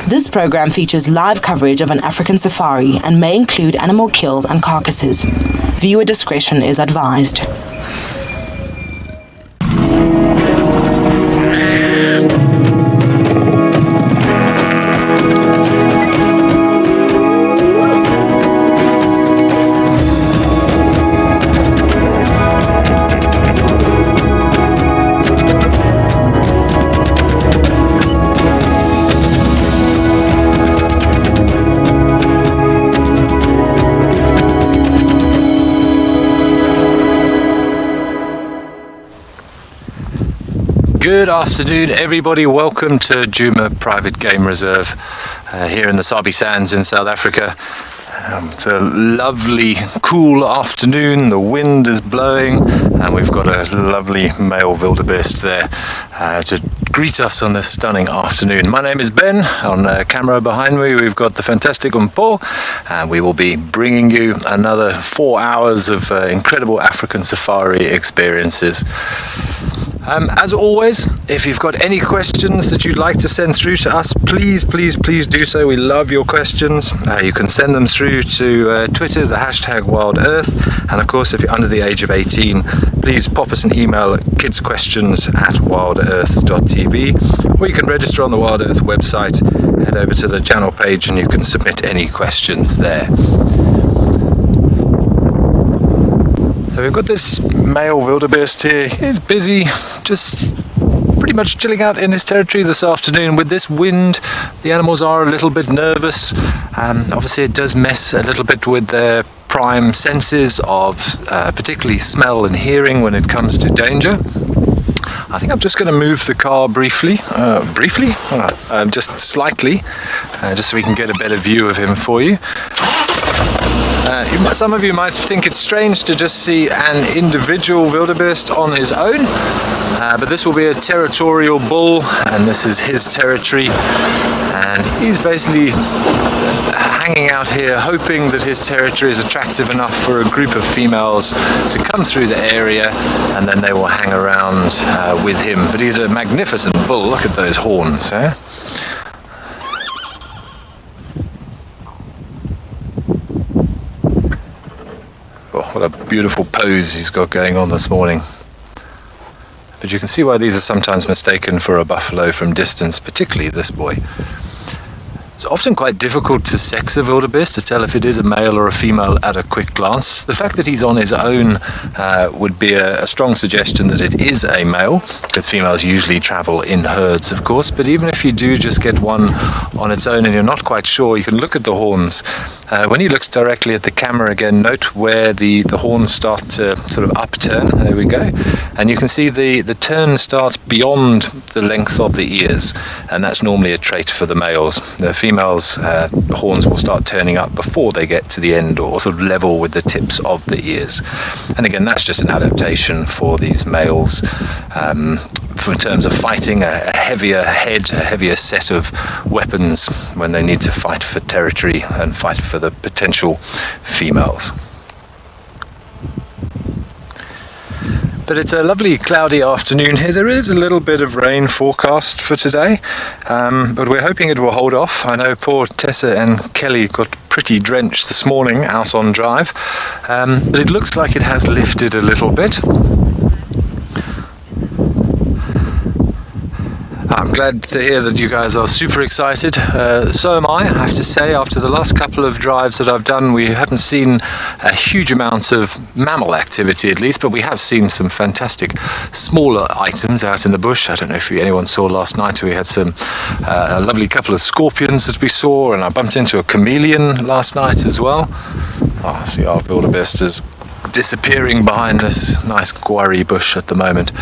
This program features live coverage of an African safari and may include animal kills and carcasses. Viewer discretion is advised. Good afternoon, everybody. Welcome to Djuma Private Game Reserve here in the Sabi Sands in South Africa. It's a lovely, cool afternoon. The wind is blowing, and we've got a lovely male wildebeest there to greet us on this stunning afternoon. My name is Ben. On camera behind me, we've got the fantastic Umpo, and we will be bringing you another 4 hours of incredible African safari experiences. As always, if you've got any questions that you'd like to send through to us, please do so. We love your questions. You can send them through to Twitter, the hashtag WildEarth. And of course, if you're under the age of 18, please pop us an email at kidsquestions@wildearth.tv, or you can register on the WildEarth website, head over to the channel page, and you can submit any questions there. So we've got this male wildebeest here. He's busy, just pretty much chilling out in his territory this afternoon. With this wind, the animals are a little bit nervous. Obviously it does mess a little bit with their prime senses of particularly smell and hearing when it comes to danger. I think I'm just going to move the car briefly, just slightly, just so we can get a better view of him for you. Some of you might think it's strange to just see an individual wildebeest on his own, but this will be a territorial bull, and this is his territory, and he's basically hanging out here hoping that his territory is attractive enough for a group of females to come through the area, and then they will hang around with him. But he's a magnificent bull. Look at those horns, eh? What a beautiful pose he's got going on this morning. But you can see why these are sometimes mistaken for a buffalo from distance, particularly this boy. It's often quite difficult to sex a wildebeest, to tell if it is a male or a female at a quick glance. The fact that he's on his own would be a strong suggestion that it is a male, because females usually travel in herds, of course. But even if you do just get one on its own and you're not quite sure, you can look at the horns. When he looks directly at the camera again, note where the horns start to sort of upturn. There we go. And you can see the turn starts beyond the length of the ears, and that's normally a trait for the males. The females' horns will start turning up before they get to the end, or sort of level with the tips of the ears. And again, that's just an adaptation for these males. In terms of fighting, a heavier head, a heavier set of weapons when they need to fight for territory and fight for the potential females. But it's a lovely cloudy afternoon here. There is a little bit of rain forecast for today, but we're hoping it will hold off. I know poor Tessa and Kelly got pretty drenched this morning out on drive, but it looks like it has lifted a little bit. I'm glad to hear that you guys are super excited. So am I have to say. After the last couple of drives that I've done, we haven't seen a huge amount of mammal activity, at least, but we have seen some fantastic smaller items out in the bush. I don't know if anyone saw last night. We had a lovely couple of scorpions that we saw, and I bumped into a chameleon last night as well. Oh, I see our wildebeest is disappearing behind this nice guarri bush at the moment.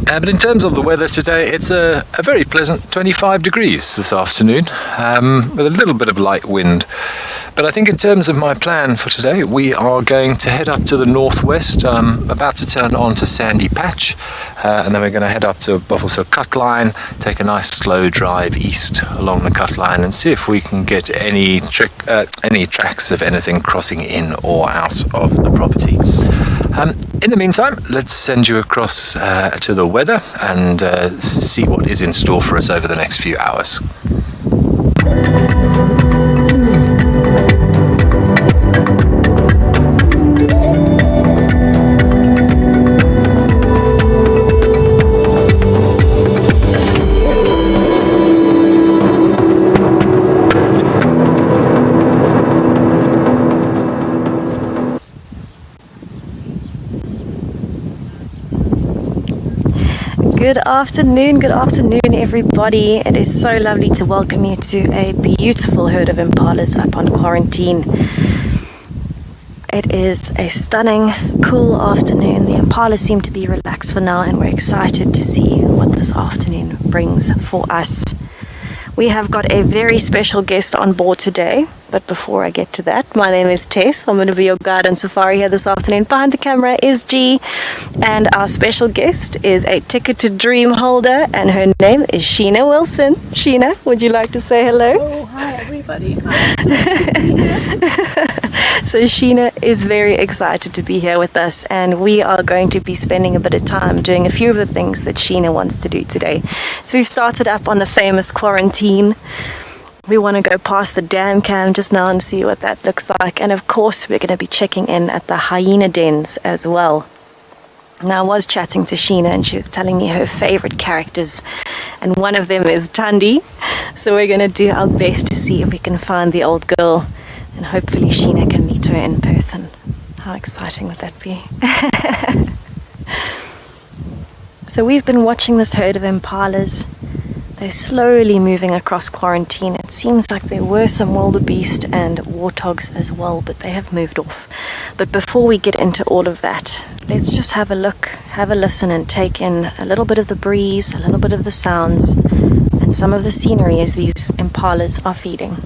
But in terms of the weather today, it's a very pleasant 25 degrees this afternoon, with a little bit of light wind. But I think in terms of my plan for today, we are going to head up to the northwest, about to turn on to Sandy Patch, and then we're going to head up to Buffalo Cut Line, take a nice slow drive east along the cut line, and see if we can get any tracks of anything crossing in or out of the property. In the meantime, let's send you across to the weather and see what is in store for us over the next few hours. Good afternoon everybody. It is so lovely to welcome you to a beautiful herd of impalas up on quarantine. It is a stunning, cool afternoon. The impalas seem to be relaxed for now and we're excited to see what this afternoon brings for us. We have got a very special guest on board today, but before I get to that, my name is Tess. I'm going to be your guide on safari here this afternoon. Behind the camera is G, and our special guest is a Ticket to Dream holder, and her name is Sheena Wilson. Sheena, would you like to say hello? Oh, hi everybody. So Sheena is very excited to be here with us, and we are going to be spending a bit of time doing a few of the things that Sheena wants to do today. So we've started up on the famous quarantine. We want to go past the dam cam just now and see what that looks like. And of course, we're going to be checking in at the hyena dens as well. Now, I was chatting to Sheena and she was telling me her favorite characters. And one of them is Tandi. So we're going to do our best to see if we can find the old girl. And hopefully Sheena can meet her in person. How exciting would that be? So we've been watching this herd of impalas. They're slowly moving across quarantine. It seems like there were some wildebeest and warthogs as well, but they have moved off. But before we get into all of that, let's just have a look, have a listen, and take in a little bit of the breeze, a little bit of the sounds, and some of the scenery as these impalas are feeding.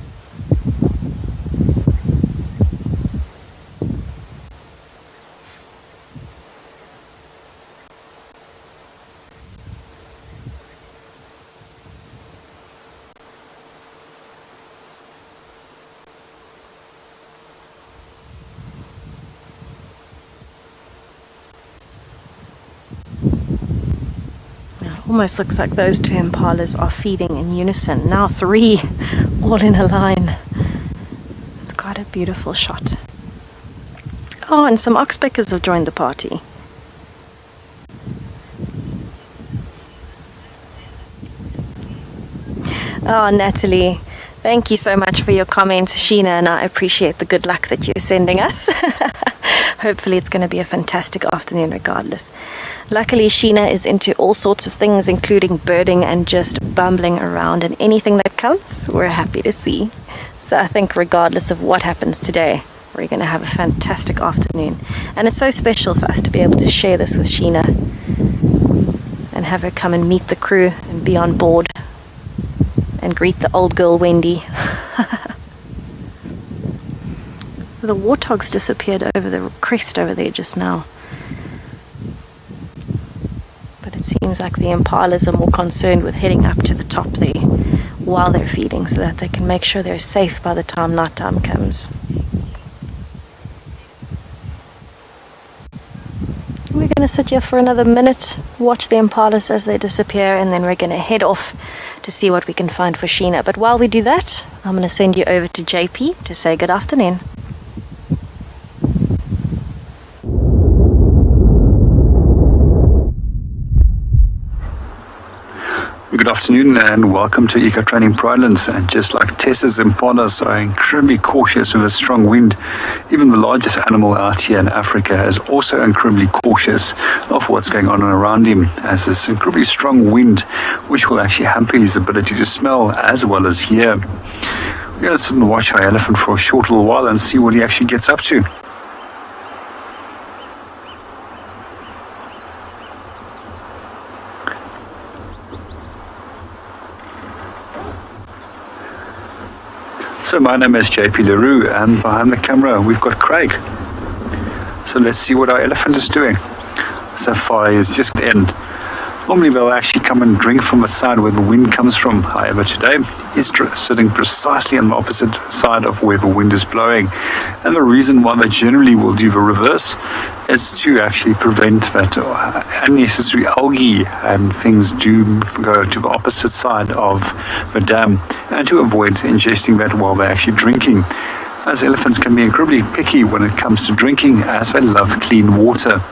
Almost looks like those two impalas are feeding in unison. Now 3, all in a line. It's quite a beautiful shot. Oh, and some oxpeckers have joined the party. Oh, Natalie, thank you so much for your comments, Sheena, and I appreciate the good luck that you're sending us. Hopefully it's going to be a fantastic afternoon regardless. Luckily, Sheena is into all sorts of things, including birding and just bumbling around, and anything that comes, we're happy to see. So I think regardless of what happens today, we're going to have a fantastic afternoon. And it's so special for us to be able to share this with Sheena and have her come and meet the crew and be on board and greet the old girl Wendy. The warthogs disappeared over the crest over there just now. But it seems like the impalas are more concerned with heading up to the top there while they're feeding so that they can make sure they're safe by the time nighttime comes. We're going to sit here for another minute, watch the impalas as they disappear, and then we're going to head off to see what we can find for Sheena. But while we do that, I'm going to send you over to JP to say good afternoon. Good afternoon and welcome to Eco Training Pridelands. And just like Tessa's impalas are incredibly cautious with a strong wind, even the largest animal out here in Africa is also incredibly cautious of what's going on around him, as this incredibly strong wind, which will actually hamper his ability to smell as well as hear. We're going to sit and watch our elephant for a short little while and see what he actually gets up to. So my name is JP LaRue, and behind the camera we've got Craig. So let's see what our elephant is doing. Safari is just in. Normally they'll actually come and drink from the side where the wind comes from. However, today he's sitting precisely on the opposite side of where the wind is blowing. And the reason why they generally will do the reverse is to actually prevent that unnecessary algae and things do go to the opposite side of the dam, and to avoid ingesting that while they're actually drinking. As elephants can be incredibly picky when it comes to drinking, as they love clean water.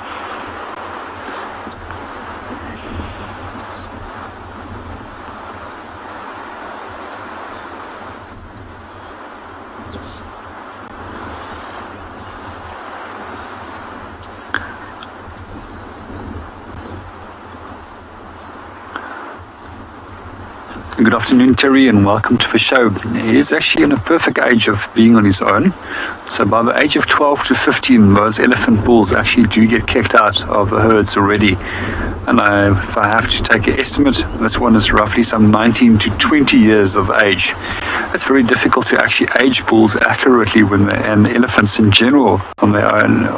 Good afternoon, Terry, and welcome to the show. He is actually in a perfect age of being on his own. So by the age of 12 to 15, those elephant bulls actually do get kicked out of the herds already. And if I have to take an estimate, this one is roughly some 19 to 20 years of age. It's very difficult to actually age bulls accurately and elephants in general on their own.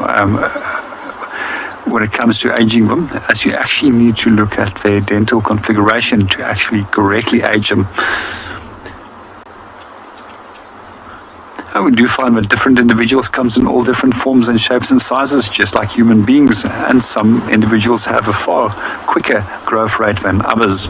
When it comes to aging them, as you actually need to look at their dental configuration to actually correctly age them. And we do find that different individuals comes in all different forms and shapes and sizes, just like human beings, and some individuals have a far quicker growth rate than others.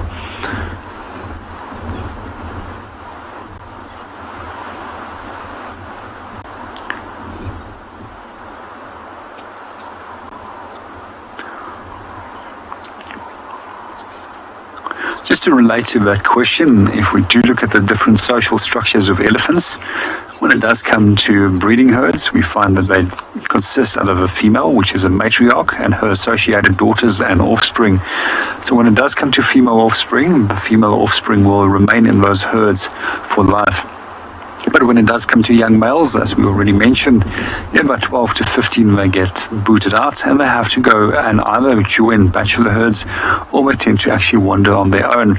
Just to relate to that question, if we do look at the different social structures of elephants, when it does come to breeding herds, we find that they consist out of a female, which is a matriarch, and her associated daughters and offspring. So when it does come to female offspring, the female offspring will remain in those herds for life. But when it does come to young males, as we already mentioned, in about 12 to 15 they get booted out and they have to go and either join bachelor herds or they tend to actually wander on their own.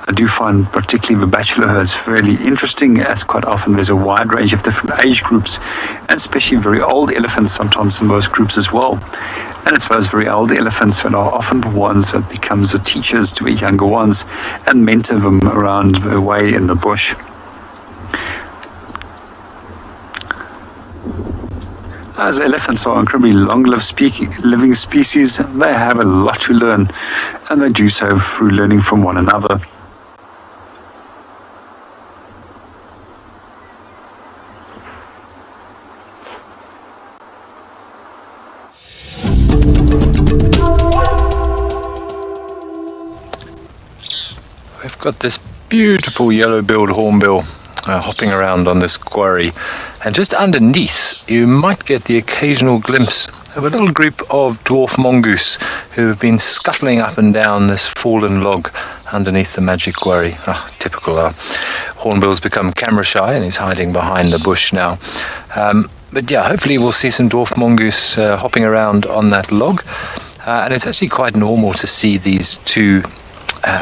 I do find particularly the bachelor herds fairly interesting, as quite often there's a wide range of different age groups, and especially very old elephants sometimes in those groups as well. And it's those very old elephants that are often the ones that becomes the teachers to the younger ones and mentor them around the way in the bush. As elephants are incredibly long-lived living species, they have a lot to learn, and they do so through learning from one another. We've got this beautiful yellow-billed hornbill hopping around on this quarry, and just underneath you might get the occasional glimpse of a little group of dwarf mongoose who have been scuttling up and down this fallen log underneath the magic quarry. Typical. Hornbill's become camera shy and he's hiding behind the bush now. But yeah, hopefully we'll see some dwarf mongoose hopping around on that log, and it's actually quite normal to see these two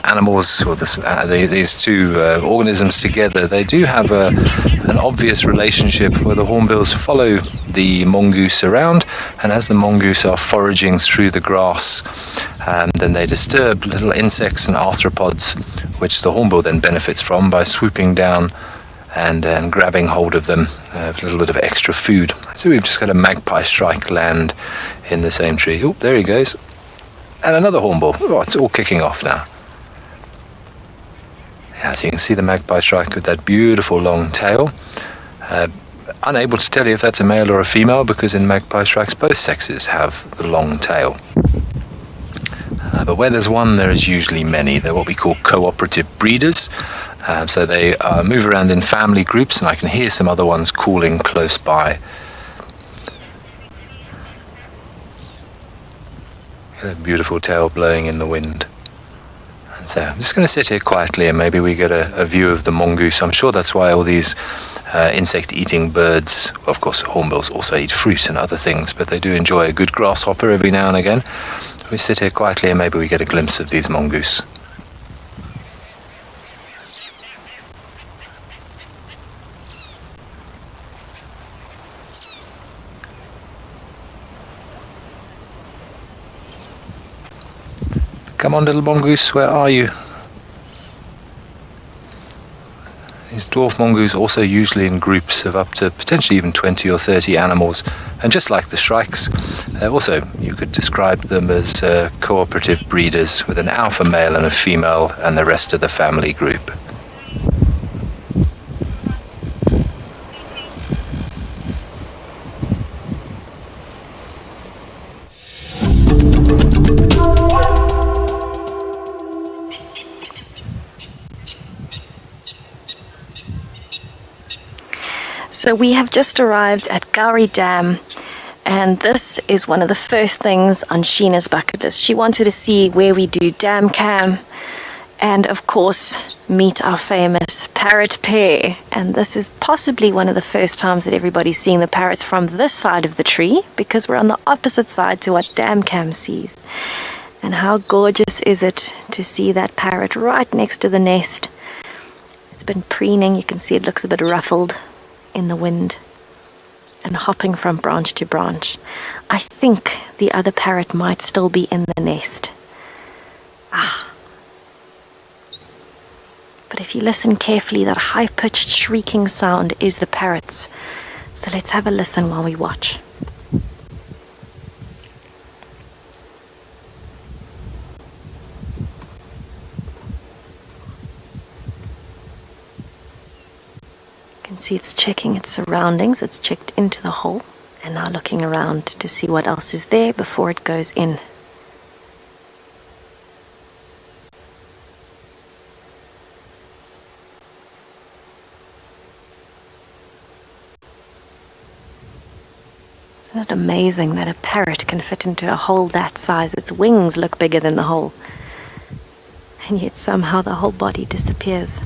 animals, or these two organisms together. They do have an obvious relationship where the hornbills follow the mongoose around, and as the mongoose are foraging through the grass, then they disturb little insects and arthropods, which the hornbill then benefits from by swooping down and grabbing hold of them, a little bit of extra food. So we've just got a magpie shrike land in the same tree. Oh, there he goes. And another hornbill. Oh, it's all kicking off now. As you can see, the magpie shrike with that beautiful long tail. Unable to tell you if that's a male or a female, because in magpie shrikes both sexes have the long tail. But where there's one, there is usually many. They're what we call cooperative breeders. So they move around in family groups, and I can hear some other ones calling close by. That beautiful tail blowing in the wind. So I'm just going to sit here quietly and maybe we get a view of the mongoose. I'm sure that's why all these insect-eating birds, well, of course hornbills also eat fruit and other things, but they do enjoy a good grasshopper every now and again. We sit here quietly and maybe we get a glimpse of these mongoose. Come on, little mongoose, where are you? These dwarf mongoose also usually in groups of up to potentially even 20 or 30 animals, and just like the shrikes, also you could describe them as cooperative breeders with an alpha male and a female and the rest of the family group. So we have just arrived at Gowrie Dam, and this is one of the first things on Sheena's bucket list. She wanted to see where we do dam cam and of course meet our famous parrot pair. And this is possibly one of the first times that everybody's seeing the parrots from this side of the tree, because we're on the opposite side to what dam cam sees. And how gorgeous is it to see that parrot right next to the nest. It's been preening, you can see it looks a bit ruffled in the wind and hopping from branch to branch. I think the other parrot might still be in the nest. But if you listen carefully, that high-pitched shrieking sound is the parrots. So let's have a listen while we watch. You can see it's checking its surroundings. It's checked into the hole and now looking around to see what else is there before it goes in. Isn't it amazing that a parrot can fit into a hole that size? Its wings look bigger than the hole, and yet somehow the whole body disappears.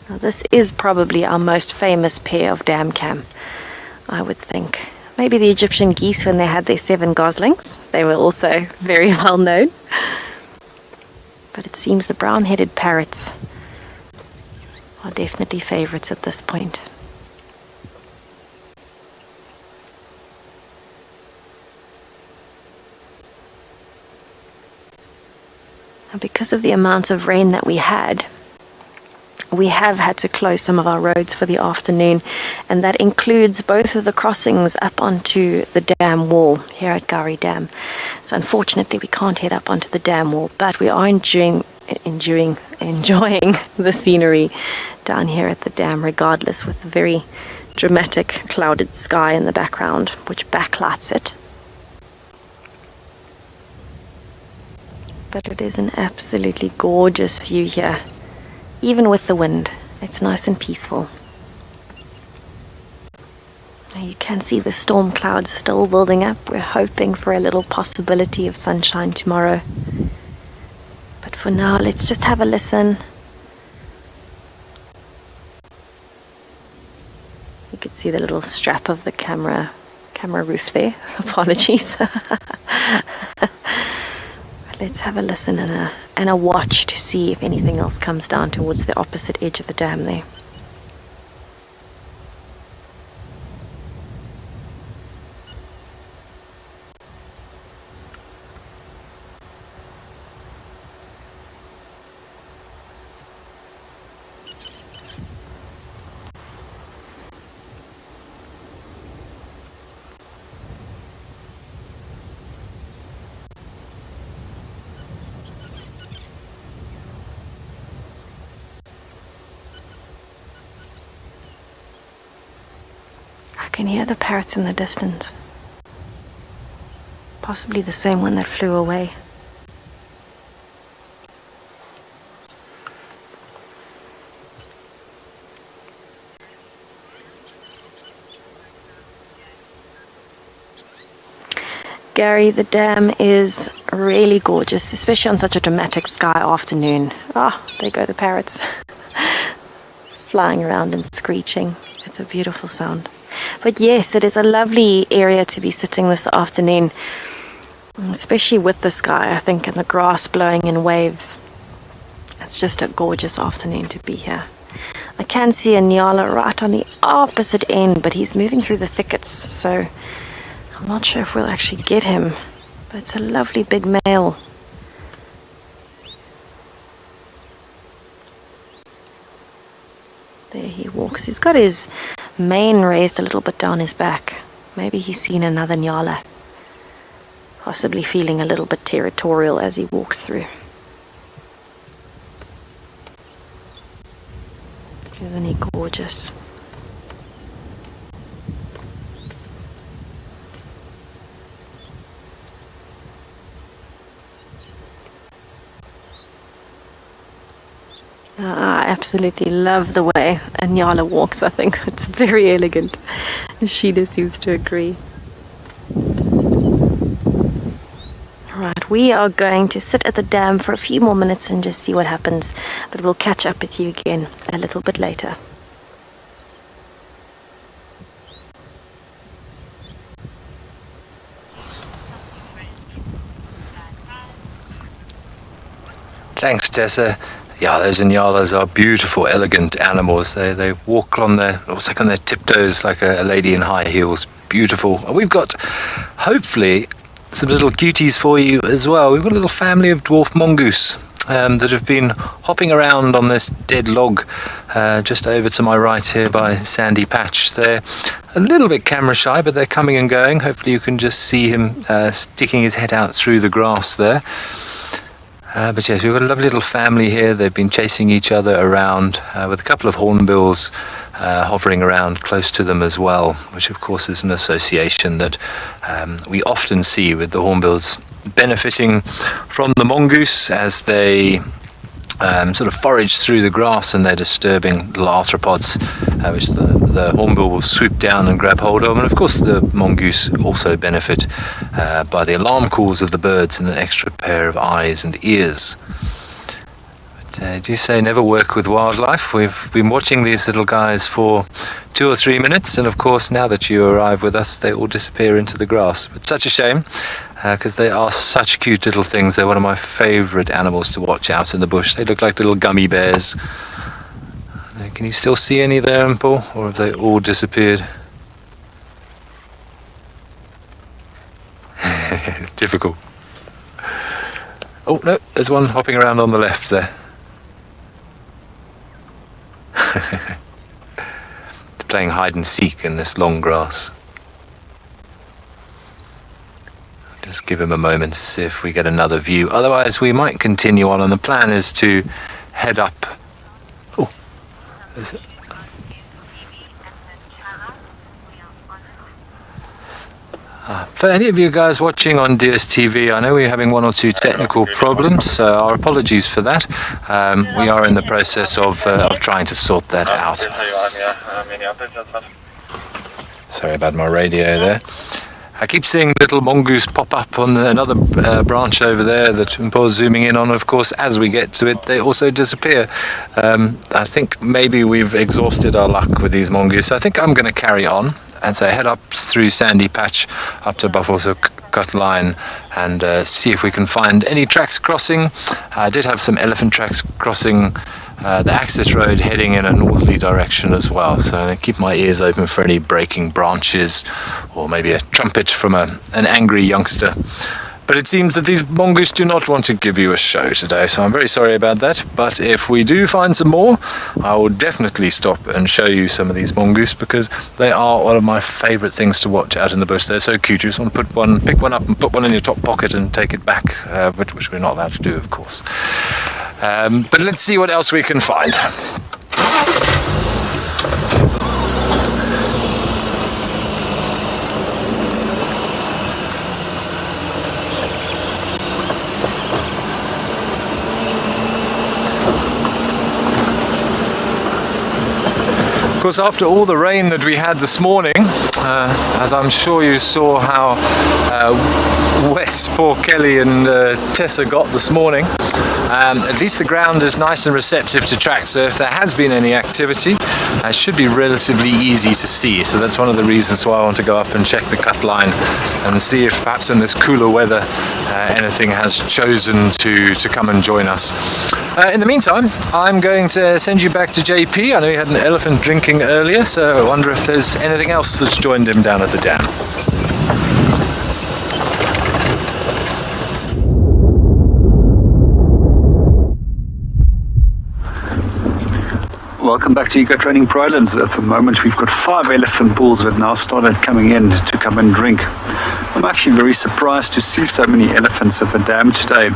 Now, this is probably our most famous pair of dam cam, I would think. Maybe the Egyptian geese when they had their 7 goslings. They were also very well known. But it seems the brown-headed parrots are definitely favorites at this point. Now, because of the amount of rain that we have had to close some of our roads for the afternoon, and that includes both of the crossings up onto the dam wall here at Gowrie Dam. So unfortunately we can't head up onto the dam wall, but we are enjoying the scenery down here at the dam regardless, with the very dramatic clouded sky in the background which backlights it. But it is an absolutely gorgeous view here. Even with the wind, it's nice and peaceful. Now you can see the storm clouds still building up. We're hoping for a little possibility of sunshine tomorrow. But for now, let's just have a listen. You could see the little strap of the camera roof there. Apologies. Let's have a listen and a watch to see if anything else comes down towards the opposite edge of the dam there. I can hear the parrots in the distance. Possibly the same one that flew away. Gowrie, the dam is really gorgeous, especially on such a dramatic sky afternoon. There go the parrots. Flying around and screeching. It's a beautiful sound. But yes, it is a lovely area to be sitting this afternoon, especially with the sky, I think, and the grass blowing in waves. It's just a gorgeous afternoon to be here. I can see a nyala right on the opposite end, but he's moving through the thickets, so I'm not sure if we'll actually get him But it's a lovely big male. There he walks. He's got his mane raised a little bit down his back. Maybe he's seen another nyala. Possibly feeling a little bit territorial as he walks through. Isn't he gorgeous? I absolutely love the way a nyala walks. I think it's very elegant. Sheena seems to agree. Alright, we are going to sit at the dam for a few more minutes and just see what happens, but we'll catch up with you again a little bit later. Thanks, Tessa. Yeah, those nyalas are beautiful, elegant animals. They walk on their, looks like on their tiptoes, like a lady in high heels. Beautiful. And we've got, hopefully, some little cuties for you as well. We've got a little family of dwarf mongoose that have been hopping around on this dead log just over to my right here by Sandy Patch. They're a little bit camera shy, but they're coming and going. Hopefully you can just see him sticking his head out through the grass there. But yes, we've got a lovely little family here. They've been chasing each other around with a couple of hornbills hovering around close to them as well, which of course is an association that we often see with the hornbills benefiting from the mongoose as they sort of forage through the grass, and they're disturbing little arthropods, which the hornbill will swoop down and grab hold of. And of course the mongoose also benefit by the alarm calls of the birds and an extra pair of eyes and ears. But I do say never work with wildlife. We've been watching these little guys for 2 or 3 minutes, and of course now that you arrive with us they all disappear into the grass. It's such a shame, because they are such cute little things. They're one of my favourite animals to watch out in the bush. They look like little gummy bears. Can you still see any there, Paul, or have they all disappeared? Difficult. Oh no, there's one hopping around on the left there. Playing hide and seek in this long grass. Just give him a moment to see if we get another view. Otherwise, we might continue on, and the plan is to head up. Oh, for any of you guys watching on DSTV, I know we're having 1 or 2 technical problems, so our apologies for that. We are in the process of trying to sort that out. Sorry about my radio there. I keep seeing little mongoose pop up on another branch over there that Paul's zooming in on. Of course, as we get to it, they also disappear. I think maybe we've exhausted our luck with these mongoose. I think I'm going to carry on and so head up through Sandy Patch up to Buffalo Cut Line and see if we can find any tracks crossing. I did have some elephant tracks crossing the access road heading in a northerly direction as well, so I keep my ears open for any breaking branches or maybe a trumpet from an angry youngster. But it seems that these mongoose do not want to give you a show today, so I'm very sorry about that. But if we do find some more, I will definitely stop and show you some of these mongoose, because they are one of my favourite things to watch out in the bush. They're so cute. You just want to pick one up and put one in your top pocket and take it back, which we're not allowed to do, of course. But let's see what else we can find. Of course, after all the rain that we had this morning, as I'm sure you saw how wet poor Kelly and Tessa got this morning, at least the ground is nice and receptive to tracks, so if there has been any activity, it should be relatively easy to see. So that's one of the reasons why I want to go up and check the cut line and see if perhaps in this cooler weather anything has chosen to come and join us. In the meantime, I'm going to send you back to JP. I know you had an elephant drinking earlier, so I wonder if there's anything else that's joined him down at the dam. Welcome back to Eco Training Pro Islands. At the moment, we've got 5 elephant bulls that now started coming in to come and drink. I'm actually very surprised to see so many elephants at the dam today,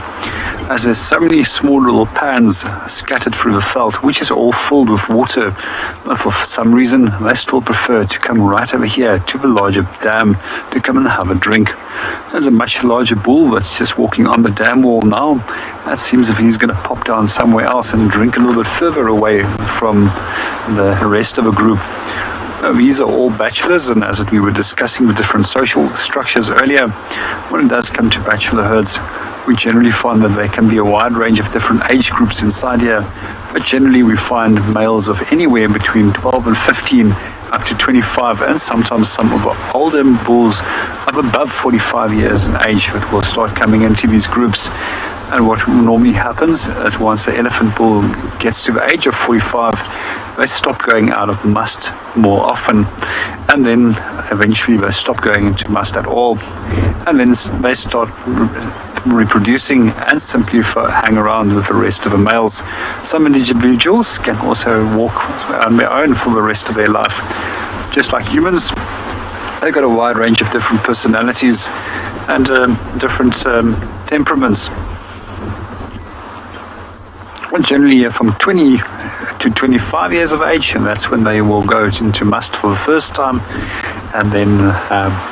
as there's so many small little pans scattered through the veld, which is all filled with water. But for some reason, they still prefer to come right over here to the larger dam to come and have a drink. There's a much larger bull that's just walking on the dam wall now. That seems as if he's going to pop down somewhere else and drink a little bit further away from the rest of the group. These are all bachelors, and as we were discussing the different social structures earlier, when it does come to bachelor herds, we generally find that there can be a wide range of different age groups inside here, but generally we find males of anywhere between 12 and 15 up to 25, and sometimes some of the older bulls of above 45 years in age that will start coming into these groups. And what normally happens is once the elephant bull gets to the age of 45, they stop going out of must more often, and then eventually they stop going into must at all, and then they start reproducing and simply hang around with the rest of the males. Some individuals can also walk on their own for the rest of their life. Just like humans, they've got a wide range of different personalities and different temperaments. And generally from 20 to 25 years of age, and that's when they will go into must for the first time, and then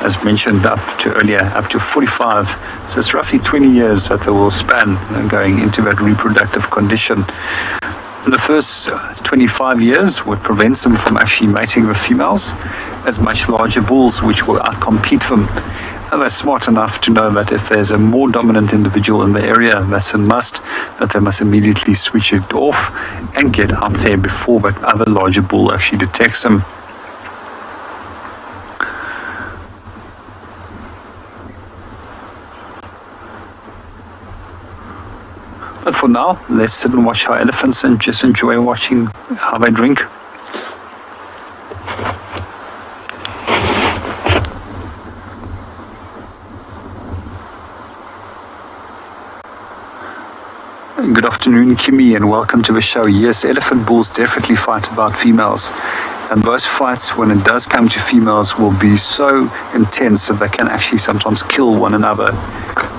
as mentioned up to 45. So it's roughly 20 years that they will span going into that reproductive condition. In the first 25 years, what prevents them from actually mating with females as much larger bulls, which will outcompete them. And they're smart enough to know that if there's a more dominant individual in the area that's a must, that they must immediately switch it off and get out there before that other larger bull actually detects them. But for now, let's sit and watch our elephants and just enjoy watching how they drink. Good afternoon, Kimmy, and welcome to the show. Yes, elephant bulls definitely fight about females, and those fights, when it does come to females, will be so intense that they can actually sometimes kill one another.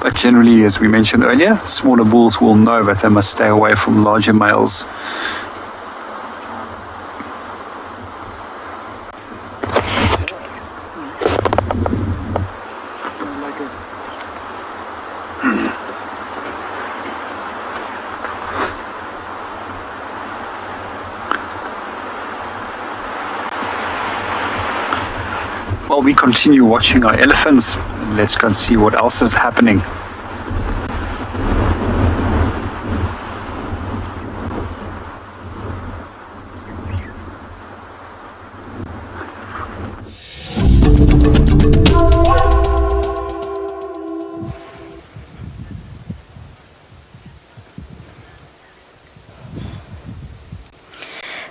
But generally, as we mentioned earlier, smaller bulls will know that they must stay away from larger males. While we continue watching our elephants, let's go and see what else is happening.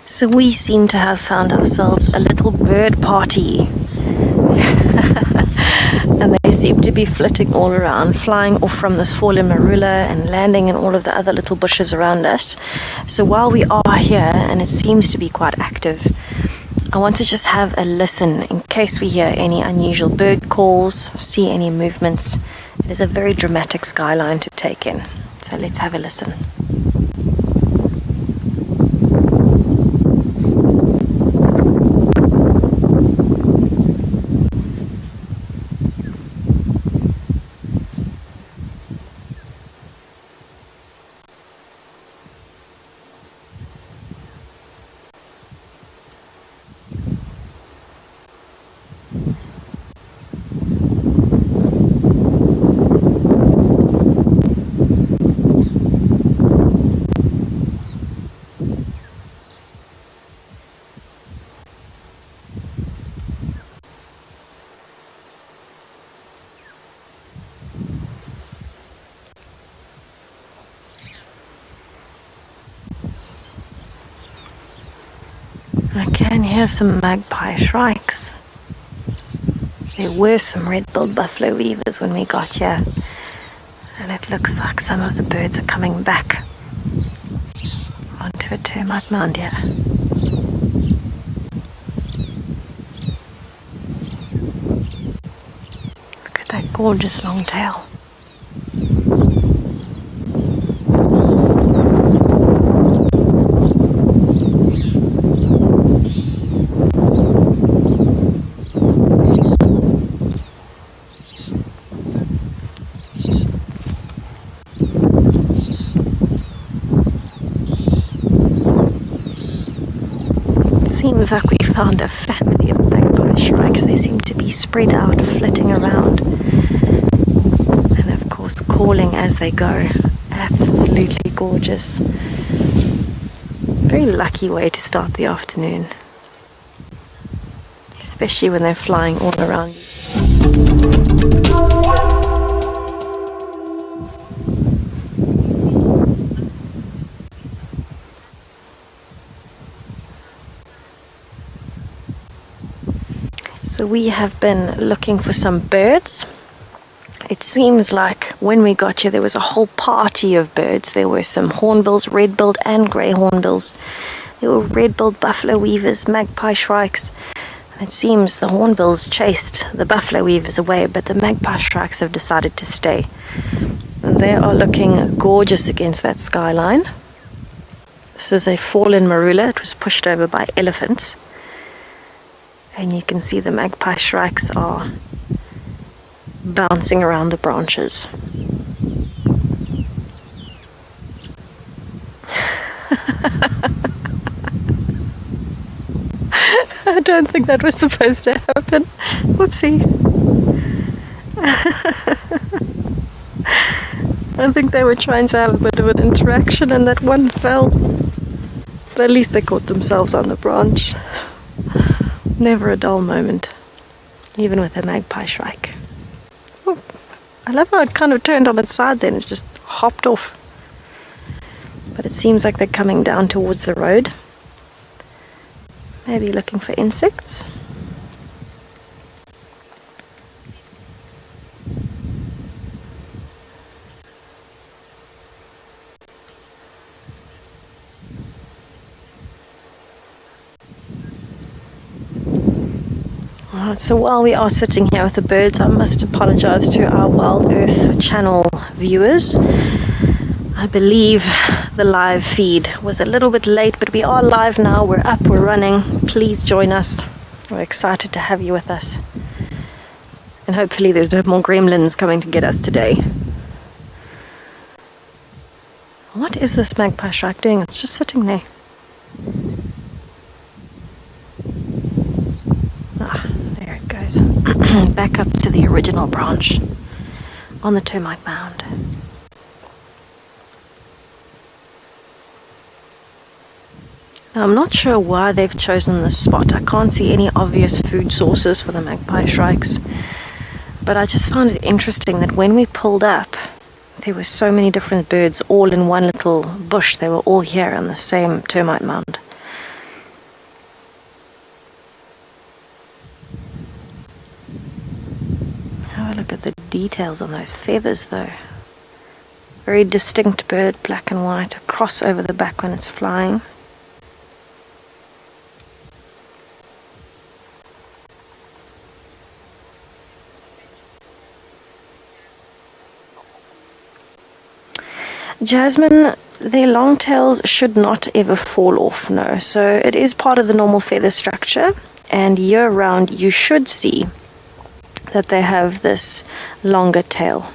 So we seem to have found ourselves a little bird party. And they seem to be flitting all around, flying off from this fallen marula and landing in all of the other little bushes around us. So while we are here, and it seems to be quite active, I want to just have a listen in case we hear any unusual bird calls, see any movements. It is a very dramatic skyline to take in. So let's have a listen. I can hear some magpie shrikes. There were some red-billed buffalo weavers when we got here, and it looks like some of the birds are coming back onto a termite mound here. Gorgeous long tail. Seems like we found a family of magpie shrikes. They seem to be spread out, flitting around, and of course calling as they go. Absolutely gorgeous. Very lucky way to start the afternoon, especially when they're flying all around you. So we have been looking for some birds. It seems like when we got here there was a whole party of birds. There were some hornbills, red-billed and grey hornbills. There were red-billed buffalo weavers, magpie shrikes. And it seems the hornbills chased the buffalo weavers away, but the magpie shrikes have decided to stay. And they are looking gorgeous against that skyline. This is a fallen marula. It was pushed over by elephants. And you can see the magpie shrikes are bouncing around the branches. I don't think that was supposed to happen. Whoopsie. I think they were trying to have a bit of an interaction and that one fell. But at least they caught themselves on the branch. Never a dull moment, even with a magpie shrike. Oh, I love how it kind of turned on its side then, it just hopped off. But it seems like they're coming down towards the road. Maybe looking for insects. So while we are sitting here with the birds, I must apologize to our WildEarth channel viewers. I believe the live feed was a little bit late, but we are live now. We're up, we're running. Please join us. We're excited to have you with us. And hopefully there's no more gremlins coming to get us today. What is this magpie shrike doing? It's just sitting there. Back up to the original branch on the termite mound. Now I'm not sure why they've chosen this spot. I can't see any obvious food sources for the magpie shrikes, but I just found it interesting that when we pulled up there were so many different birds all in one little bush. They were all here on the same termite mound. Look at the details on those feathers though. Very distinct bird, black and white, a cross over the back when it's flying. Jasmine, their long tails should not ever fall off, no. So it is part of the normal feather structure, and year round you should see that they have this longer tail.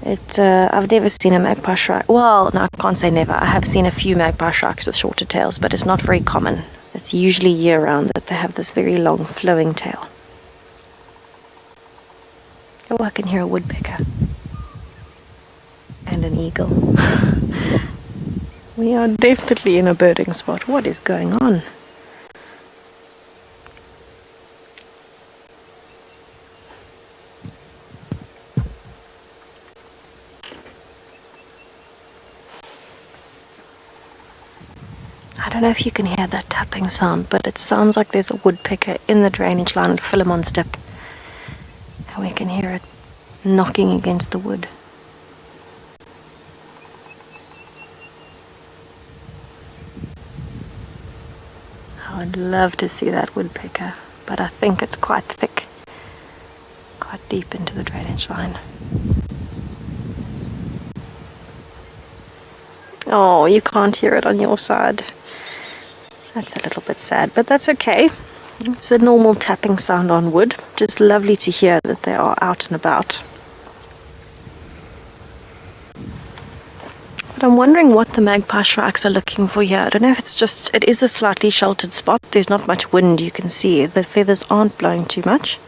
I've never seen a magpie shrike. Well, no, I can't say never. I have seen a few magpie shrikes with shorter tails, but it's not very common. It's usually year round that they have this very long flowing tail. Oh, I can hear a woodpecker. And an eagle. We are definitely in a birding spot. What is going on? I don't know if you can hear that tapping sound, but it sounds like there's a woodpecker in the drainage line at Philemon's Dip. And we can hear it knocking against the wood. I would love to see that woodpecker, but I think it's quite thick. Quite deep into the drainage line. Oh, you can't hear it on your side. That's a little bit sad, but that's okay. It's a normal tapping sound on wood. Just lovely to hear that they are out and about. But I'm wondering what the magpie shrikes are looking for here. I don't know if it's just, it is a slightly sheltered spot. There's not much wind, you can see. The feathers aren't blowing too much.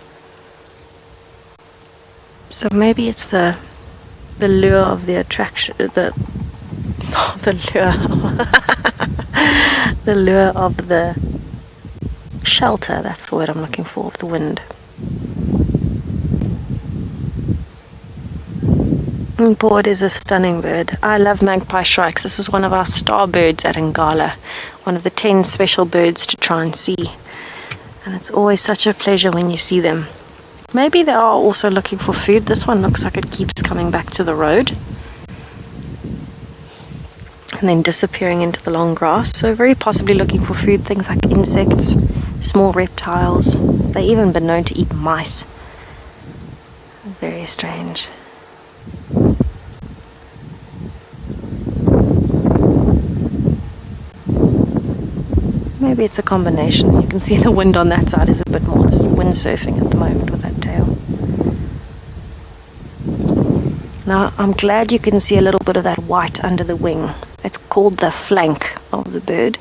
So maybe it's the lure of the attraction, the lure of the shelter. That's the word I'm looking for, of the wind. Board is a stunning bird. I love magpie shrikes. This is one of our star birds at Ngala, one of the 10 special birds to try and see. And it's always such a pleasure when you see them. Maybe they are also looking for food. This one looks like it keeps coming back to the road and then disappearing into the long grass. So very possibly looking for food, things like insects, small reptiles. They've even been known to eat mice. Very strange. Maybe it's a combination. You can see the wind on that side is a bit more windsurfing at the moment with that tail. Now, I'm glad you can see a little bit of that white under the wing. It's called the flank of the bird.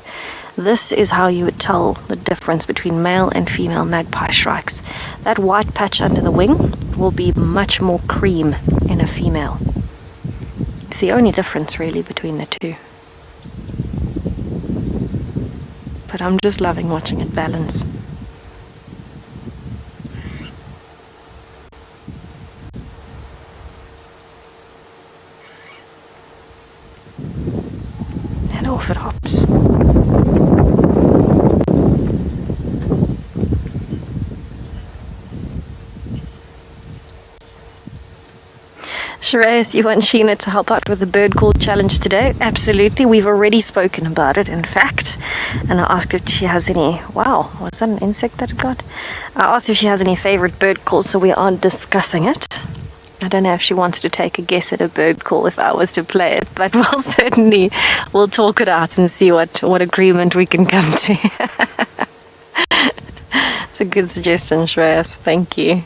This is how you would tell the difference between male and female magpie shrikes. That white patch under the wing will be much more cream in a female. It's the only difference really between the two. But I'm just loving watching it balance. And off it hops. Shreyas, you want Sheena to help out with the bird call challenge today? Absolutely. We've already spoken about it, in fact. And I asked if she has any... Wow, was that an insect that it got? I asked if she has any favorite bird calls, so we are discussing it. I don't know if she wants to take a guess at a bird call if I was to play it, but we'll talk it out and see what agreement we can come to. It's a good suggestion, Shreyas. Thank you.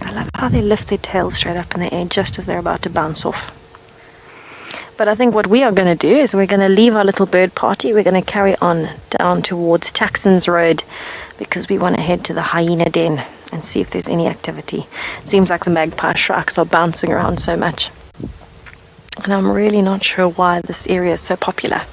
I love how they lift their tails straight up in the air just as they're about to bounce off. But I think what we are going to do is we're going to leave our little bird party. We're going to carry on down towards Taxons Road because we want to head to the hyena den and see if there's any activity. It seems like the magpie shrikes are bouncing around so much. And I'm really not sure why this area is so popular.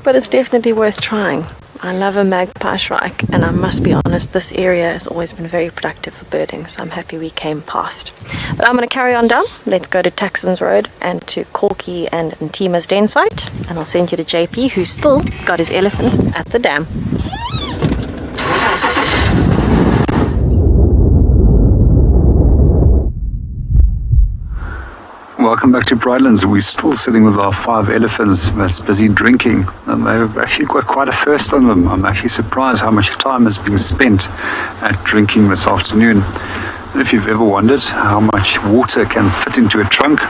But it's definitely worth trying. I love a magpie shrike, and I must be honest, this area has always been very productive for birding, so I'm happy we came past. But I'm going to carry on down. Let's go to Taxons Road and to Corky and Ntima's den site, and I'll send you to JP, who's still got his elephant at the dam. Welcome back to Pridelands. We're still sitting with our 5 elephants that's busy drinking, and they've actually got quite a first on them. I'm actually surprised how much time has been spent at drinking this afternoon. And if you've ever wondered how much water can fit into a trunk,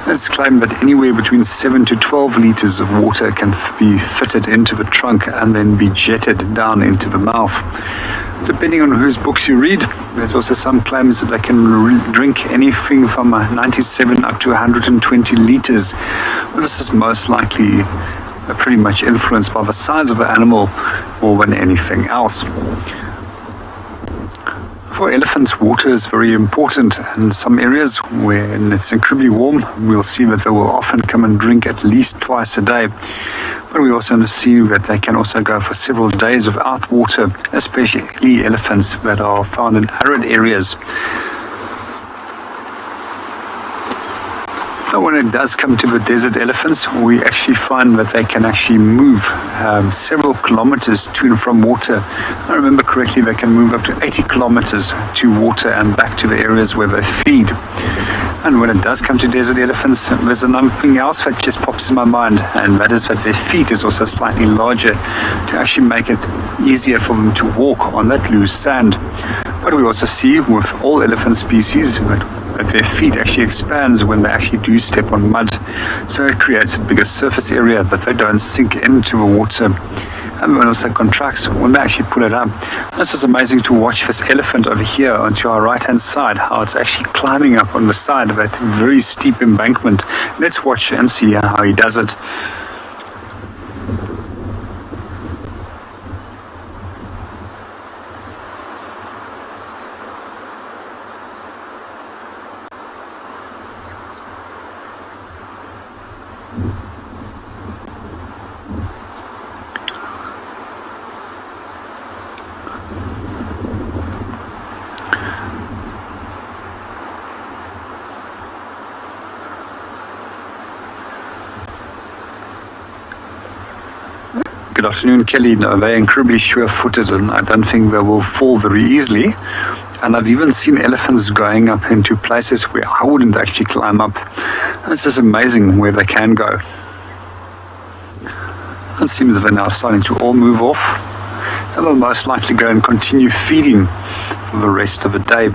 it's claimed that anywhere between 7 to 12 liters of water can be fitted into the trunk and then be jetted down into the mouth. Depending on whose books you read, there's also some claims that they can drink anything from 97 up to 120 liters. But this is most likely pretty much influenced by the size of the animal more than anything else. For elephants, water is very important. In some areas where it's incredibly warm, we'll see that they will often come and drink at least twice a day. But we also see that they can also go for several days without water, especially elephants that are found in arid areas. But when it does come to the desert elephants, we actually find that they can actually move several kilometers to and from water. I remember correctly, they can move up to 80 kilometers to water and back to the areas where they feed. And when it does come to desert elephants, there's something else that just pops in my mind, and that is that their feet is also slightly larger to actually make it easier for them to walk on that loose sand. But we also see with all elephant species that their feet actually expands when they actually do step on mud. So it creates a bigger surface area that they don't sink into the water. And it also contracts when they actually pull it up. This is amazing to watch this elephant over here onto our right hand side, how it's actually climbing up on the side of that very steep embankment. Let's watch and see how he does it. Good afternoon, Kelly. No, they're incredibly sure-footed, and I don't think they will fall very easily. And I've even seen elephants going up into places where I wouldn't actually climb up. And it's just amazing where they can go. It seems they're now starting to all move off, and they'll most likely go and continue feeding for the rest of the day.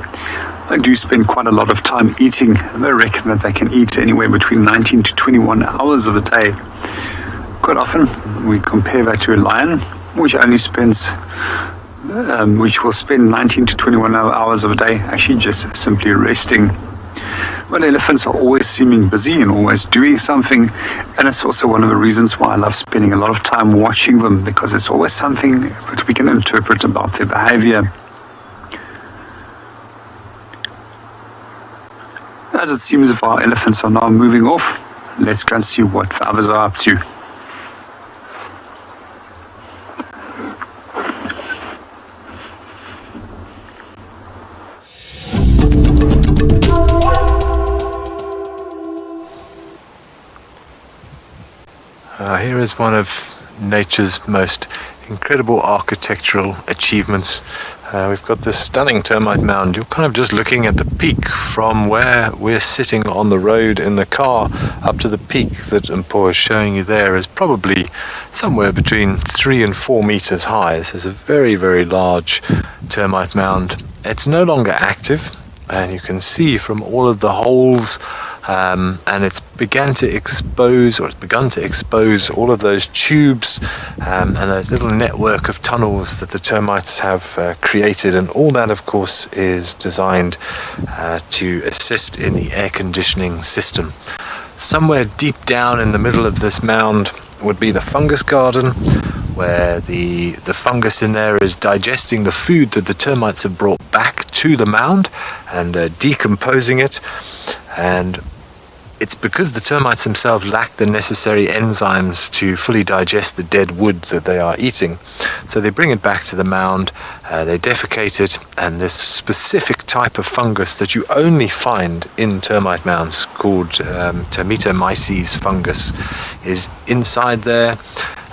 They do spend quite a lot of time eating. They reckon that they can eat anywhere between 19 to 21 hours of a day. Quite often we compare that to a lion, which only spends, which will spend 19 to 21 hours of a day actually just simply resting. But elephants are always seeming busy and always doing something, and it's also one of the reasons why I love spending a lot of time watching them, because it's always something that we can interpret about their behavior. As it seems if our elephants are now moving off, let's go and see what the others are up to. Here is one of nature's most incredible architectural achievements. We've got this stunning termite mound. You're kind of just looking at the peak from where we're sitting on the road in the car up to the peak that Mpo is showing you there is probably somewhere between 3 and 4 meters high. This is a very, very large termite mound. It's no longer active, and you can see from all of the holes and it's begun to expose all of those tubes and those little network of tunnels that the termites have created, and all that of course is designed to assist in the air conditioning system. Somewhere deep down in the middle of this mound would be the fungus garden, where the fungus in there is digesting the food that the termites have brought back to the mound and decomposing it. And it's because the termites themselves lack the necessary enzymes to fully digest the dead wood that they are eating. So they bring it back to the mound, they defecate it, and this specific type of fungus that you only find in termite mounds called Termitomyces fungus is inside there,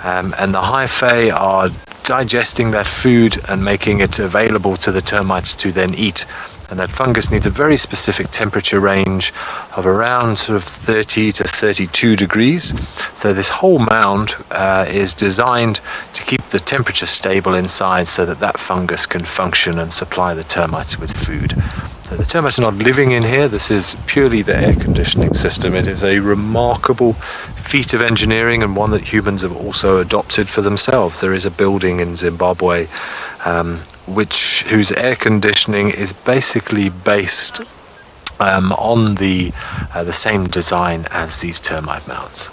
and the hyphae are digesting that food and making it available to the termites to then eat. And that fungus needs a very specific temperature range of around sort of 30 to 32 degrees. So this whole mound is designed to keep the temperature stable inside so that that fungus can function and supply the termites with food. So the termites are not living in here. This is purely the air conditioning system. It is a remarkable feat of engineering, and one that humans have also adopted for themselves. There is a building in Zimbabwe whose air conditioning is basically based on the same design as these termite mounds.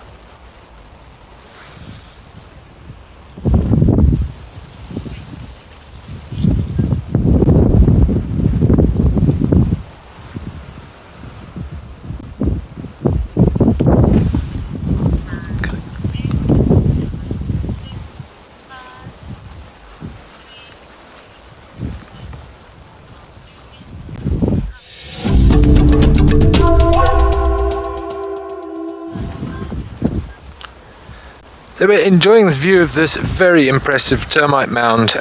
So we're enjoying this view of this very impressive termite mound.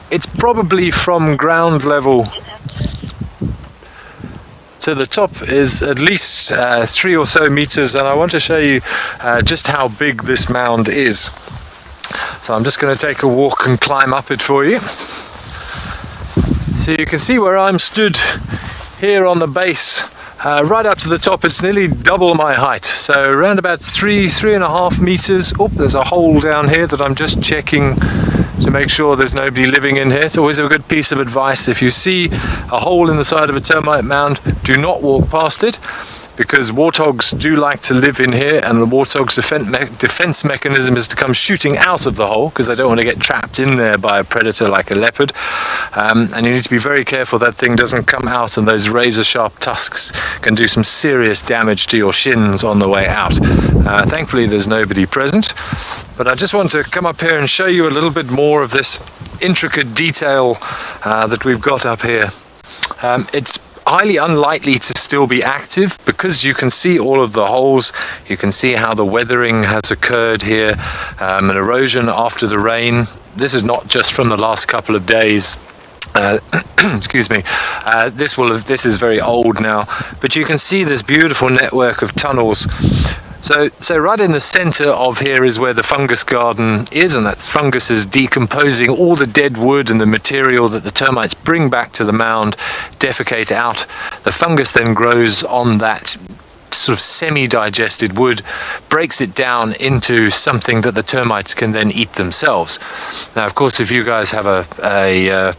It's probably from ground level to the top is at least 3 or so meters, and I want to show you just how big this mound is. So I'm just going to take a walk and climb up it for you. So you can see where I'm stood here on the base, right up to the top. It's nearly double my height, so around about 3.5 meters. Oh, there's a hole down here that I'm just checking to make sure there's nobody living in here. It's always a good piece of advice. If you see a hole in the side of a termite mound, do not walk past it, because warthogs do like to live in here, and the warthog's defense mechanism is to come shooting out of the hole because they don't want to get trapped in there by a predator like a leopard. And you need to be very careful that thing doesn't come out, and those razor sharp tusks can do some serious damage to your shins on the way out. Thankfully there's nobody present, but I just want to come up here and show you a little bit more of this intricate detail that we've got up here. It's highly unlikely to still be active because you can see all of the holes. You can see how the weathering has occurred here, an erosion after the rain. This is not just from the last couple of days. Excuse me. This is very old now, but you can see this beautiful network of tunnels. So right in the center of here is where the fungus garden is, and that fungus is decomposing all the dead wood and the material that the termites bring back to the mound, defecate out. The fungus then grows on that sort of semi-digested wood, breaks it down into something that the termites can then eat themselves. Now, of course, if you guys have a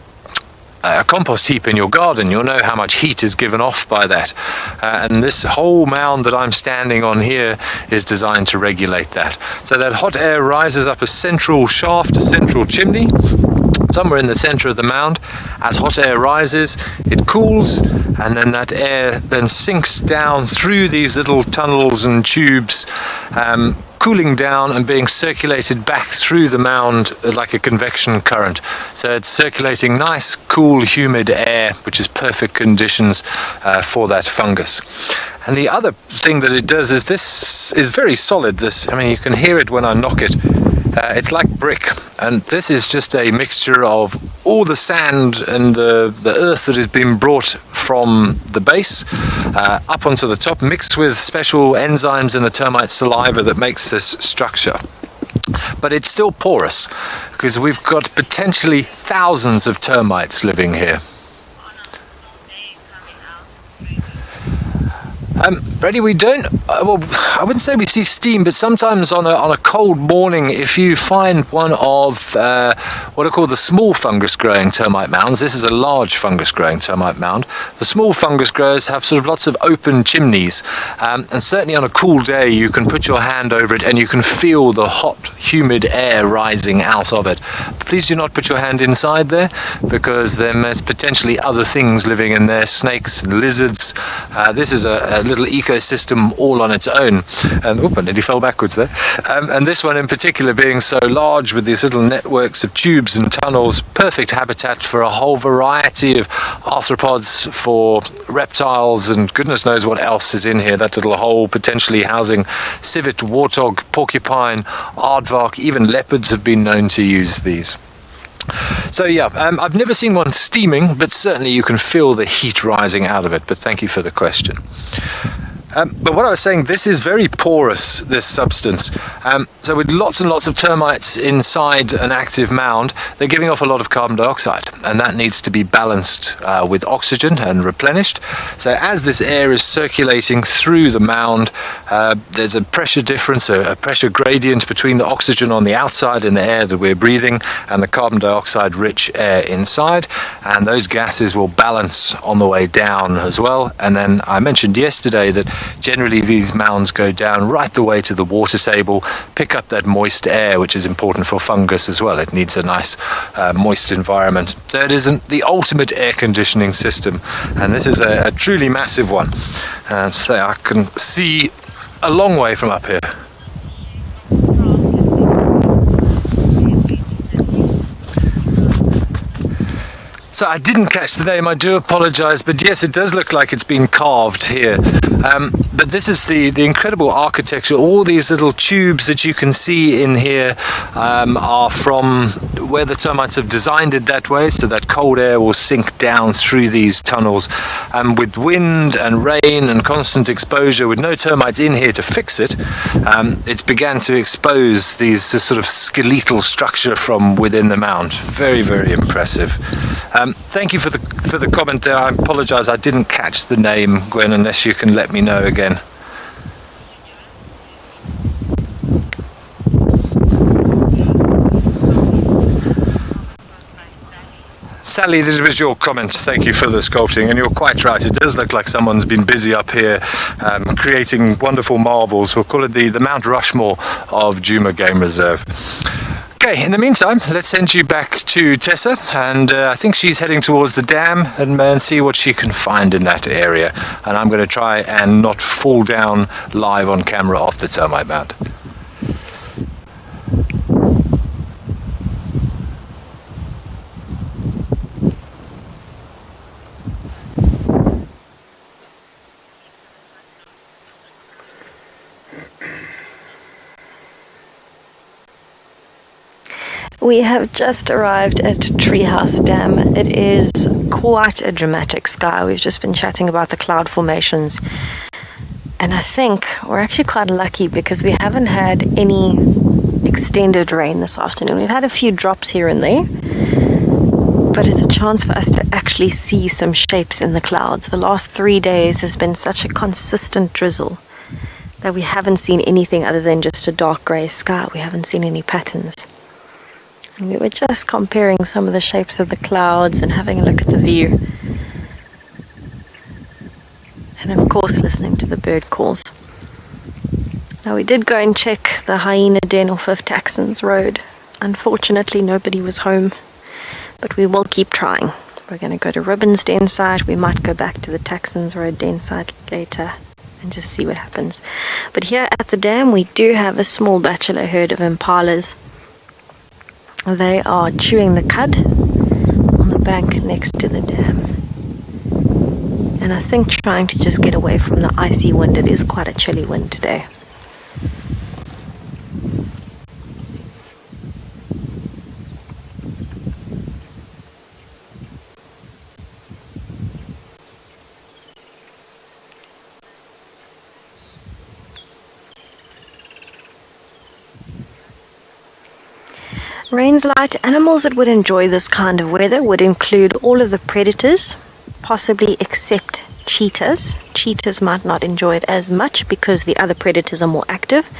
compost heap in your garden, you'll know how much heat is given off by that. And this whole mound that I'm standing on here is designed to regulate that. So that hot air rises up a central shaft, a central chimney, somewhere in the center of the mound. As hot air rises, it cools, and then that air then sinks down through these little tunnels and tubes, cooling down and being circulated back through the mound like a convection current. So it's circulating nice, cool, humid air, which is perfect conditions for that fungus. And the other thing that it does is this is very solid. I mean, you can hear it when I knock it. It's like brick, and this is just a mixture of all the sand and the earth that has been brought from the base up onto the top, mixed with special enzymes in the termite saliva that makes this structure. But it's still porous because we've got potentially thousands of termites living here. Brady, we don't, well, I wouldn't say we see steam, but sometimes on a cold morning, if you find one of what are called the small fungus growing termite mounds, this is a large fungus growing termite mound. The small fungus growers have sort of lots of open chimneys, and certainly on a cool day you can put your hand over it and you can feel the hot, humid air rising out of it. Please do not put your hand inside there, because there's potentially other things living in there, snakes and lizards. This is a little ecosystem all on its own, and I nearly fell backwards there. And this one in particular being so large with these little networks of tubes and tunnels, perfect habitat for a whole variety of arthropods, for reptiles, and goodness knows what else is in here. That little hole potentially housing civet, warthog, porcupine, aardvark, even leopards have been known to use these. So yeah, I've never seen one steaming, but certainly you can feel the heat rising out of it. But thank you for the question. But what I was saying, this is very porous, this substance. So with lots and lots of termites inside an active mound, they're giving off a lot of carbon dioxide, and that needs to be balanced with oxygen and replenished. So as this air is circulating through the mound, there's a pressure difference, a pressure gradient between the oxygen on the outside in the air that we're breathing and the carbon dioxide rich air inside, and those gases will balance on the way down as well. And then I mentioned yesterday that generally these mounds go down right the way to the water table, pick up that moist air, which is important for fungus as well. It needs a nice moist environment. So it isn't the ultimate air conditioning system, and this is a truly massive one. So I can see a long way from up here. So I didn't catch the name, I do apologize, but yes, it does look like it's been carved here. But this is the incredible architecture. All these little tubes that you can see in here are from where the termites have designed it that way, so that cold air will sink down through these tunnels. With wind and rain and constant exposure, with no termites in here to fix it, it's began to expose this sort of skeletal structure from within the mound. Very, very impressive. Thank you for the comment there. I apologize, I didn't catch the name, Gwen, unless you can let me know again. Sally, this was your comment. Thank you for the sculpting, and you're quite right. It does look like someone's been busy up here creating wonderful marvels. We'll call it the Mount Rushmore of Djuma Game Reserve. Okay, in the meantime, let's send you back to Tessa, and I think she's heading towards the dam and see what she can find in that area. And I'm going to try and not fall down live on camera off the termite mound. We have just arrived at Treehouse Dam. It is quite a dramatic sky. We've just been chatting about the cloud formations. And I think we're actually quite lucky because we haven't had any extended rain this afternoon. We've had a few drops here and there, but it's a chance for us to actually see some shapes in the clouds. The last 3 days has been such a consistent drizzle that we haven't seen anything other than just a dark grey sky. We haven't seen any patterns. And we were just comparing some of the shapes of the clouds and having a look at the view. And of course listening to the bird calls. Now we did go and check the hyena den off of Taxons Road. Unfortunately nobody was home, but we will keep trying. We're going to go to Ribbon's den site. We might go back to the Taxons Road den site later and just see what happens. But here at the dam we do have a small bachelor herd of impalas. They are chewing the cud on the bank next to the dam. And I think trying to just get away from the icy wind. It is quite a chilly wind today. Rain's light animals that would enjoy this kind of weather would include all of the predators, possibly except cheetahs. Cheetahs might not enjoy it as much because the other predators are more active,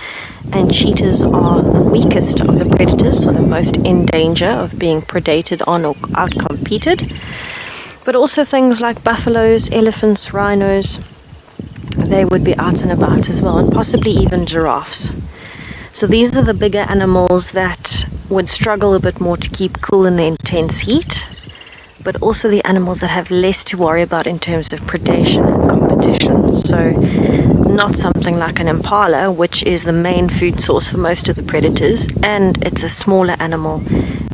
and cheetahs are the weakest of the predators, or the most in danger of being predated on or outcompeted. But also things like buffaloes, elephants, rhinos, they would be out and about as well, and possibly even giraffes. So these are the bigger animals that would struggle a bit more to keep cool in the intense heat, but also the animals that have less to worry about in terms of predation and competition. So not something like an impala, which is the main food source for most of the predators, and it's a smaller animal.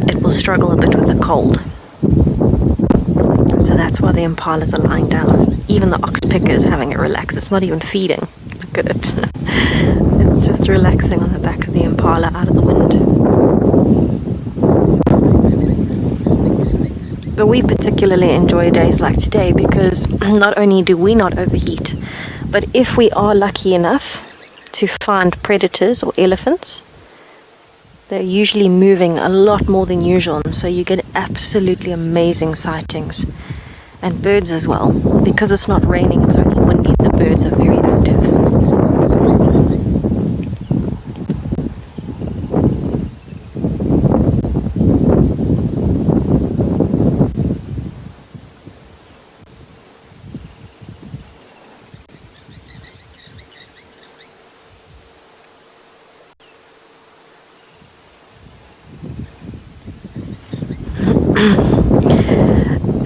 It will struggle a bit with the cold. So that's why the impalas are lying down. Even the oxpecker is having a relax. It's not even feeding. Look at it. It's just relaxing on the back of the impala out of the wind. But we particularly enjoy days like today because not only do we not overheat, but if we are lucky enough to find predators or elephants, they're usually moving a lot more than usual, and so you get absolutely amazing sightings. And birds as well. Because it's not raining, it's only windy, the birds are very active.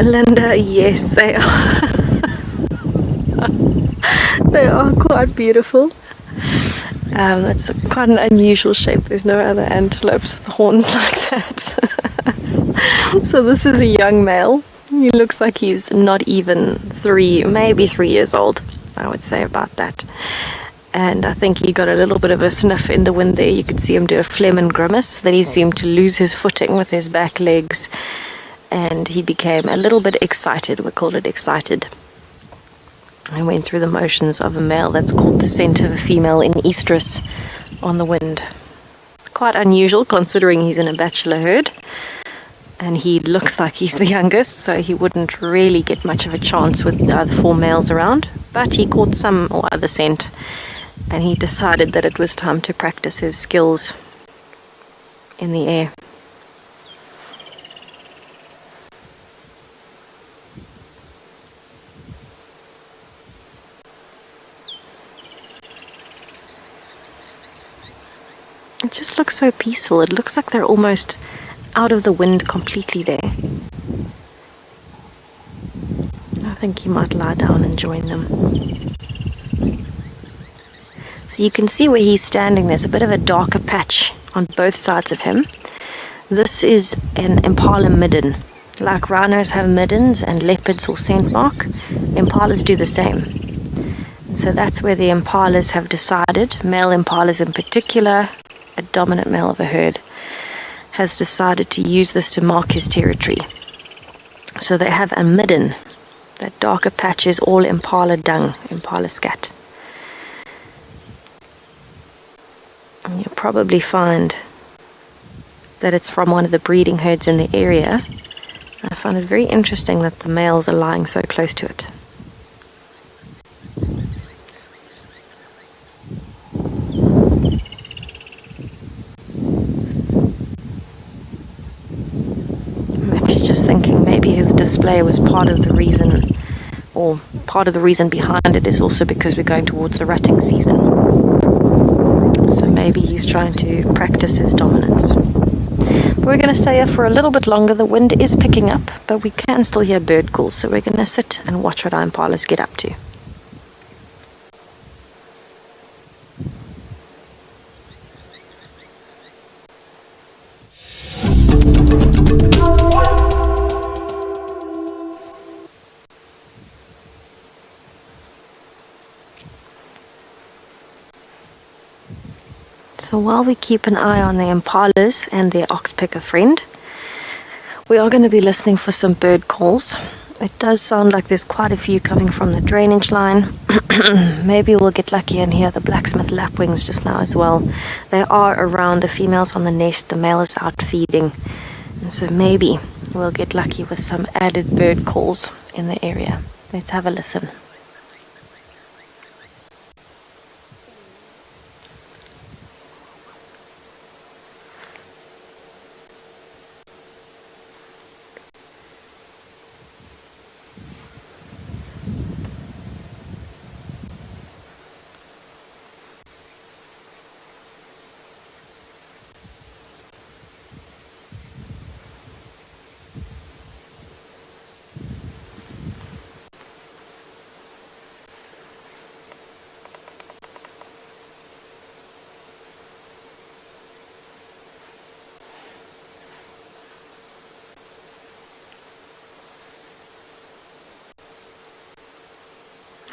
Linda, yes, they are. They are quite beautiful. It's quite an unusual shape. There's no other antelopes with horns like that. So this is a young male. He looks like he's not even 3, maybe 3 years old, I would say about that. And I think he got a little bit of a sniff in the wind there. You could see him do a phlegm and grimace. Then he seemed to lose his footing with his back legs. And he became a little bit excited. We called it excited. And went through the motions of a male. That's called the scent of a female in estrus on the wind. Quite unusual considering he's in a bachelor herd. And he looks like he's the youngest, so he wouldn't really get much of a chance with the other 4 males around. But he caught some or other scent. And he decided that it was time to practice his skills in the air. It just looks so peaceful. It looks like they're almost out of the wind completely there. I think he might lie down and join them. So you can see where he's standing, there's a bit of a darker patch on both sides of him. This is an impala midden. Like rhinos have middens and leopards will scent mark, impalas do the same. And so that's where the impalas have decided, male impalas in particular, a dominant male of a herd, has decided to use this to mark his territory. So they have a midden. That darker patch is all impala dung, impala scat. And you'll probably find that it's from one of the breeding herds in the area. I find it very interesting that the males are lying so close to it. I'm actually just thinking maybe his display was part of the reason, or part of the reason behind it is also because we're going towards the rutting season. So maybe he's trying to practice his dominance. But we're going to stay here for a little bit longer. The wind is picking up, but we can still hear bird calls. So we're going to sit and watch what our impalas get up to. So while we keep an eye on the impalas and their oxpecker friend, we are going to be listening for some bird calls. It does sound like there's quite a few coming from the drainage line. Maybe we'll get lucky and hear the blacksmith lapwings just now as well. They are around, the females on the nest, the male is out feeding. And so maybe we'll get lucky with some added bird calls in the area. Let's have a listen.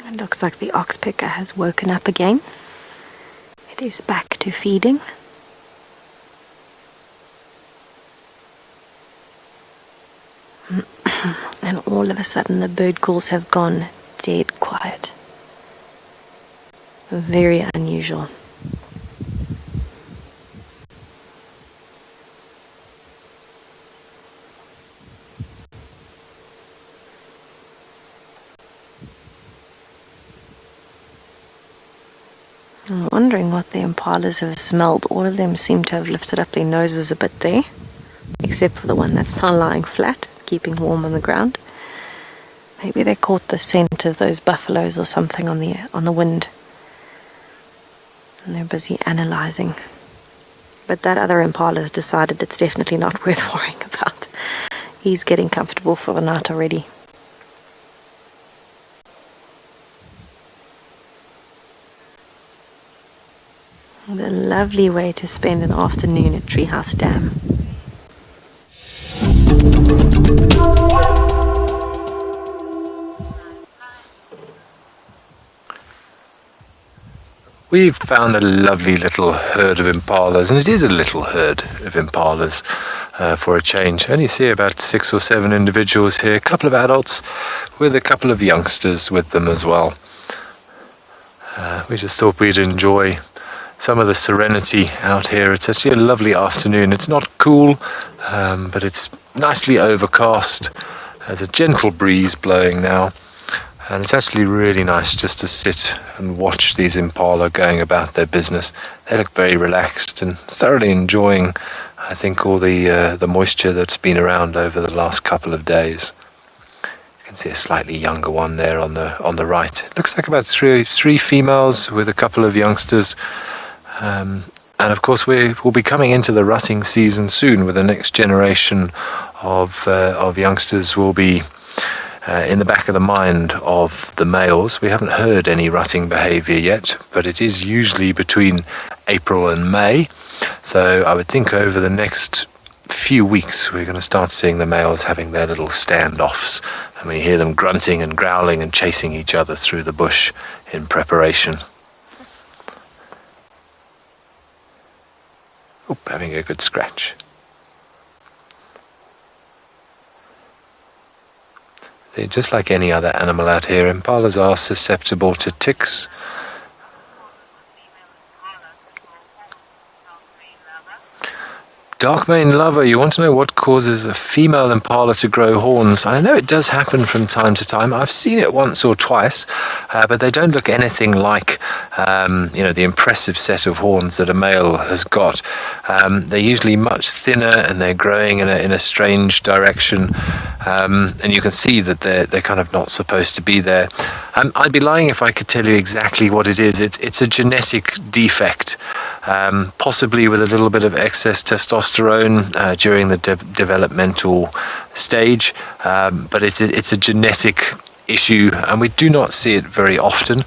It looks like the oxpecker has woken up again. It is back to feeding. And all of a sudden the bird calls have gone dead quiet. Very unusual. I'm wondering what the impalas have smelled. All of them seem to have lifted up their noses a bit there, except for the one that's now lying flat, keeping warm on the ground. Maybe they caught the scent of those buffaloes or something on the wind, and they're busy analyzing. But that other impala has decided it's definitely not worth worrying about. He's getting comfortable for the night already. What a lovely way to spend an afternoon at Treehouse Dam. We've found a lovely little herd of impalas, and it is a little herd of impalas for a change. I only see about 6 or 7 individuals here, a couple of adults with a couple of youngsters with them as well. We just thought we'd enjoy some of the serenity out here. It's actually a lovely afternoon. It's not cool, but it's nicely overcast. There's a gentle breeze blowing now. And it's actually really nice just to sit and watch these impala going about their business. They look very relaxed and thoroughly enjoying, I think, all the moisture that's been around over the last couple of days. You can see a slightly younger one there on the right. It looks like about three females with a couple of youngsters. And of course, we'll be coming into the rutting season soon, with the next generation of youngsters will be in the back of the mind of the males. We haven't heard any rutting behaviour yet, but it is usually between April and May. So I would think over the next few weeks we're going to start seeing the males having their little standoffs, and we hear them grunting and growling and chasing each other through the bush in preparation. Oh, having a good scratch. They're just like any other animal out here. Impalas are susceptible to ticks. Dark mane lover, you want to know what causes a female impala to grow horns? I know it does happen from time to time. I've seen it once or twice, but they don't look anything like the impressive set of horns that a male has got. They're usually much thinner, and they're growing in a strange direction, and you can see that they're kind of not supposed to be there. I'd be lying if I could tell you exactly what it is. It's a genetic defect, possibly with a little bit of excess testosterone during the developmental stage, but it's a genetic issue, and we do not see it very often.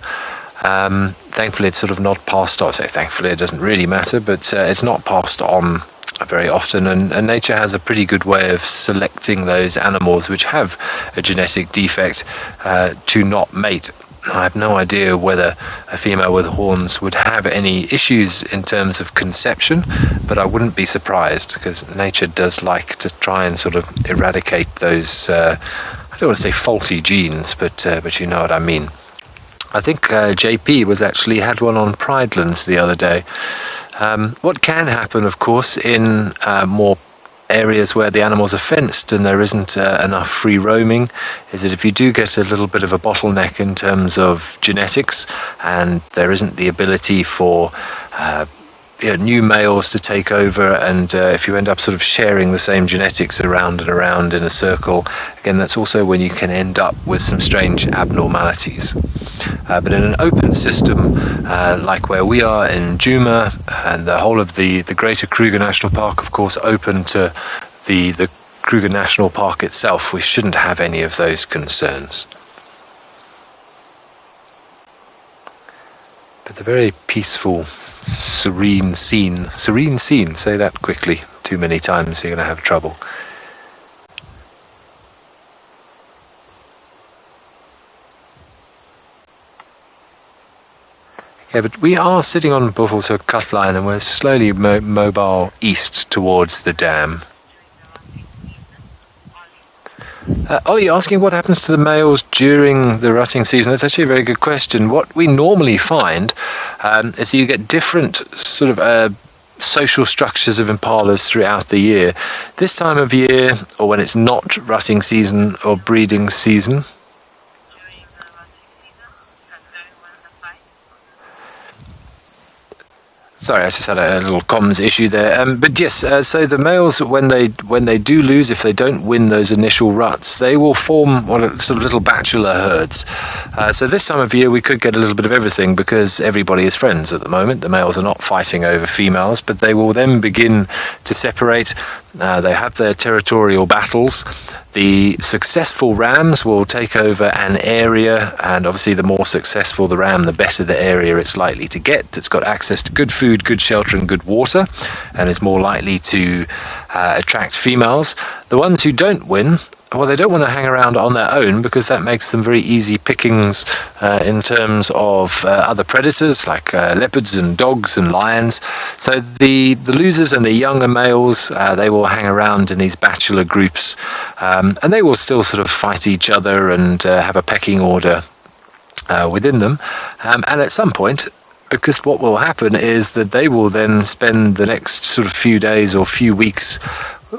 Thankfully, it's sort of not passed on. I say thankfully, it doesn't really matter, but it's not passed on very often, and nature has a pretty good way of selecting those animals which have a genetic defect to not mate. I have no idea whether a female with horns would have any issues in terms of conception, but I wouldn't be surprised, because nature does like to try and sort of eradicate those, I don't want to say faulty genes, but you know what I mean. I think JP had one on Pridelands the other day. What can happen, of course, in more areas where the animals are fenced and there isn't enough free roaming, is that if you do get a little bit of a bottleneck in terms of genetics, and there isn't the ability for new males to take over, and if you end up sort of sharing the same genetics around and around in a circle, again, that's also when you can end up with some strange abnormalities. But in an open system like where we are in Djuma, and the whole of the greater Kruger National Park, of course, open to the Kruger National Park itself, we shouldn't have any of those concerns. But the very peaceful, serene scene, say that quickly, too many times you're going to have trouble. Yeah, but we are sitting on Buffelshoek cut line, and we're slowly mobile east towards the dam. Ollie asking what happens to the males during the rutting season. That's actually a very good question. What we normally find is you get different sort of social structures of impalas throughout the year. This time of year, or when it's not rutting season or breeding season, sorry, I just had a little comms issue there. But yes, so the males, when they do lose, if they don't win those initial ruts, they will form sort of little bachelor herds. So this time of year, we could get a little bit of everything, because everybody is friends at the moment. The males are not fighting over females, but they will then begin to separate. They have their territorial battles. The successful rams will take over an area, and obviously the more successful the ram, the better the area it's likely to get. It's got access to good food, good shelter, and good water, and is more likely to attract females. The ones who don't win well, they don't want to hang around on their own because that makes them very easy pickings in terms of other predators like leopards and dogs and lions. So the losers and the younger males, they will hang around in these bachelor groups, and they will still sort of fight each other and have a pecking order within them. And at some point, because what will happen is that they will then spend the next sort of few days or few weeks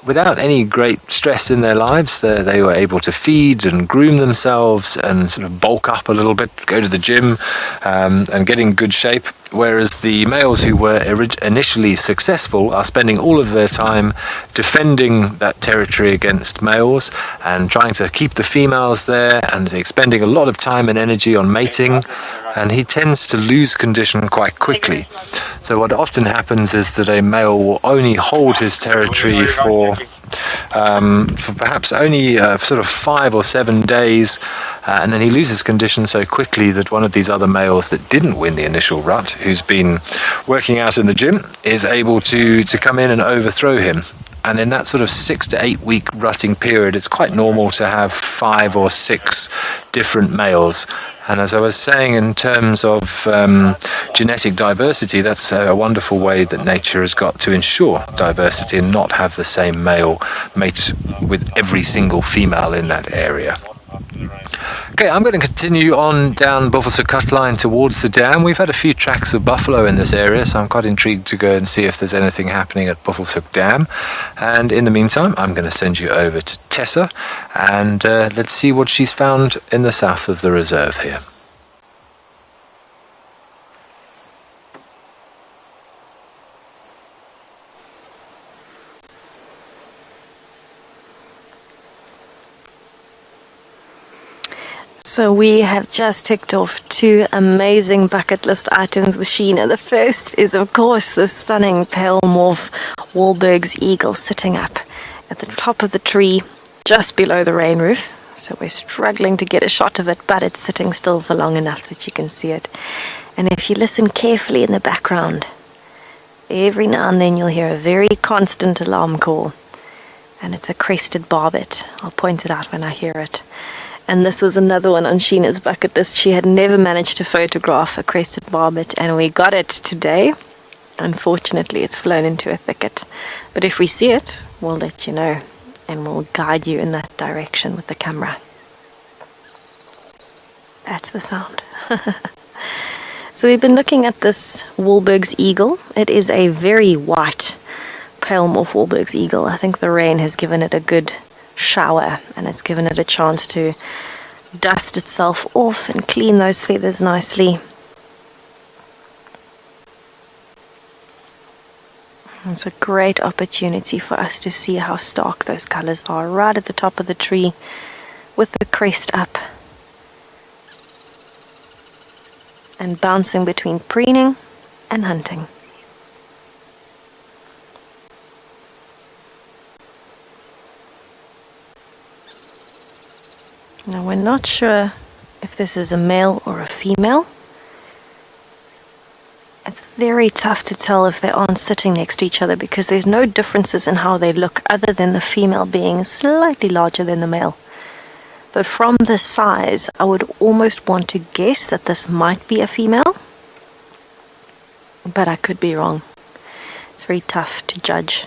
without any great stress in their lives. They were able to feed and groom themselves and sort of bulk up a little bit, go to the gym, and get in good shape. Whereas the males who were initially successful are spending all of their time defending that territory against males and trying to keep the females there and expending a lot of time and energy on mating. And he tends to lose condition quite quickly. So what often happens is that a male will only hold his territory for perhaps only sort of 5 or 7 days, and then he loses condition so quickly that one of these other males that didn't win the initial rut, who's been working out in the gym, is able to come in and overthrow him. And in that sort of 6 to 8 week rutting period, it's quite normal to have 5 or 6 different males. And as I was saying, in terms of genetic diversity, that's a wonderful way that nature has got to ensure diversity and not have the same male mate with every single female in that area. Okay, I'm going to continue on down Buffelshoek Cut Line towards the dam. We've had a few tracks of buffalo in this area, so I'm quite intrigued to go and see if there's anything happening at Buffelshoek Dam. And in the meantime, I'm going to send you over to Tessa, and let's see what she's found in the south of the reserve here. So we have just ticked off 2 amazing bucket list items with Sheena. The first is, of course, the stunning pale morph WildEarth eagle sitting up at the top of the tree just below the rain roof. So we're struggling to get a shot of it, but it's sitting still for long enough that you can see it. And if you listen carefully in the background, every now and then you'll hear a very constant alarm call. And it's a crested barbet. I'll point it out when I hear it. And this was another one on Sheena's bucket list. She had never managed to photograph a crested barbet, and we got it today. Unfortunately, it's flown into a thicket. But if we see it, we'll let you know, and we'll guide you in that direction with the camera. That's the sound. So we've been looking at this WildEarth eagle. It is a very white pale morph WildEarth eagle. I think the rain has given it a good shower, and it's given it a chance to dust itself off and clean those feathers nicely. It's a great opportunity for us to see how stark those colors are right at the top of the tree with the crest up and bouncing between preening and hunting. Now we're not sure if this is a male or a female. It's very tough to tell if they aren't sitting next to each other because there's no differences in how they look other than the female being slightly larger than the male. But from the size, I would almost want to guess that this might be a female. But I could be wrong. It's very tough to judge.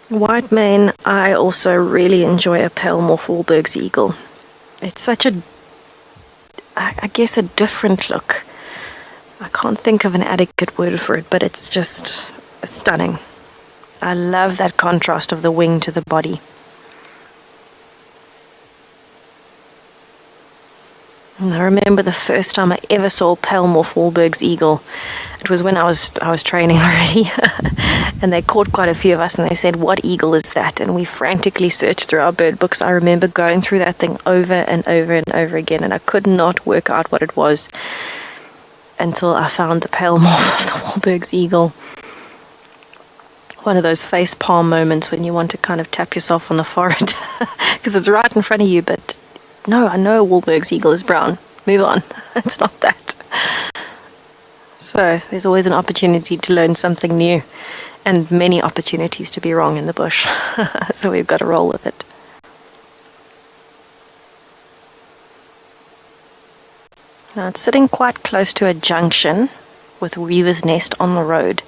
White mane, I also really enjoy a pale morph WildEarth eagle. It's such a, I guess, a different look. I can't think of an adequate word for it, but it's just stunning. I love that contrast of the wing to the body. And I remember the first time I ever saw pale morph WildEarth eagle. It was when I was training already, and they caught quite a few of us, and they said, "What eagle is that?" And we frantically searched through our bird books. I remember going through that thing over and over and over again, and I could not work out what it was. until I found the pale morph of the Wahlberg's eagle. One of those face palm moments when you want to kind of tap yourself on the forehead because it's right in front of you, but no, I know Wahlberg's eagle is brown. Move on. It's not that. So there's always an opportunity to learn something new and many opportunities to be wrong in the bush. So we've got to roll with it. Now it's sitting quite close to a junction with Weaver's Nest on the road.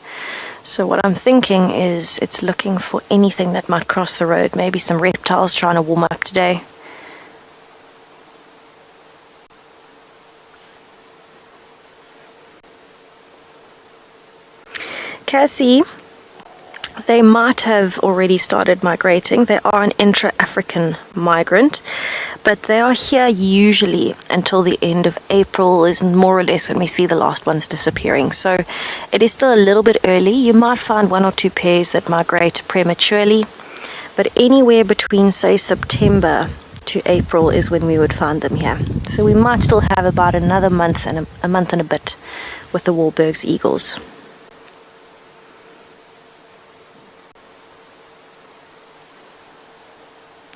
So what I'm thinking is it's looking for anything that might cross the road. Maybe some reptiles trying to warm up today. Cassie, they might have already started migrating. They are an intra-African migrant, but they are here usually until the end of April is more or less when we see the last ones disappearing. So it is still a little bit early. You might find 1 or 2 pairs that migrate prematurely, but anywhere between, say, September to April is when we would find them here. So we might still have about another month and a month and a bit with the Wahlberg's eagles.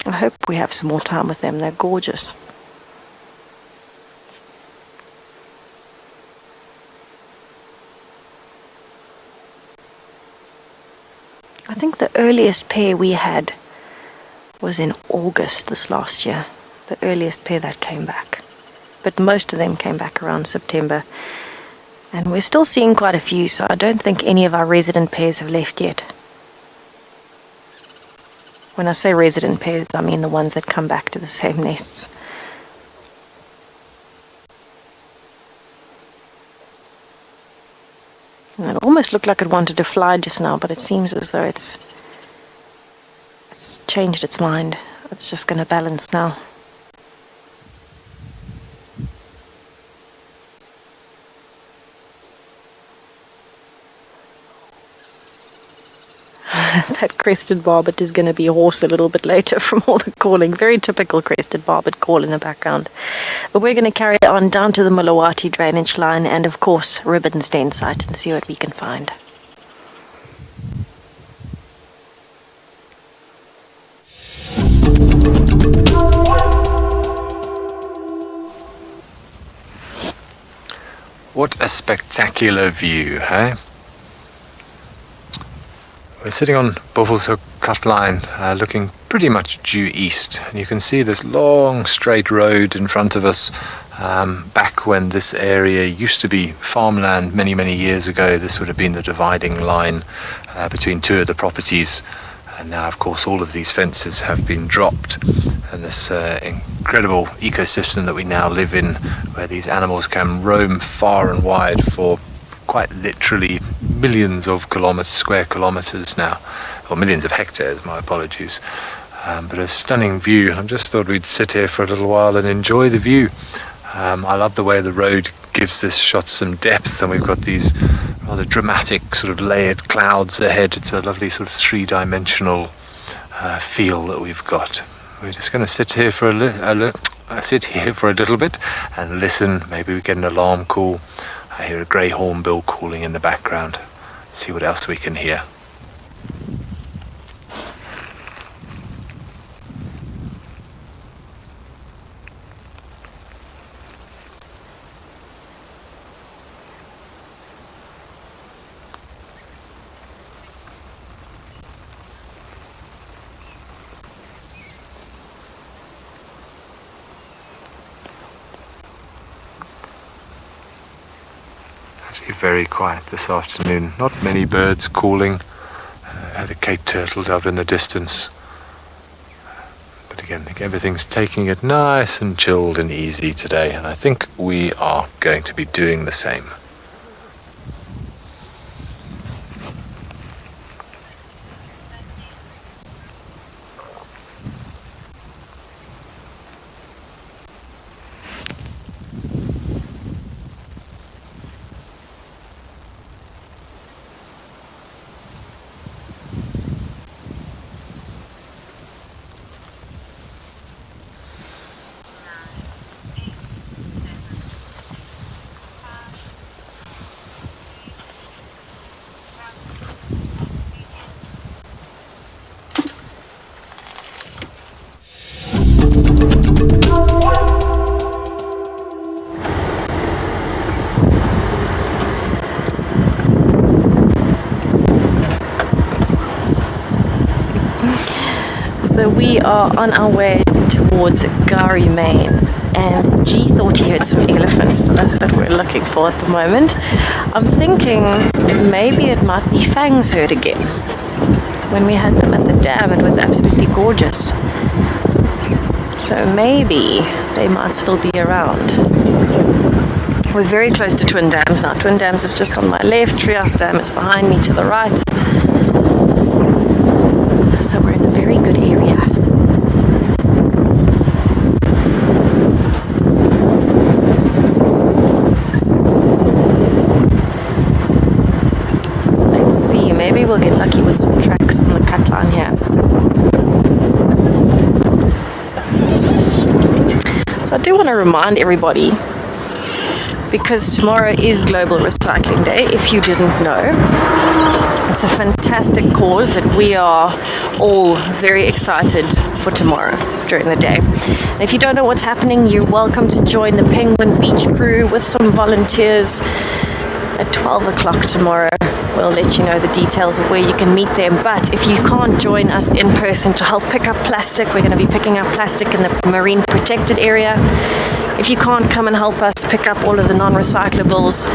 I hope we have some more time with them. They're gorgeous. I think the earliest pair we had was in August this last year. The earliest pair that came back. But most of them came back around September. And we're still seeing quite a few, so I don't think any of our resident pairs have left yet. When I say resident pairs, I mean the ones that come back to the same nests. And it almost looked like it wanted to fly just now, but it seems as though it's changed its mind. It's just going to balance now. That crested barbet is going to be hoarse a little bit later from all the calling. Very typical crested barbet call in the background. But we're going to carry on down to the Mulawati drainage line and, of course, Ribbon's den site and see what we can find. What a spectacular view, hey? We're sitting on Buffelshoek Cut Line, looking pretty much due east, and you can see this long straight road in front of us. Back when this area used to be farmland many years ago, this would have been the dividing line between two of the properties, and now of course all of these fences have been dropped, and this incredible ecosystem that we now live in, where these animals can roam far and wide for quite literally millions of square kilometers now, or millions of hectares, my apologies. But a stunning view. I just thought we'd sit here for a little while and enjoy the view. I love the way the road gives this shot some depth, and we've got these rather dramatic sort of layered clouds ahead. It's a lovely sort of three-dimensional feel that we've got. We're just going to sit here for a little bit and listen. Maybe we get an alarm call. I hear a grey hornbill calling in the background. See what else we can hear. Actually very quiet this afternoon. Not many birds calling. Had a Cape turtle dove in the distance. But again, I think everything's taking it nice and chilled and easy today, and I think we are going to be doing the same. So we are on our way towards Gari, Maine, and G thought he heard some elephants, so that's what we're looking for at the moment. I'm thinking maybe it might be Fang's herd again. When we had them at the dam, it was absolutely gorgeous. So maybe they might still be around. We're very close to Twin Dams now. Twin Dams is just on my left, Trias Dam is behind me to the right. So we're in a very good area. So let's see, maybe we'll get lucky with some tracks on the cut line here. So I do want to remind everybody, because tomorrow is Global Recycling Day, if you didn't know. It's a fantastic cause that we are all very excited for tomorrow during the day. And if you don't know what's happening, you're welcome to join the Penguin Beach crew with some volunteers at 12 o'clock tomorrow. We'll let you know the details of where you can meet them. But if you can't join us in person to help pick up plastic, we're going to be picking up plastic in the marine protected area. If you can't come and help us pick up all of the non-recyclables,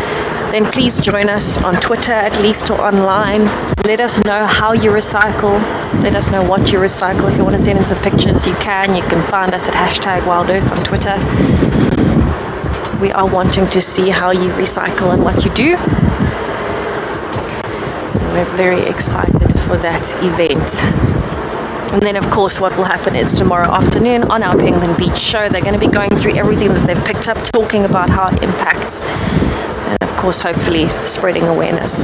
then please join us on Twitter at least, or online. Let us know how you recycle. Let us know what you recycle. If you want to send in some pictures, you can. You can find us at #WildEarth on Twitter. We are wanting to see how you recycle and what you do. We're very excited for that event. And then, of course, what will happen is tomorrow afternoon on our Penguin Beach show, they're going to be going through everything that they've picked up, talking about how it impacts, and, of course, hopefully spreading awareness.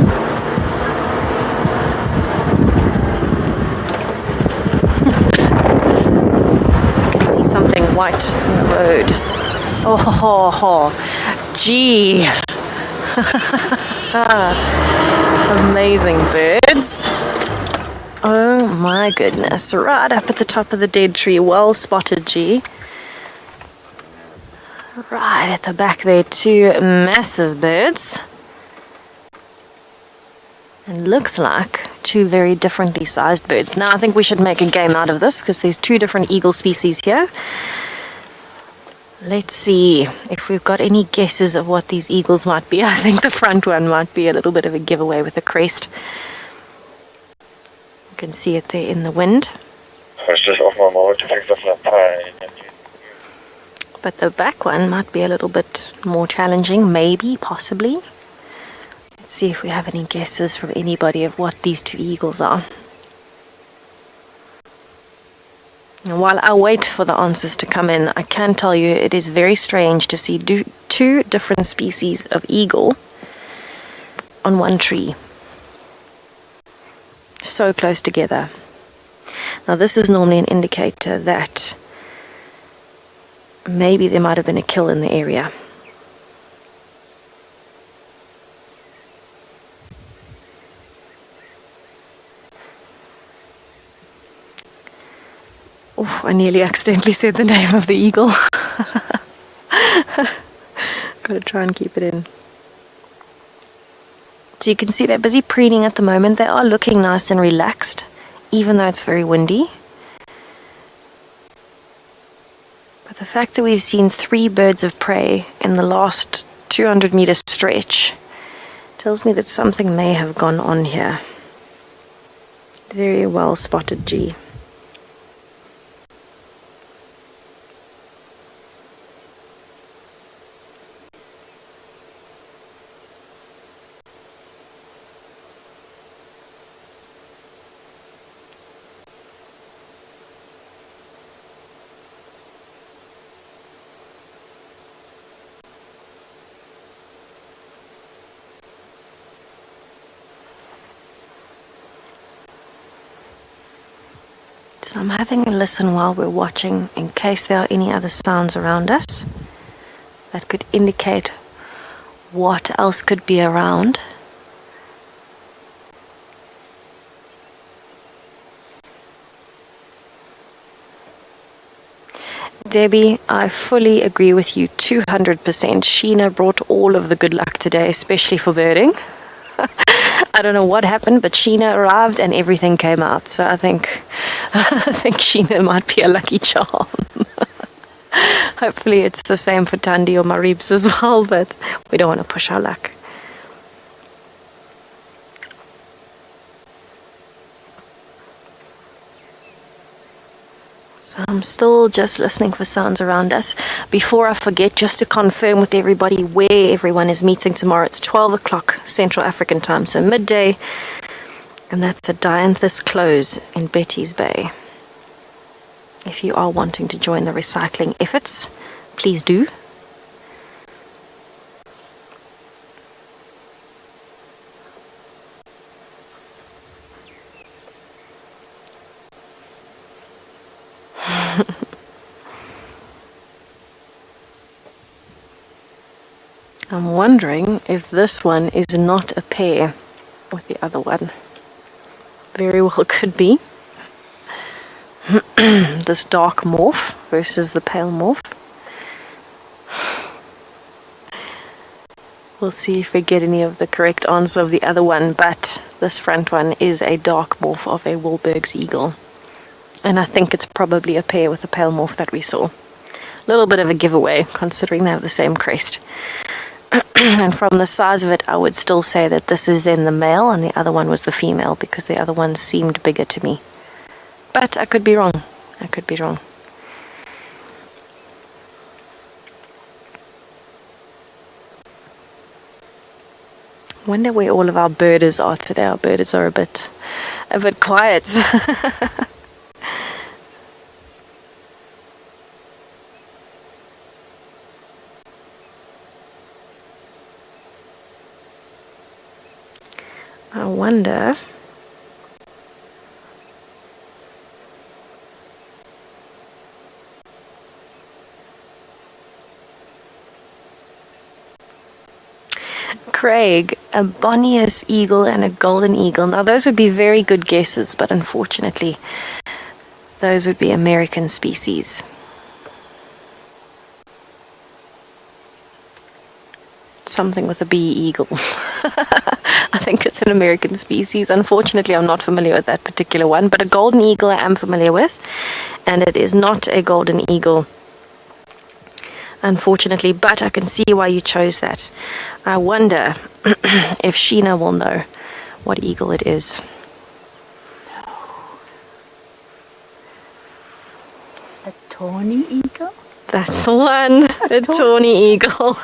I can see something white on the road. Oh, gee. Amazing birds. Oh my goodness, right up at the top of the dead tree, well spotted, G. Right at the back there, two massive birds. And looks like two very differently sized birds. Now I think we should make a game out of this, because there's two different eagle species here. Let's see if we've got any guesses of what these eagles might be. I think the front one might be a little bit of a giveaway with the crest. You can see it there in the wind. But the back one might be a little bit more challenging, maybe, possibly. Let's see if we have any guesses from anybody of what these two eagles are. And while I wait for the answers to come in, I can tell you it is very strange to see two different species of eagle on one tree. So close together. Now this is normally an indicator that maybe there might have been a kill in the area. Oh, I nearly accidentally said the name of the eagle. Gotta try and keep it in. So you can see they're busy preening at the moment. They are looking nice and relaxed, even though it's very windy. But the fact that we've seen 3 birds of prey in the last 200-meter stretch tells me that something may have gone on here. Very well spotted, G. So I'm having a listen while we're watching in case there are any other sounds around us that could indicate what else could be around. Debbie, I fully agree with you 200%. Sheena brought all of the good luck today, especially for birding. I don't know what happened, but Sheena arrived and everything came out. So I think Sheena might be a lucky charm. Hopefully it's the same for Tandi or Maribs as well, but we don't want to push our luck. So I'm still just listening for sounds around us. Before I forget, just to confirm with everybody where everyone is meeting tomorrow, it's 12 o'clock Central African time, so midday, and that's at Dianthus Close in Betty's Bay. If you are wanting to join the recycling efforts, please do. I'm wondering if this one is not a pair with the other one. Very well could be. This dark morph versus the pale morph. We'll see if we get any of the correct answer of the other one, but this front one is a dark morph of a Wilberg's eagle. And I think it's probably a pair with the pale morph that we saw. A little bit of a giveaway, considering they have the same crest. And from the size of it, I would still say that this is then the male and the other one was the female, because the other one seemed bigger to me. But I could be wrong. I could be wrong. Wonder where all of our birders are today. Our birders are a bit quiet. I wonder. Craig, a Bonniest eagle and a golden eagle. Now those would be very good guesses, but unfortunately those would be American species. Something with a bee eagle. I think it's an American species. Unfortunately, I'm not familiar with that particular one, but a golden eagle I am familiar with, and it is not a golden eagle, unfortunately, but I can see why you chose that. I wonder if Sheena will know what eagle it is. A tawny eagle? That's the one, a tawny eagle.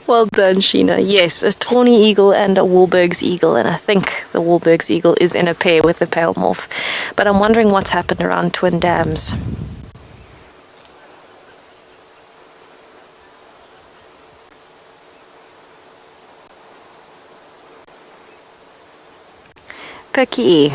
Well done, Sheena. Yes, a tawny eagle and a Wilberg's eagle, and I think the Wilberg's eagle is in a pair with the pale morph. But I'm wondering what's happened around Twin Dams. Picky,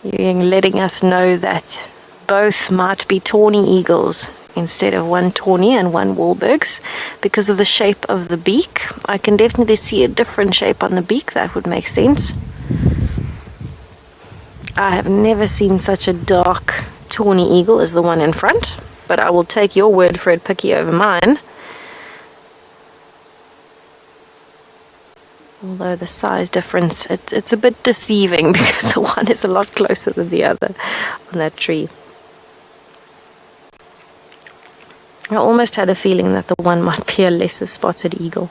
you're letting us know that both might be tawny eagles instead of one tawny and one Wilberg's because of the shape of the beak. I can definitely see a different shape on the beak. That would make sense. I have never seen such a dark tawny eagle as the one in front, but I will take your word for it, Picky, over mine. Although the size difference, it's a bit deceiving because the one is a lot closer than the other on that tree. I almost had a feeling that the one might be a lesser spotted eagle.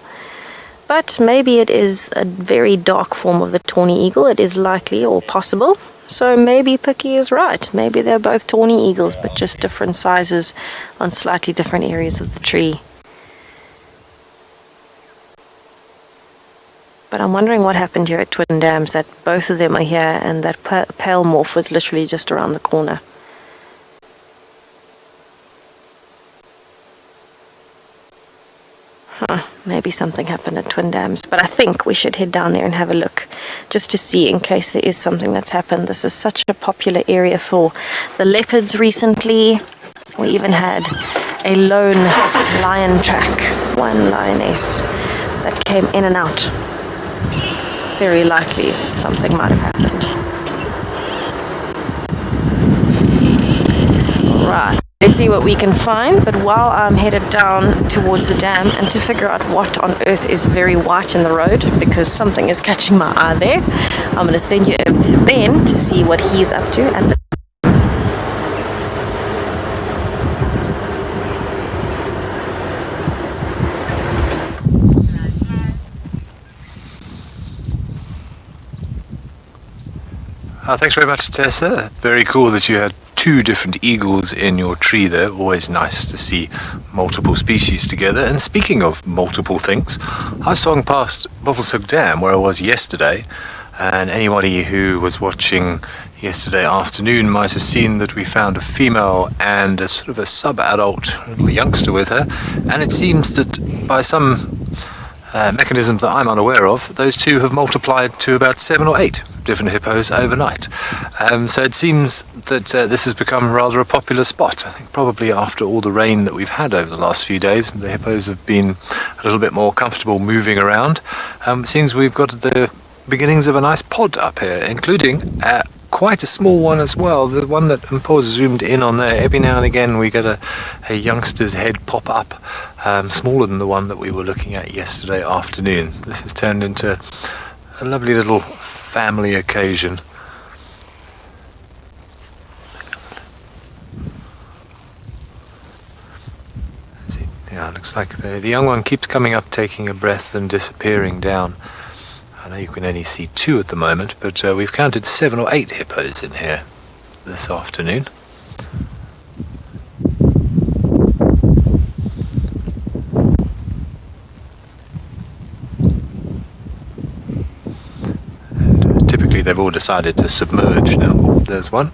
But maybe it is a very dark form of the tawny eagle. It is likely or possible. So maybe Picky is right. Maybe they're both tawny eagles, but just different sizes on slightly different areas of the tree. But I'm wondering what happened here at Twin Dams, that both of them are here and that pale morph was literally just around the corner. Maybe something happened at Twin Dams, but I think we should head down there and have a look just to see in case there is something that's happened. This is such a popular area for the leopards recently. We even had a lone lion track, one lioness that came in and out. Very likely something might have happened. Right, Let's see what we can find. But while I'm headed down towards the dam and to figure out what on earth is very white in the road, because something is catching my eye there, I'm going to send you over to Ben to see what he's up to at the Thanks very much, Tessa. Very cool that you had 2 different eagles in your tree there. Always nice to see multiple species together. And speaking of multiple things, I swung past Buffelshoek Dam where I was yesterday, and anybody who was watching yesterday afternoon might have seen that we found a female and a sort of a sub-adult little youngster with her, and it seems that by some mechanisms that I'm unaware of, those 2 have multiplied to about 7 or 8 different hippos overnight. So it seems that this has become rather a popular spot. I think probably after all the rain that we've had over the last few days, the hippos have been a little bit more comfortable moving around. It seems we've got the beginnings of a nice pod up here, including quite a small one as well. The one that Paul zoomed in on there, every now and again we get a youngster's head pop up, smaller than the one that we were looking at yesterday afternoon. This has turned into a lovely little family occasion. Yeah, looks like the young one keeps coming up, taking a breath and disappearing down. I know you can only see 2 at the moment, but we've counted 7 or 8 hippos in here this afternoon. And typically they've all decided to submerge now. Oh, there's one.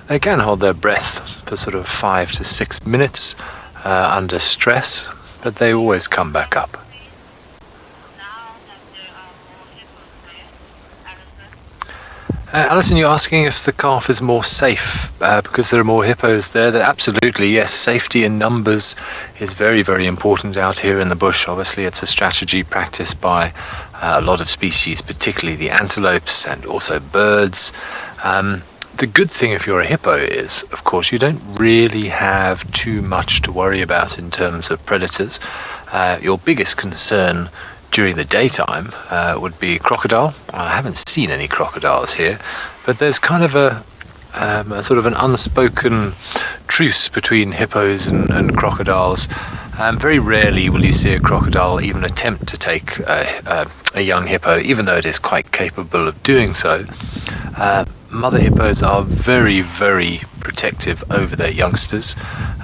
They can hold their breath for sort of 5 to 6 minutes under stress, but they always come back up. Alison, you're asking if the calf is more safe because there are more hippos there. Absolutely, yes. Safety in numbers is very, very important out here in the bush. Obviously, it's a strategy practiced by a lot of species, particularly the antelopes and also birds. The good thing if you're a hippo is, of course, you don't really have too much to worry about in terms of predators. Your biggest concern during the daytime would be crocodile. I haven't seen any crocodiles here, but there's kind of a sort of an unspoken truce between hippos and crocodiles. Very rarely will you see a crocodile even attempt to take a young hippo, even though it is quite capable of doing so. Mother hippos are very, very protective over their youngsters,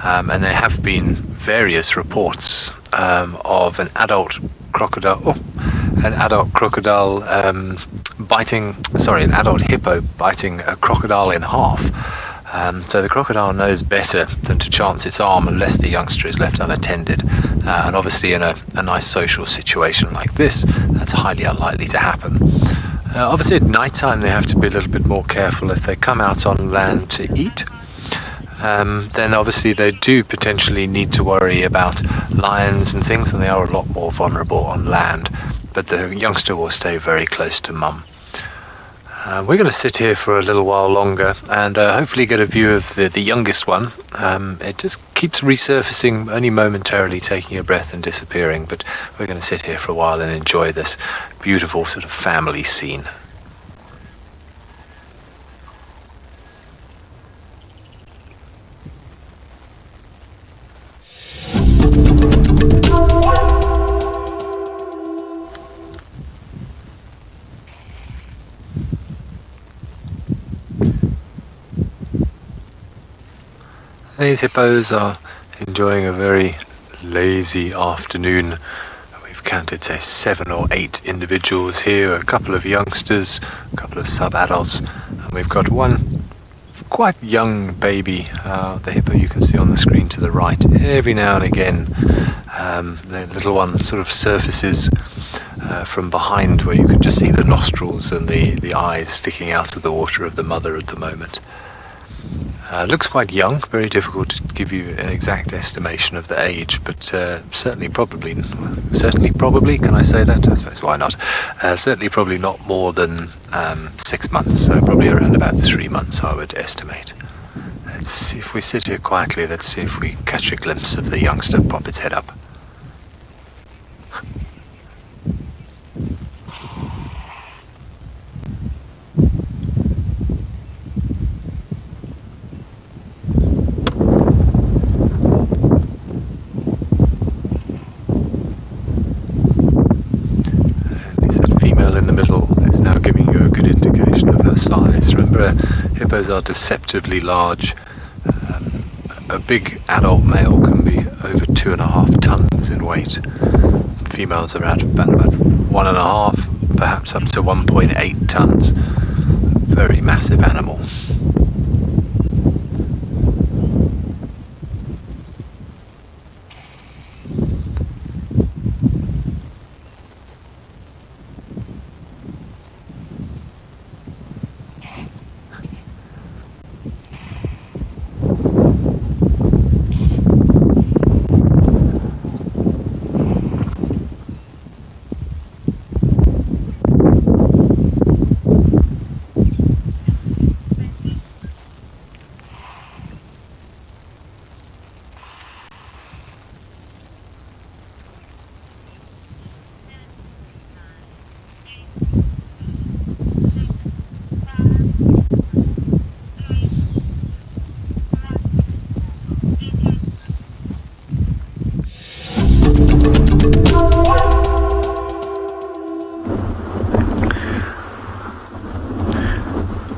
and there have been various reports of an adult crocodile an adult hippo biting a crocodile in half. So the crocodile knows better than to chance its arm unless the youngster is left unattended. And obviously in a nice social situation like this, that's highly unlikely to happen. Obviously at night time they have to be a little bit more careful. If they come out on land to eat, then obviously they do potentially need to worry about lions and things, and they are a lot more vulnerable on land. But the youngster will stay very close to mum. We're going to sit here for a little while longer and hopefully get a view of the youngest one. It just keeps resurfacing only momentarily, taking a breath and disappearing, but we're going to sit here for a while and enjoy this beautiful sort of family scene. These hippos are enjoying a very lazy afternoon. We've counted, say, 7 or 8 individuals here, a couple of youngsters, a couple of sub-adults, and we've got one quite young baby, the hippo you can see on the screen to the right. Every now and again, the little one sort of surfaces from behind where you can just see the nostrils and the eyes sticking out of the water of the mother at the moment. Looks quite young, very difficult to give you an exact estimation of the age, but certainly probably, can I say that? I suppose why not? Certainly probably not more than 6 months, so probably around about 3 months I would estimate. Let's Let's see if we sit here quietly. Let's see if we catch a glimpse of the youngster pop its head up. Size. Remember, hippos are deceptively large. A big adult male can be over 2.5 tons in weight. Females are about 1.5, perhaps up to 1.8 tons. Very massive animal.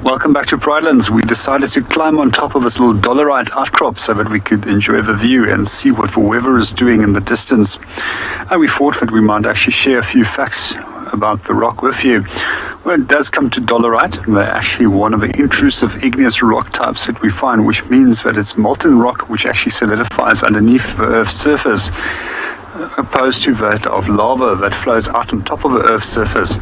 Welcome back to Pridelands. We decided to climb on top of this little dolerite outcrop so that we could enjoy the view and see what the weather is doing in the distance. And we thought that we might actually share a few facts about the rock with you. When it does come to dolerite, they're actually one of the intrusive igneous rock types that we find, which means that it's molten rock which actually solidifies underneath the Earth's surface, opposed to that of lava that flows out on top of the Earth's surface.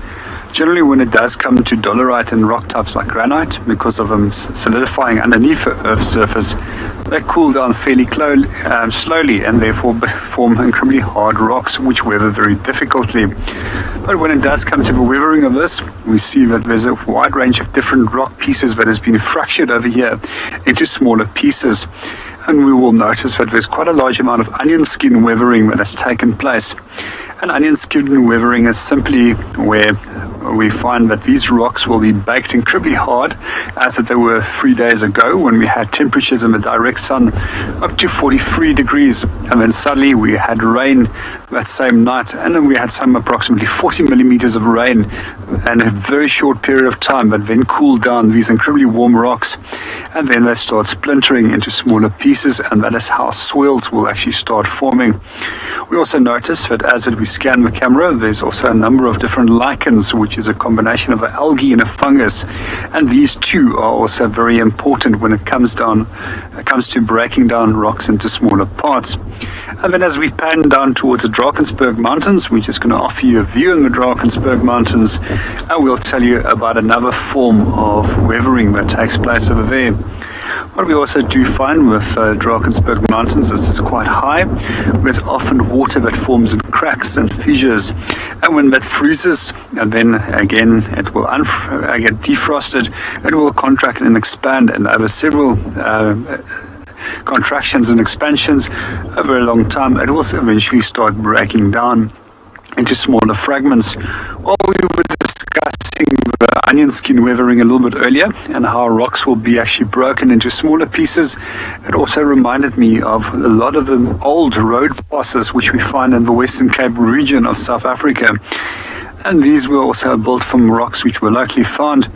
Generally, when it does come to dolerite and rock types like granite, because of them solidifying underneath the Earth's surface, they cool down fairly slowly and therefore form incredibly hard rocks which weather very difficultly. But when it does come to the weathering of this, we see that there's a wide range of different rock pieces that has been fractured over here into smaller pieces. And we will notice that there's quite a large amount of onion skin weathering that has taken place. And onion skin weathering is simply where we find that these rocks will be baked incredibly hard, as they were 3 days ago when we had temperatures in the direct sun up to 43 degrees. And then suddenly we had rain that same night, and then we had some approximately 40 millimeters of rain in a very short period of time, but then cooled down these incredibly warm rocks. And then they start splintering into smaller pieces, and that is how soils will actually start forming. We also notice that as we scan the camera, there's also a number of different lichens, which is a combination of an algae and a fungus. And these two are also very important when it comes to breaking down rocks into smaller parts. And then as we pan down towards the Drakensberg Mountains, we're just going to offer you a view in the Drakensberg Mountains, and we'll tell you about another form of weathering that takes place over there. What we also do find with Drakensberg Mountains is it's quite high. There's often water that forms in cracks and fissures, and when that freezes, and then again it will get defrosted, it will contract and expand, and over several contractions and expansions over a long time, it will eventually start breaking down into smaller fragments. Well, we were discussing the onion skin weathering a little bit earlier and how rocks will be actually broken into smaller pieces. It also reminded me of a lot of the old road passes which we find in the Western Cape region of South Africa. And these were also built from rocks which were locally found.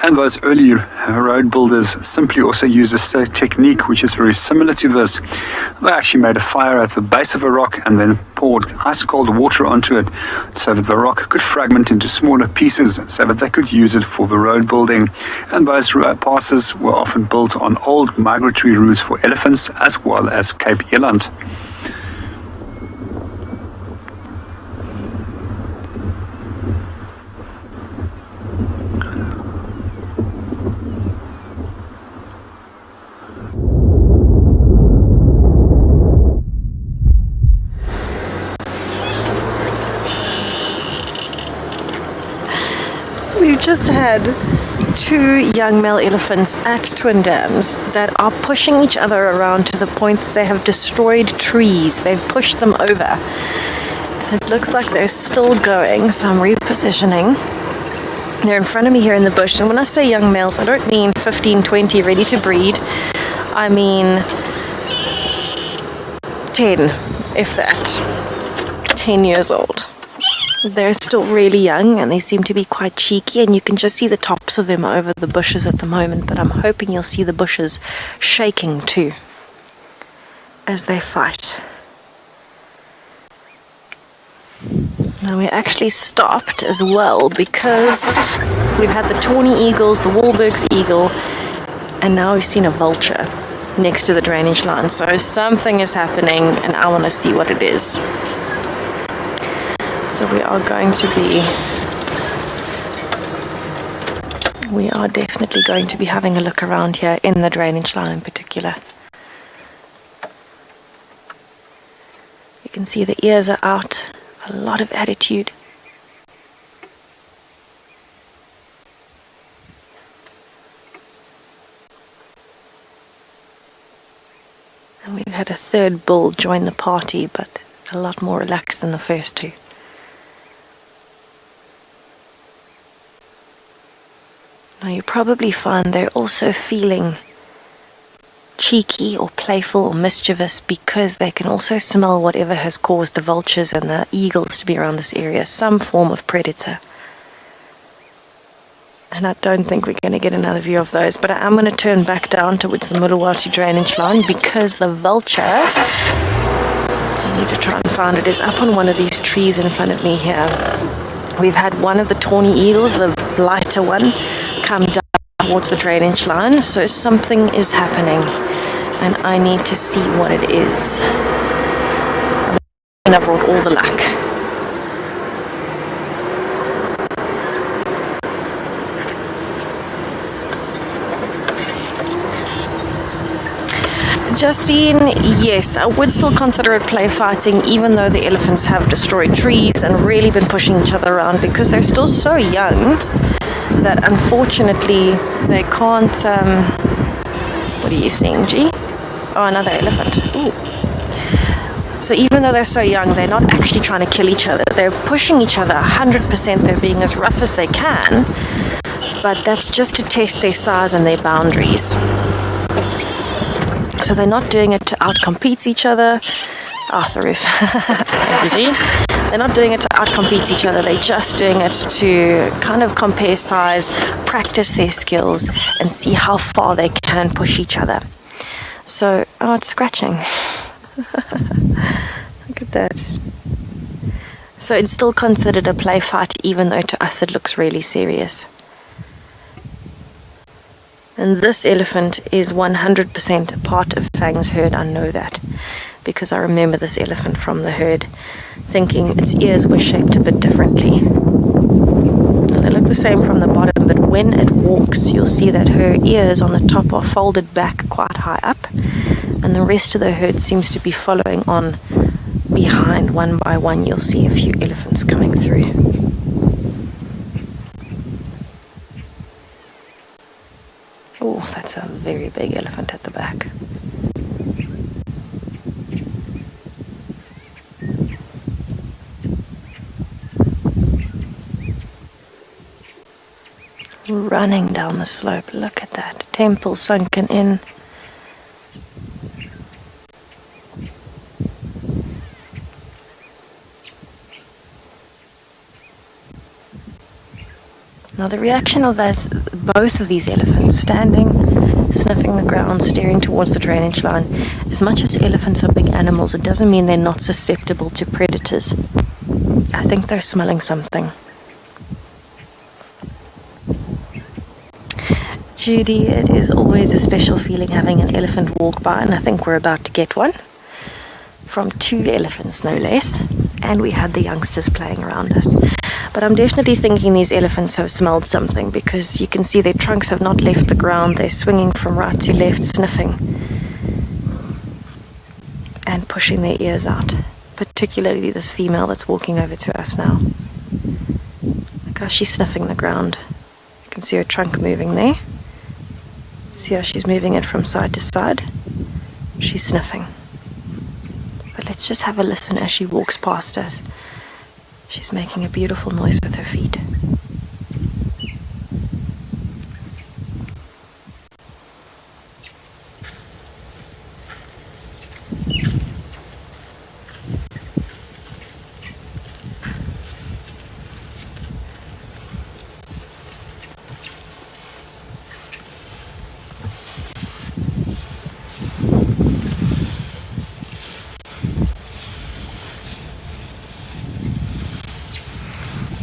And those early road builders simply also used a technique which is very similar to this. They actually made a fire at the base of a rock and then poured ice cold water onto it so that the rock could fragment into smaller pieces so that they could use it for the road building. And those road passes were often built on old migratory routes for elephants as well as Cape Eland. We've just had two young male elephants at Twin Dams that are pushing each other around to the point that they have destroyed trees. They've pushed them over. It looks like they're still going, so I'm repositioning. They're in front of me here in the bush, and when I say young males, I don't mean 15, 20 ready to breed. I mean 10, if that. 10 years old. They're still really young, and they seem to be quite cheeky, and you can just see the tops of them over the bushes at the moment, but I'm hoping you'll see the bushes shaking too as they fight. Now we actually stopped as well because we've had the tawny eagles, the WildEarth eagle, and now we've seen a vulture next to the drainage line. So something is happening and I want to see what it is. So we are definitely going to be having a look around here in the drainage line in particular. You can see the ears are out. A lot of attitude. And we've had a third bull join the party, but a lot more relaxed than the first two. Now you probably find they're also feeling cheeky or playful or mischievous because they can also smell whatever has caused the vultures and the eagles to be around this area, some form of predator. And I don't think we're going to get another view of those, but I am going to turn back down towards the Mulawati drainage line because the vulture, I need to try and find it, is up on one of these trees in front of me here. We've had one of the tawny eagles, the lighter one, come down towards the drainage line, so something is happening and I need to see what it is. I brought all the luck. Justine, yes, I would still consider it play fighting, even though the elephants have destroyed trees and really been pushing each other around because they're still so young that unfortunately they can't, what are you seeing, G? Oh, another elephant. Ooh. So even though they're so young, they're not actually trying to kill each other. They're pushing each other 100%. They're being as rough as they can, but that's just to test their size and their boundaries. So they're not doing it to outcompete each other. The roof. Thank you, G. They're not doing it to outcompete each other. They're just doing it to kind of compare size, practice their skills, and see how far they can push each other. So, it's scratching. Look at that. So it's still considered a play fight, even though to us it looks really serious. And this elephant is 100% part of Fang's herd. I know that because I remember this elephant from the herd, thinking its ears were shaped a bit differently. They look the same from the bottom, but when it walks, you'll see that her ears on the top are folded back quite high up, and the rest of the herd seems to be following on behind. One by one, you'll see a few elephants coming through. Oh, that's a very big elephant at the back. Running down the slope, look at that. Temple sunken in. Now the reaction of both of these elephants, standing, sniffing the ground, staring towards the drainage line, as much as elephants are big animals, it doesn't mean they're not susceptible to predators. I think they're smelling something. Judy, it is always a special feeling having an elephant walk by, and I think we're about to get one. From 2 elephants, no less. And we had the youngsters playing around us. But I'm definitely thinking these elephants have smelled something, because you can see their trunks have not left the ground. They're swinging from right to left, sniffing and pushing their ears out. Particularly this female that's walking over to us now. Look how she's sniffing the ground. You can see her trunk moving there. See how she's moving it from side to side? She's sniffing. But let's just have a listen as she walks past us. She's making a beautiful noise with her feet.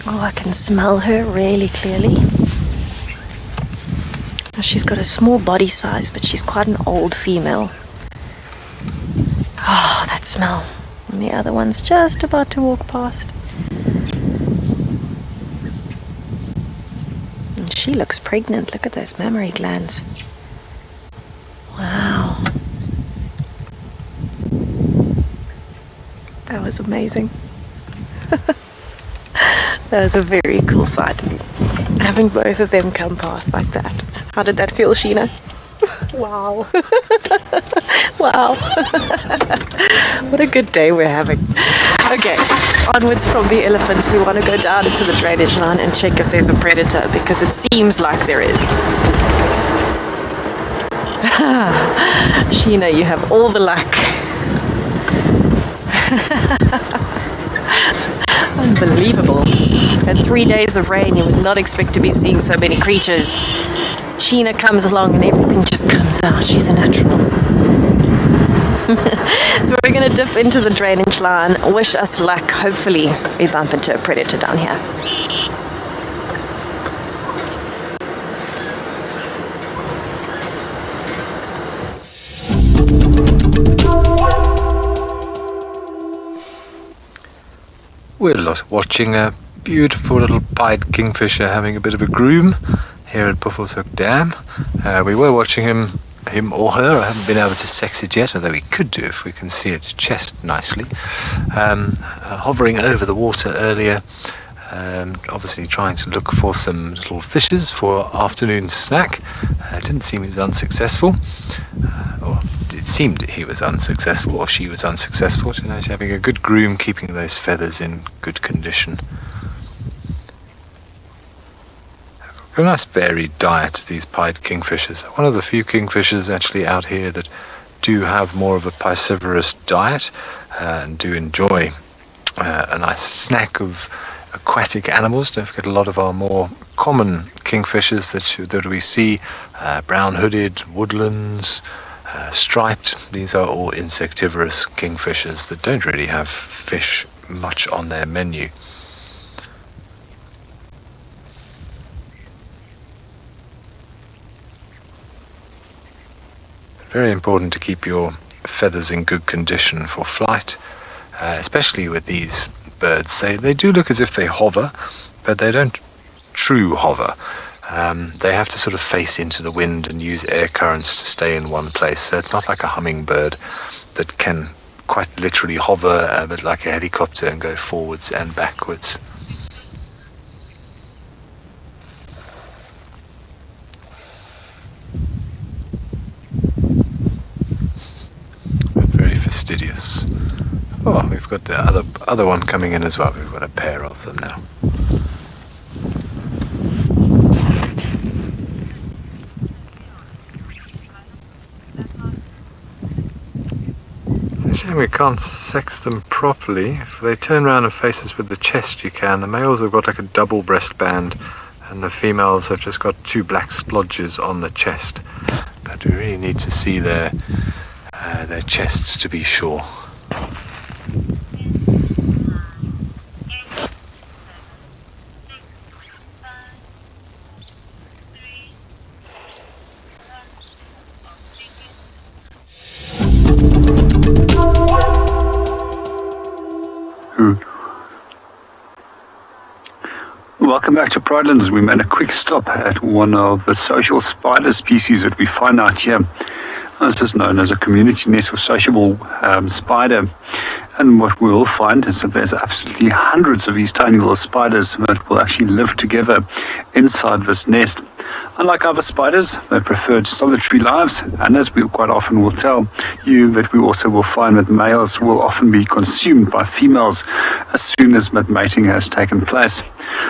Oh, I can smell her really clearly. She's got a small body size, but she's quite an old female. Oh, that smell. And the other one's just about to walk past. And she looks pregnant. Look at those mammary glands. Wow. That was amazing. That was a very cool sight, having both of them come past like that. How did that feel, Sheena? Wow. Wow. What a good day we're having. Okay, onwards from the elephants, we want to go down into the drainage line and check if there's a predator, because it seems like there is. Sheena, you have all the luck. Unbelievable. At 3 days of rain, you would not expect to be seeing so many creatures. Sheena comes along and everything just comes out. She's a natural. So we're going to dip into the drainage line. Wish us luck. Hopefully we bump into a predator down here. We're watching a beautiful little pied kingfisher having a bit of a groom here at Buffelshoek Dam. We were watching him or her. I haven't been able to sex it yet, although we could do if we can see its chest nicely. Hovering over the water earlier, obviously trying to look for some little fishes for afternoon snack. Didn't seem he was unsuccessful. Or it seemed he was unsuccessful, or she was unsuccessful. You know, she's having a good groom, keeping those feathers in good condition. A nice varied diet, these pied kingfishers. One of the few kingfishers actually out here that do have more of a piscivorous diet and do enjoy a nice snack of aquatic animals. Don't forget, a lot of our more common kingfishers that we see, brown-hooded, woodlands, striped, these are all insectivorous kingfishers that don't really have fish much on their menu. Very important to keep your feathers in good condition for flight, especially with these birds. They do look as if they hover, but they don't true hover. They have to sort of face into the wind and use air currents to stay in one place. So it's not like a hummingbird that can quite literally hover a bit like a helicopter and go forwards and backwards. Very fastidious. Oh, we've got the other one coming in as well. We've got a pair of them now. It's a shame we can't sex them properly. If they turn around and face us with the chest, you can. The males have got like a double breastband, and the females have just got two black splodges on the chest. But we really need to see their chests to be sure. Welcome back to Pridelands. We made a quick stop at one of the social spider species that we find out here. This is known as a community nest or sociable spider. And what we will find is that there's absolutely hundreds of these tiny little spiders that will actually live together inside this nest. Unlike other spiders, they prefer solitary lives, and as we quite often will tell you, that we also will find that males will often be consumed by females as soon as mating has taken place.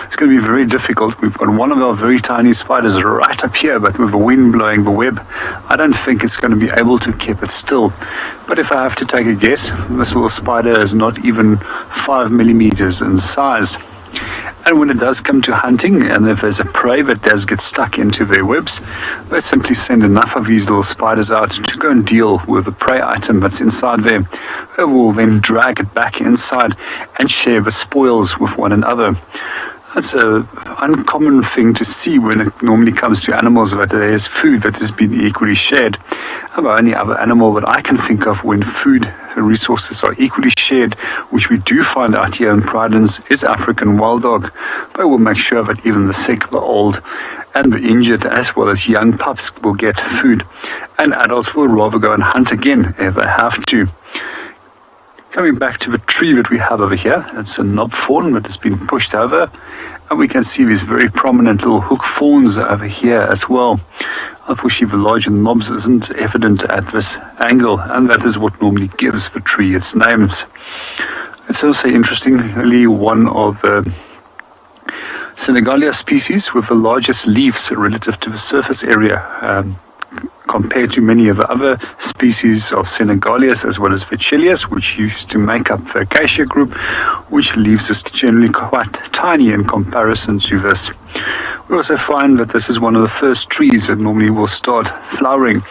It's going to be very difficult. We've got one of our very tiny spiders right up here, but with the wind blowing the web, I don't think it's going to be able to keep it still. But if I have to take a guess, this little spider is not even 5 millimeters in size. And when it does come to hunting, and if there's a prey that does get stuck into their webs, they simply send enough of these little spiders out to go and deal with the prey item that's inside there. They will then drag it back inside and share the spoils with one another. That's an uncommon thing to see when it normally comes to animals, that there is food that has been equally shared. The only other animal that I can think of when food resources are equally shared, which we do find out here in Pridelands, is African wild dog. But we'll make sure that even the sick, the old, and the injured, as well as young pups, will get food. And adults will rather go and hunt again if they have to. Coming back to the tree that we have over here, it's a knob thorn that has been pushed over, and we can see these very prominent little hook thorns over here as well. Unfortunately, the larger knobs isn't evident at this angle, and that is what normally gives the tree its names. It's also interestingly one of the Senegalia species with the largest leaves relative to the surface area, compared to many of the other species of Senegalias as well as Vachelias, which used to make up the acacia group, which leaves us generally quite tiny in comparison to this. We also find that this is one of the first trees that normally will start flowering.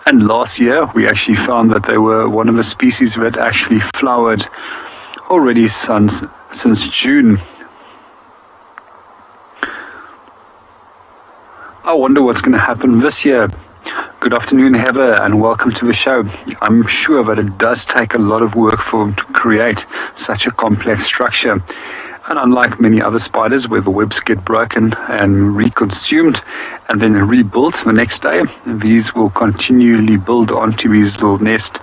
And last year, we actually found that they were one of the species that actually flowered already since June. I wonder what's going to happen this year. Good afternoon, Heather, and welcome to the show. I'm sure that it does take a lot of work for them to create such a complex structure. And unlike many other spiders where the webs get broken and reconsumed and then rebuilt the next day, these will continually build onto these little nests.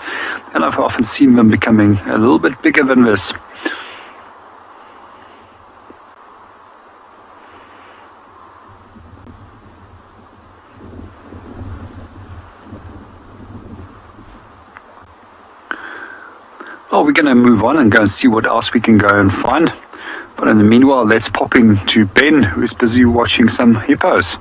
And I've often seen them becoming a little bit bigger than this. Well, we're going to move on and go and see what else we can go and find. But in the meanwhile, let's pop in to Ben, who's busy watching some hippos.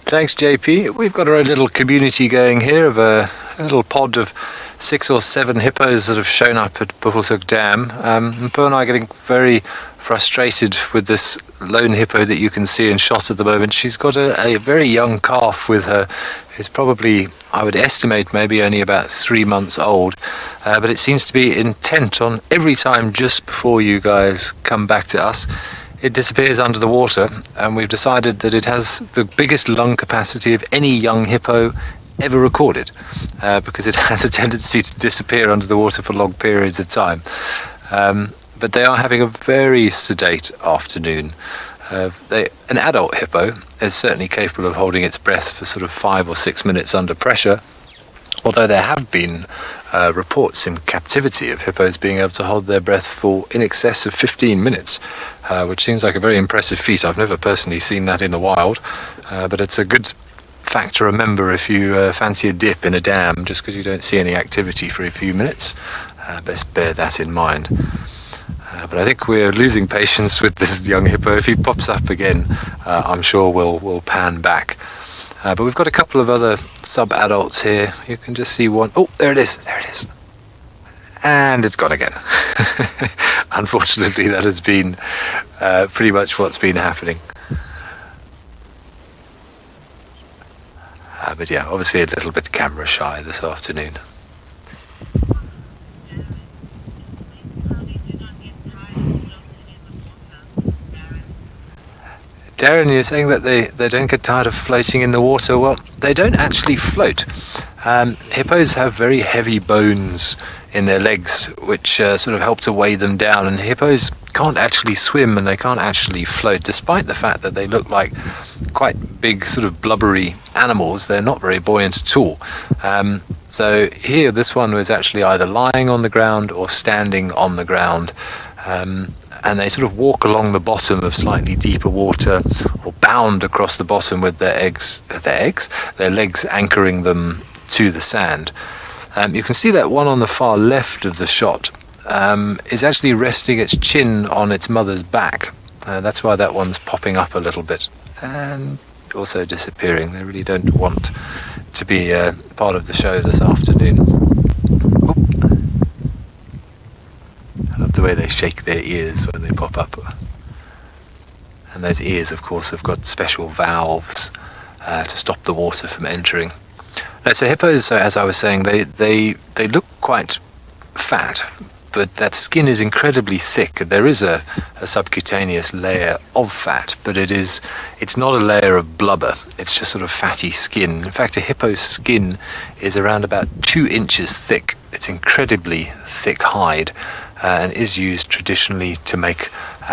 Thanks, JP. We've got our own little community going here of a little pod of 6 or 7 hippos that have shown up at Buffelshoek Dam. And Pearl and I are getting very frustrated with this lone hippo that you can see in shot at the moment. She's got a very young calf with her. It's probably, I would estimate, maybe only about 3 months old. But it seems to be intent on every time just before you guys come back to us, it disappears under the water, and we've decided that it has the biggest lung capacity of any young hippo ever recorded, because it has a tendency to disappear under the water for long periods of time. But they are having a very sedate afternoon. An adult hippo is certainly capable of holding its breath for sort of 5 or 6 minutes under pressure, although there have been reports in captivity of hippos being able to hold their breath for in excess of 15 minutes, which seems like a very impressive feat. I've never personally seen that in the wild, but it's a good fact to remember if you fancy a dip in a dam just because you don't see any activity for a few minutes. Best bear that in mind. But I think we're losing patience with this young hippo. If he pops up again, I'm sure we'll pan back. But we've got a couple of other sub-adults here. You can just see one. Oh, there it is. There it is. And it's gone again. Unfortunately, that has been pretty much what's been happening. But yeah, obviously a little bit camera shy this afternoon. Darren, you're saying that they don't get tired of floating in the water. Well, they don't actually float. Hippos have very heavy bones in their legs, which sort of help to weigh them down, and hippos can't actually swim and they can't actually float, despite the fact that they look like quite big sort of blubbery animals. They're not very buoyant at all. So here this one was actually either lying on the ground or standing on the ground, and they sort of walk along the bottom of slightly deeper water or bound across the bottom with their legs anchoring them to the sand. You can see that one on the far left of the shot is actually resting its chin on its mother's back. That's why that one's popping up a little bit and also disappearing. They really don't want to be part of the show this afternoon. Oop. I love the way they shake their ears when they pop up. And those ears, of course, have got special valves to stop the water from entering. So hippos, as I was saying, they look quite fat, but that skin is incredibly thick. There is a subcutaneous layer of fat, but it's not a layer of blubber. It's just sort of fatty skin. In fact, a hippo's skin is around about 2 inches thick. It's incredibly thick hide, and is used traditionally to make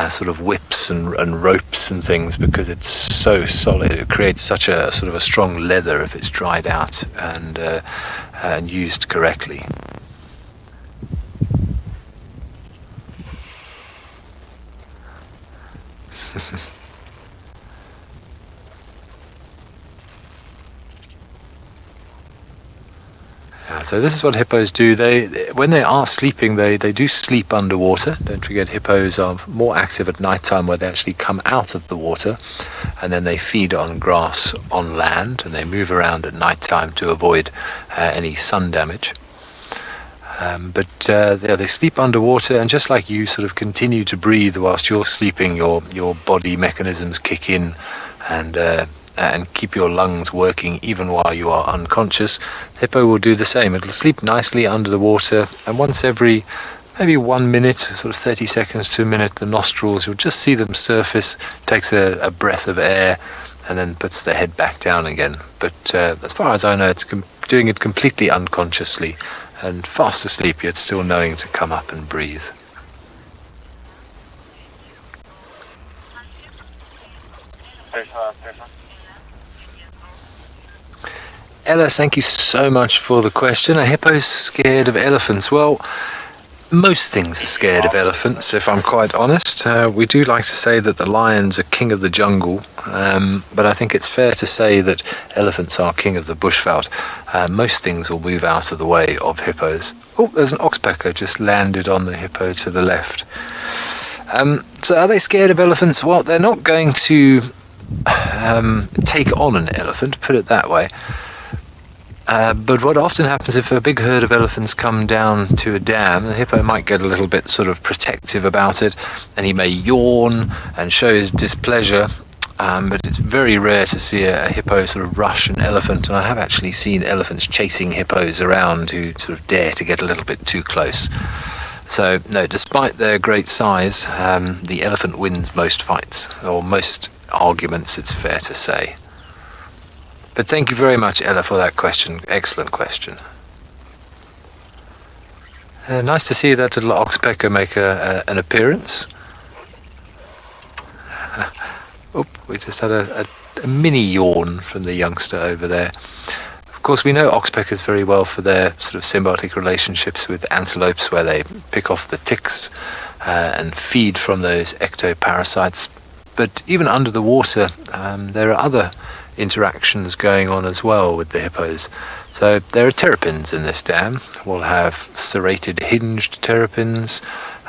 sort of whips and ropes and things, because it's so solid. It creates such a sort of a strong leather if it's dried out and used correctly. So this is what hippos do. When they are sleeping, they do sleep underwater. Don't forget, hippos are more active at night time, where they actually come out of the water and then they feed on grass on land, and they move around at night time to avoid any sun damage. But they sleep underwater, and just like you sort of continue to breathe whilst you're sleeping, your body mechanisms kick in and keep your lungs working even while you are unconscious. Hippo will do the same. It'll sleep nicely under the water, and once every maybe 1 minute, sort of 30 seconds to a minute, the nostrils, you'll just see them surface, takes a breath of air, and then puts the head back down again. But as far as I know, it's doing it completely unconsciously, and fast asleep, yet still knowing to come up and breathe. Ella, thank you so much for the question. Are hippos scared of elephants? Well, most things are scared of elephants, if I'm quite honest. We do like to say that the lions are king of the jungle, but I think it's fair to say that elephants are king of the bushveld. Most things will move out of the way of hippos. Oh, there's an oxpecker just landed on the hippo to the left. So are they scared of elephants? Well, they're not going to take on an elephant, put it that way. But what often happens, if a big herd of elephants come down to a dam, the hippo might get a little bit sort of protective about it, and he may yawn and show his displeasure. But it's very rare to see a hippo sort of rush an elephant, and I have actually seen elephants chasing hippos around who sort of dare to get a little bit too close. So no, despite their great size, the elephant wins most fights, or most arguments, it's fair to say. But thank you very much, Ella, for that question. Excellent question. Nice to see that little oxpecker make an appearance. We just had a mini yawn from the youngster over there. Of course, we know oxpeckers very well for their sort of symbiotic relationships with antelopes, where they pick off the ticks and feed from those ectoparasites. But even under the water, there are other interactions going on as well with the hippos. So there are terrapins in this dam. We'll have serrated hinged terrapins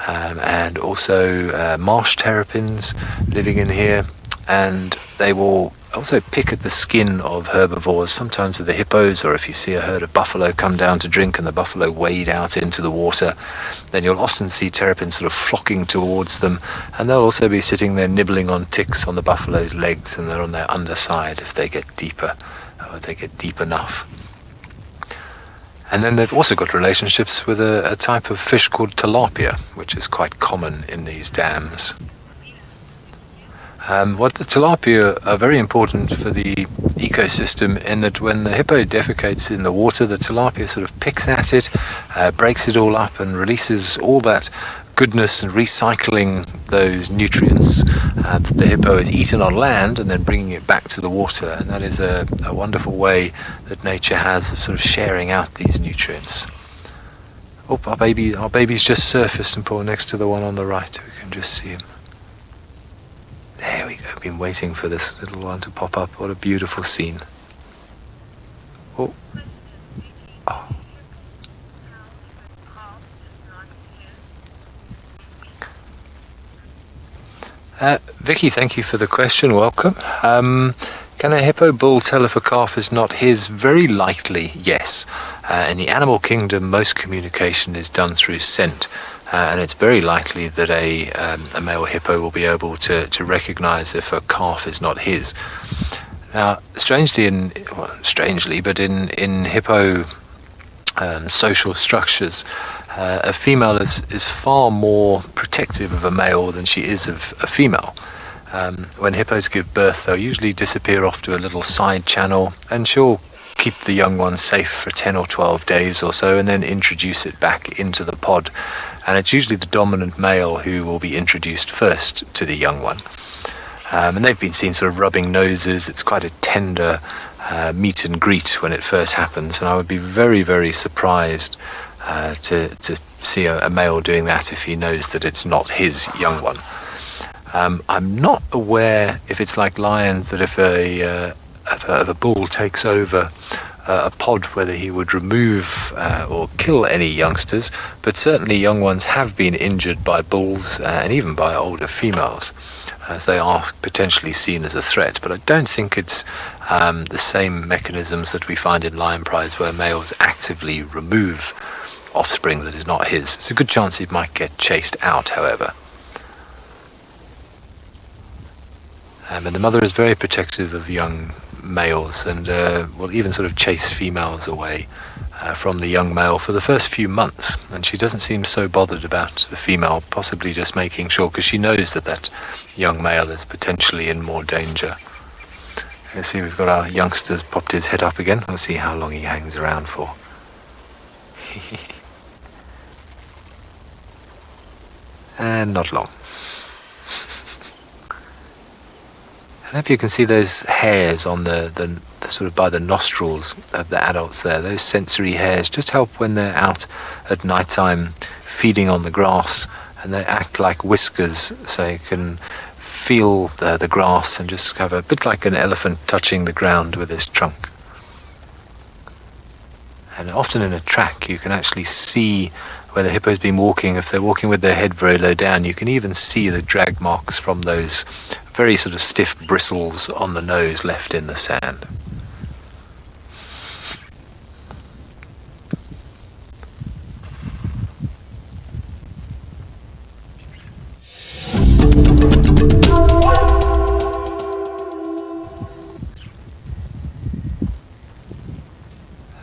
and also marsh terrapins living in here, and they will also pick at the skin of herbivores, sometimes of the hippos, or if you see a herd of buffalo come down to drink and the buffalo wade out into the water, then you'll often see terrapins sort of flocking towards them, and they'll also be sitting there nibbling on ticks on the buffalo's legs, and they're on their underside if they get deeper, or they get deep enough. And then they've also got relationships with a type of fish called tilapia, which is quite common in these dams. What the tilapia are very important for the ecosystem in that when the hippo defecates in the water, the tilapia sort of picks at it, breaks it all up and releases all that goodness and recycling those nutrients that the hippo has eaten on land and then bringing it back to the water. And that is a wonderful way that nature has of sort of sharing out these nutrients. Oh, our baby's just surfaced and pulled next to the one on the right. We can just see him. There we go. I've been waiting for this little one to pop up. What a beautiful scene. Oh. Oh. Vicky, thank you for the question. Welcome. Can a hippo bull tell if a calf is not his? Very likely, yes. In the animal kingdom, most communication is done through scent. And it's very likely that a male hippo will be able to recognize if a calf is not his. Now, strangely, but in hippo social structures, a female is far more protective of a male than she is of a female. When hippos give birth, they'll usually disappear off to a little side channel, and she'll keep the young one safe for 10 or 12 days or so, and then introduce it back into the pod. And it's usually the dominant male who will be introduced first to the young one. And they've been seen sort of rubbing noses. It's quite a tender meet and greet when it first happens. And I would be very, very surprised to see a male doing that if he knows that it's not his young one. I'm not aware if it's like lions, that if a bull takes over a pod, whether he would remove or kill any youngsters, but certainly young ones have been injured by bulls and even by older females, as they are potentially seen as a threat. But I don't think it's the same mechanisms that we find in lion prides, where males actively remove offspring that is not his. It's a good chance he might get chased out, however. And the mother is very protective of young males and will even sort of chase females away from the young male for the first few months. And she doesn't seem so bothered about the female, possibly just making sure, because she knows that young male is potentially in more danger. Let's see, we've got our youngsters popped his head up again. We'll see how long he hangs around for. And not long. And if you can see those hairs on the sort of by the nostrils of the adults there, those sensory hairs just help when they're out at night time feeding on the grass, and they act like whiskers, so you can feel the grass and just have a bit like an elephant touching the ground with his trunk. And often in a track you can actually see where the hippo's been walking. If they're walking with their head very low down, you can even see the drag marks from those very sort of stiff bristles on the nose left in the sand.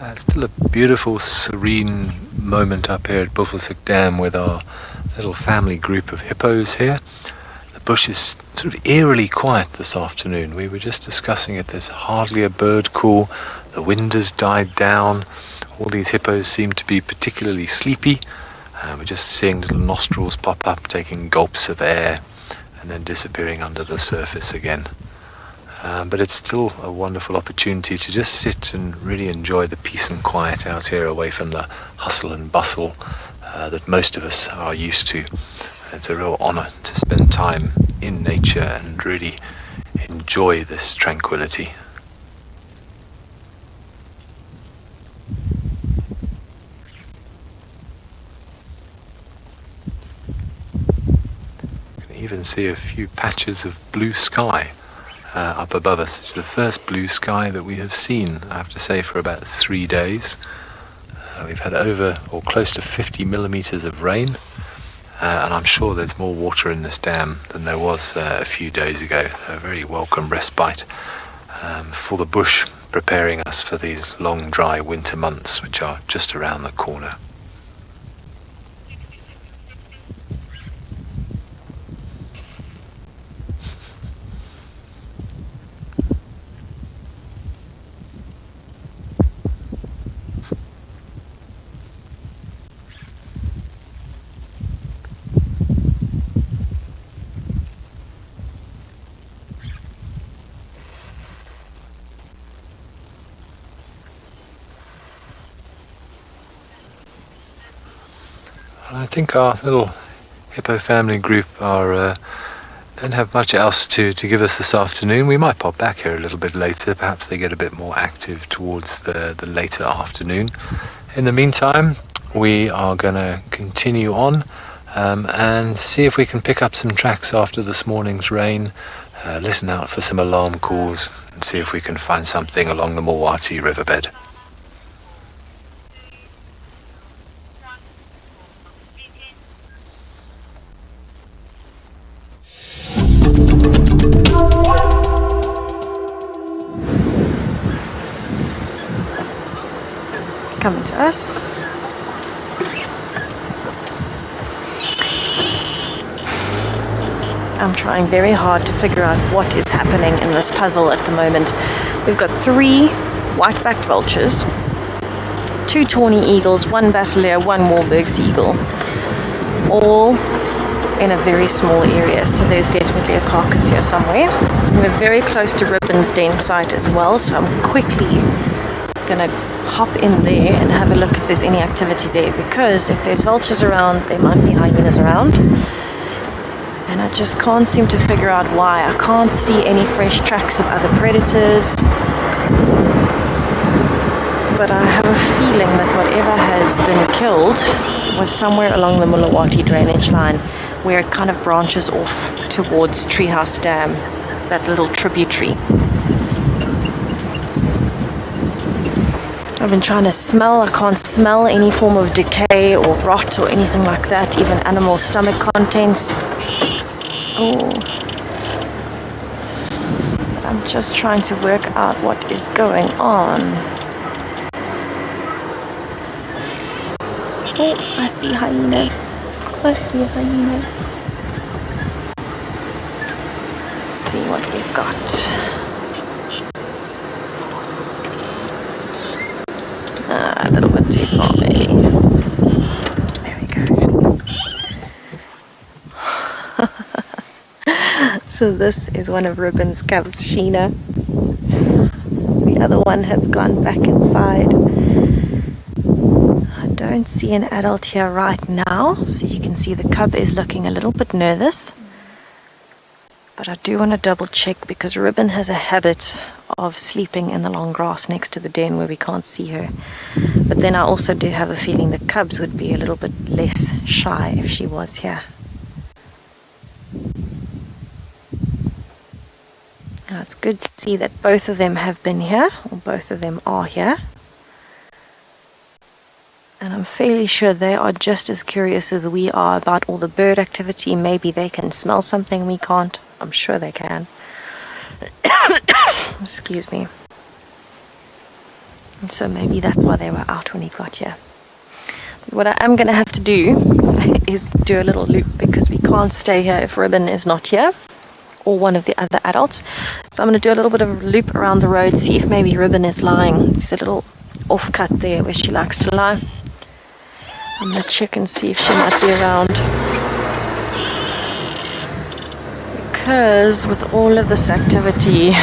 It's still a beautiful, serene moment up here at Buffelshoek Dam with our little family group of hippos here. The bush is sort of eerily quiet this afternoon. We were just discussing it. There's hardly a bird call. The wind has died down. All these hippos seem to be particularly sleepy. We're just seeing little nostrils pop up, taking gulps of air, and then disappearing under the surface again. But it's still a wonderful opportunity to just sit and really enjoy the peace and quiet out here, away from the hustle and bustle that most of us are used to. It's a real honor to spend time in nature and really enjoy this tranquility. You can even see a few patches of blue sky up above us. It's the first blue sky that we have seen, I have to say, for about 3 days. We've had over or close to 50 millimeters of rain, and I'm sure there's more water in this dam than there was a few days ago. A very welcome respite for the bush, preparing us for these long, dry winter months which are just around the corner. think our little hippo family group don't have much else to give us this afternoon. We might pop back here a little bit later. Perhaps they get a bit more active towards the later afternoon. In the meantime, we are going to continue on and see if we can pick up some tracks after this morning's rain. Listen out for some alarm calls and see if we can find something along the Mawati riverbed. Coming to us. I'm trying very hard to figure out what is happening in this puzzle at the moment. We've got 3 white-backed vultures, 2 tawny eagles, 1 bateleur, 1 Wahlberg's eagle, all in a very small area, so there's definitely a carcass here somewhere. We're very close to Ribbon's den site as well, so I'm quickly gonna hop in there and have a look if there's any activity there, because if there's vultures around, there might be hyenas around, and I just can't seem to figure out why. I can't see any fresh tracks of other predators, but I have a feeling that whatever has been killed was somewhere along the Mulawati drainage line, where it kind of branches off towards Treehouse Dam, that little tributary. I've been trying to smell. I can't smell any form of decay or rot or anything like that, even animal stomach contents. Oh. But I'm just trying to work out what is going on. Oh, I see hyenas. I see hyenas. Let's see what we've got. A little bit too far, maybe. There we go. So this is one of Ribbon's cubs, Sheena. The other one has gone back inside. I don't see an adult here right now, so you can see the cub is looking a little bit nervous. But I do want to double check, because Ribbon has a habit of sleeping in the long grass next to the den where we can't see her. But then I also do have a feeling the cubs would be a little bit less shy if she was here. Now it's good to see that both of them have been here, or both of them are here. And I'm fairly sure they are just as curious as we are about all the bird activity. Maybe they can smell something we can't. I'm sure they can. Excuse me. And so maybe that's why they were out when he got here. But what I am going to have to do is do a little loop, because we can't stay here if Ribbon is not here, or one of the other adults. So I'm going to do a little bit of a loop around the road, see if maybe Ribbon is lying. There's a little off-cut there where she likes to lie. I'm going to check and see if she might be around. Because with all of this activity,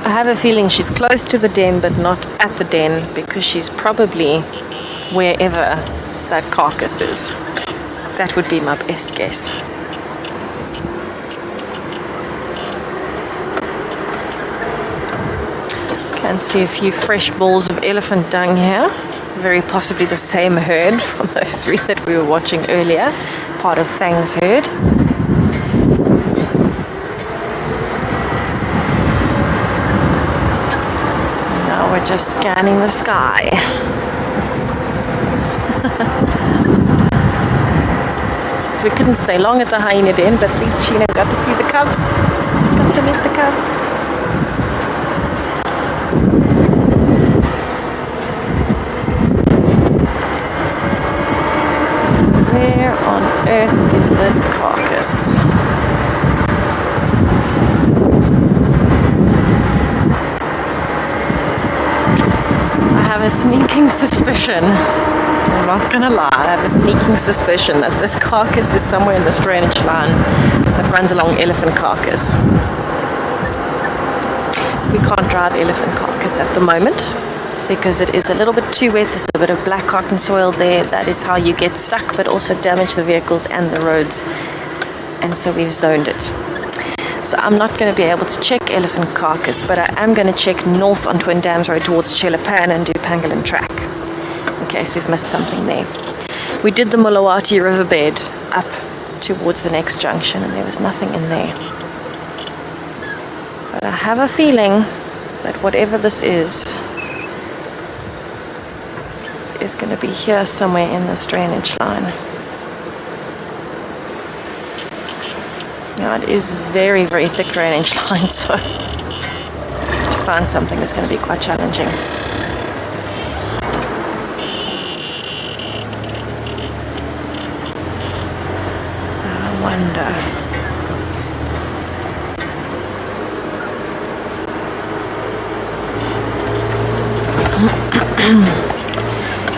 I have a feeling she's close to the den but not at the den, because she's probably wherever that carcass is. That would be my best guess. Can see a few fresh balls of elephant dung here. Very possibly the same herd from those 3 that we were watching earlier, part of Fang's herd. Now we're just scanning the sky. So we couldn't stay long at the hyena den, but at least Sheena got to see the cubs. Got to meet the cubs. Where on earth is this carcass? I have a sneaking suspicion, I'm not gonna lie, I have a sneaking suspicion that this carcass is somewhere in this drainage line that runs along Elephant Carcass. We can't drive Elephant Carcass at the moment, because it is a little bit too wet. There's a bit of black cotton soil there. That is how you get stuck, but also damage the vehicles and the roads. And so we've zoned it. So I'm not going to be able to check Elephant Carcass, but I am going to check north on Twin Dams Road towards Chelapan and do Pangolin Track, in case we've missed something there. We did the Mulawati riverbed up towards the next junction, and there was nothing in there. But I have a feeling that whatever this is going to be here somewhere in this drainage line. Now it is very, very thick drainage line, so to find something is going to be quite challenging. I wonder.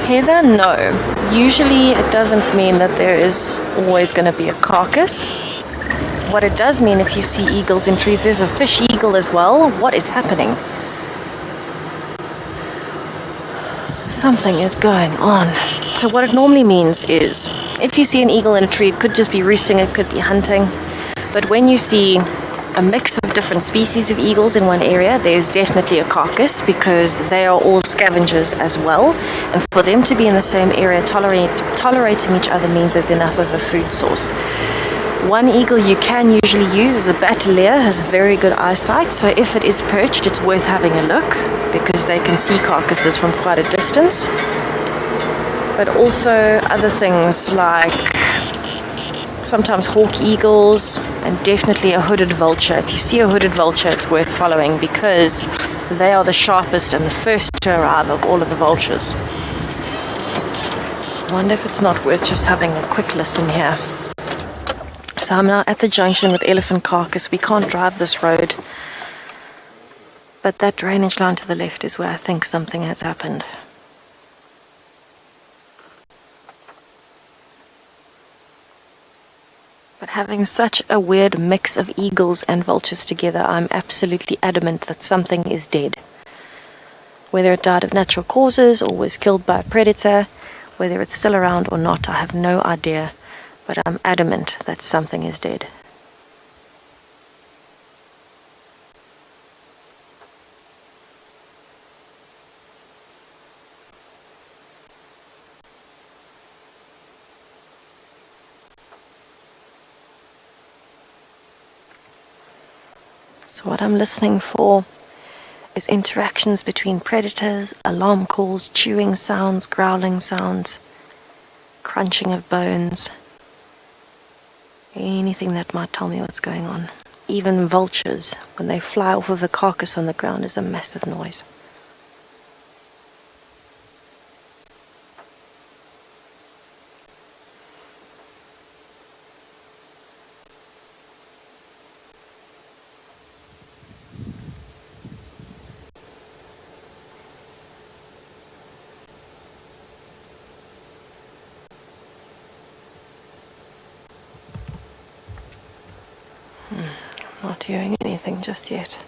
Heather, no. Usually it doesn't mean that there is always going to be a carcass. What it does mean, if you see eagles in trees, there's a fish eagle as well. What is happening? Something is going on. So what it normally means is, if you see an eagle in a tree, it could just be roosting, it could be hunting. But when you see a mix of different species of eagles in one area, there's definitely a carcass, because they are all scavengers as well. And for them to be in the same area tolerating each other means there's enough of a food source. One eagle you can usually use is a battalier, has very good eyesight, so if it is perched, it's worth having a look, because they can see carcasses from quite a distance. But also other things like sometimes hawk eagles, and definitely a hooded vulture. If you see a hooded vulture, it's worth following, because they are the sharpest and the first to arrive of all of the vultures. I wonder if it's not worth just having a quick listen here. So I'm now at the junction with Elephant Carcass. We can't drive this road, but that drainage line to the left is where I think something has happened. But having such a weird mix of eagles and vultures together, I'm absolutely adamant that something is dead. Whether it died of natural causes or was killed by a predator, whether it's still around or not, I have no idea. But I'm adamant that something is dead. So what I'm listening for is interactions between predators, alarm calls, chewing sounds, growling sounds, crunching of bones. Anything that might tell me what's going on. Even vultures, when they fly off of a carcass on the ground, is a massive noise. Not hearing anything just yet.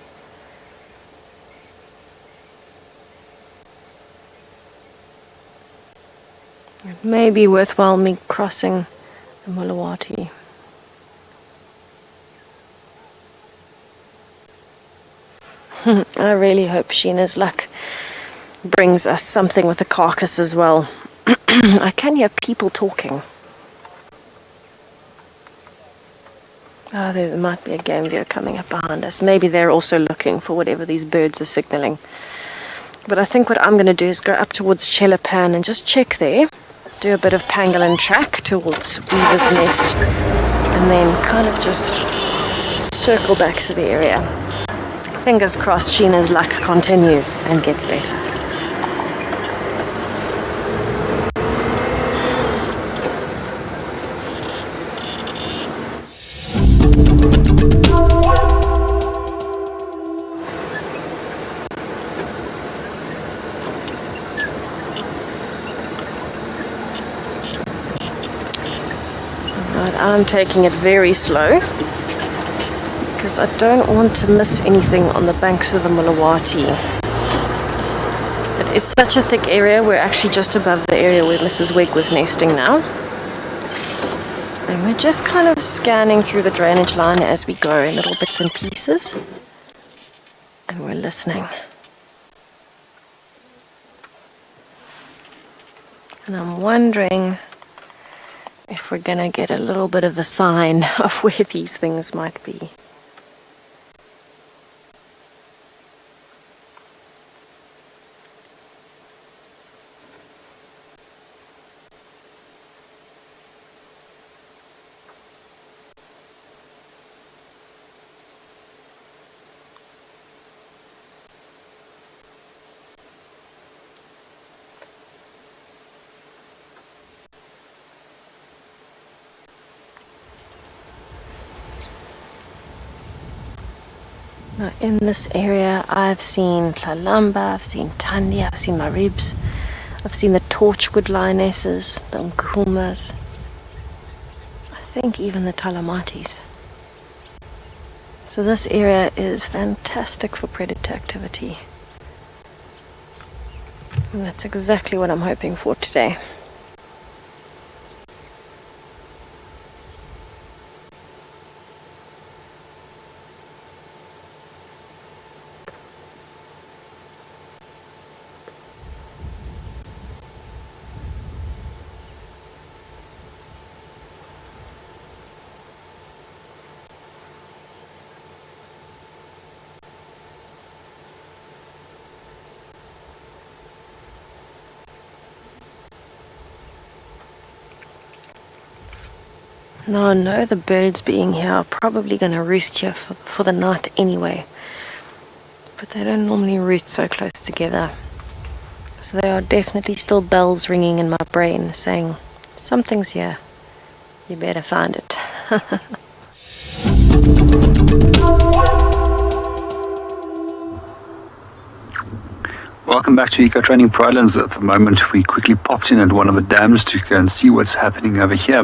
It may be worthwhile me crossing the Mulawati. I really hope Sheena's luck brings us something with a carcass as well. I can hear people talking. Oh, there might be a game viewer coming up behind us. Maybe they're also looking for whatever these birds are signaling. But I think what I'm going to do is go up towards Chelapan and just check there. Do a bit of Pangolin Track towards Weaver's Nest. And then kind of just circle back to the area. Fingers crossed Sheena's luck continues and gets better. I'm taking it very slow because I don't want to miss anything on the banks of the Mulawati. It is such a thick area. We're actually just above the area where Mrs. Wig was nesting now. And we're just kind of scanning through the drainage line as we go in little bits and pieces. And we're listening. And I'm wondering if we're going to get a little bit of a sign of where these things might be. Now in this area I've seen Tlalamba, I've seen Tandi, I've seen Maribs, I've seen the torchwood lionesses, the Nkumas, I think even the Talamatis. So this area is fantastic for predator activity. And that's exactly what I'm hoping for today. Now I know the birds being here are probably going to roost here for the night anyway. But they don't normally roost so close together. So there are definitely still bells ringing in my brain saying, something's here. You better find it. Welcome back to Eco Training Providence. At the moment, we quickly popped in at one of the dams to go and see what's happening over here.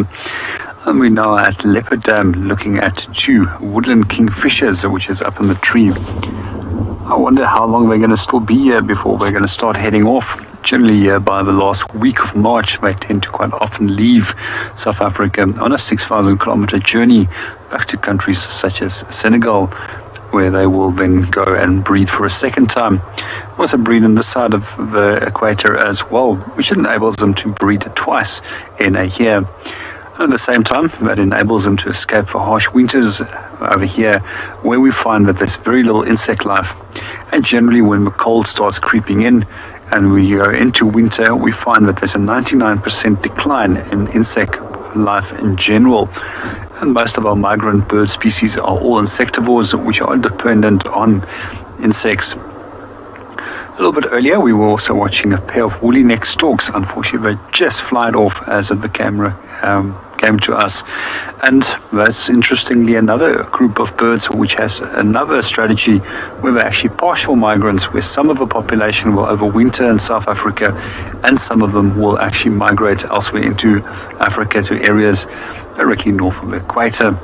And we're now at Leopard Dam looking at two woodland kingfishers, which is up in the tree. I wonder how long they're going to still be here before they're going to start heading off. Generally, by the last week of March, they tend to quite often leave South Africa on a 6,000 kilometer journey back to countries such as Senegal, where they will then go and breed for a second time. Also breed on this side of the equator as well, which enables them to breed twice in a year. At the same time, that enables them to escape for harsh winters over here, where we find that there's very little insect life. And generally, when the cold starts creeping in and we go into winter, we find that there's a 99% decline in insect life in general. And most of our migrant bird species are all insectivores, which are dependent on insects. A little bit earlier, we were also watching a pair of woolly neck storks. Unfortunately, they just flied off as the camera came to us. And that's interestingly another group of birds which has another strategy where they're actually partial migrants, where some of the population will overwinter in South Africa and some of them will actually migrate elsewhere into Africa to areas directly north of the equator.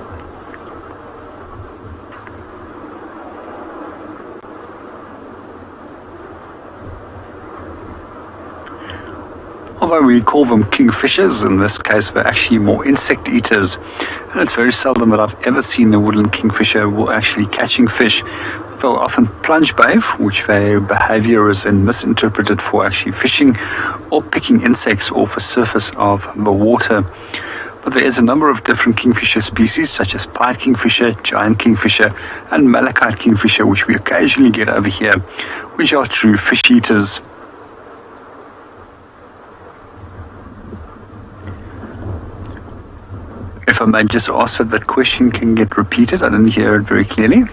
Although we call them kingfishers, in this case they're actually more insect eaters, and it's very seldom that I've ever seen a woodland kingfisher will actually catching fish. They'll often plunge bathe, which their behavior is then misinterpreted for actually fishing or picking insects off the surface of the water. But there is a number of different kingfisher species, such as pied kingfisher, giant kingfisher, and malachite kingfisher, which we occasionally get over here, which are true fish eaters. If I may just ask that question can get repeated, I didn't hear it very clearly.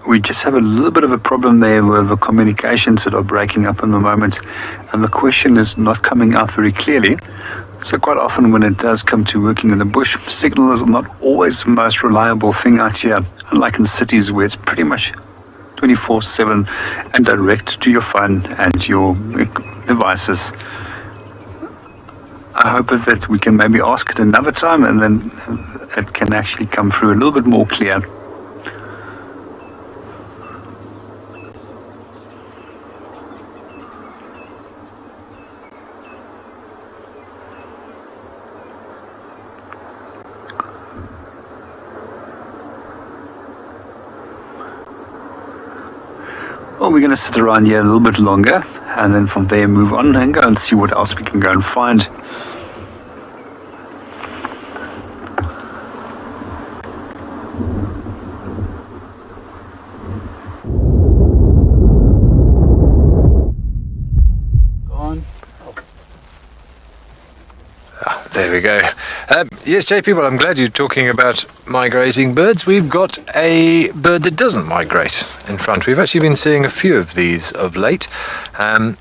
We just have a little bit of a problem there with the communications that are breaking up in the moment, and the question is not coming out very clearly. So quite often when it does come to working in the bush, signal is not always the most reliable thing out here, unlike in cities where it's pretty much 24/7 and direct to your phone and your devices. I hope that we can maybe ask it another time and then it can actually come through a little bit more clear. Well, we're going to sit around here a little bit longer and then from there move on and go and see what else we can go and find. There we go. Yes, JP, well, I'm glad you're talking about migrating birds. We've got a bird that doesn't migrate in front. We've actually been seeing a few of these of late.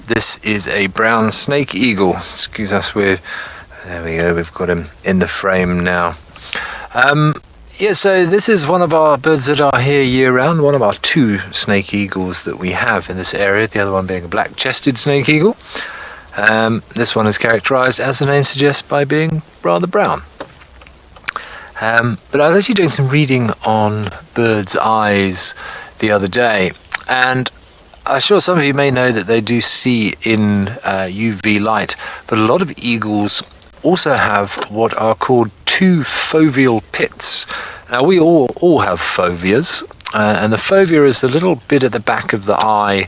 This is a brown snake eagle. Excuse us, there we go, we've got him in the frame now. Yeah, so this is one of our birds that are here year-round, one of our 2 snake eagles that we have in this area, the other one being a black-chested snake eagle. This one is characterized, as the name suggests, by being rather brown. But I was actually doing some reading on birds' eyes the other day, and I'm sure some of you may know that they do see in UV light, but a lot of eagles also have what are called 2 foveal pits. Now, we all have foveas, and the fovea is the little bit at the back of the eye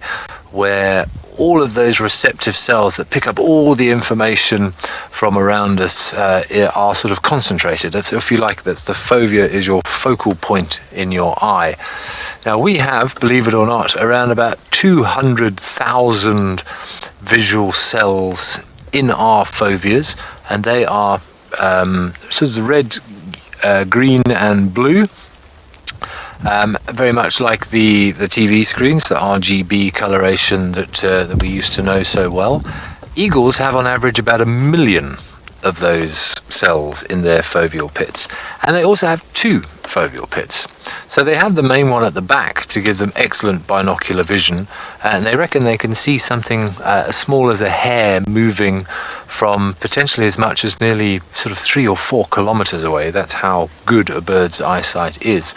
where all of those receptive cells that pick up all the information from around us are sort of concentrated. That's, if you like, that's the fovea is your focal point in your eye. Now, we have, believe it or not, around about 200,000 visual cells in our foveas, and they are sort of the red, green and blue. Very much like the TV screens, the RGB coloration that we used to know so well. Eagles have on average about 1 million of those cells in their foveal pits, and they also have 2 foveal pits. So they have the main one at the back to give them excellent binocular vision, and they reckon they can see something as small as a hair moving from potentially as much as nearly sort of 3 or 4 kilometers away. That's how good a bird's eyesight is.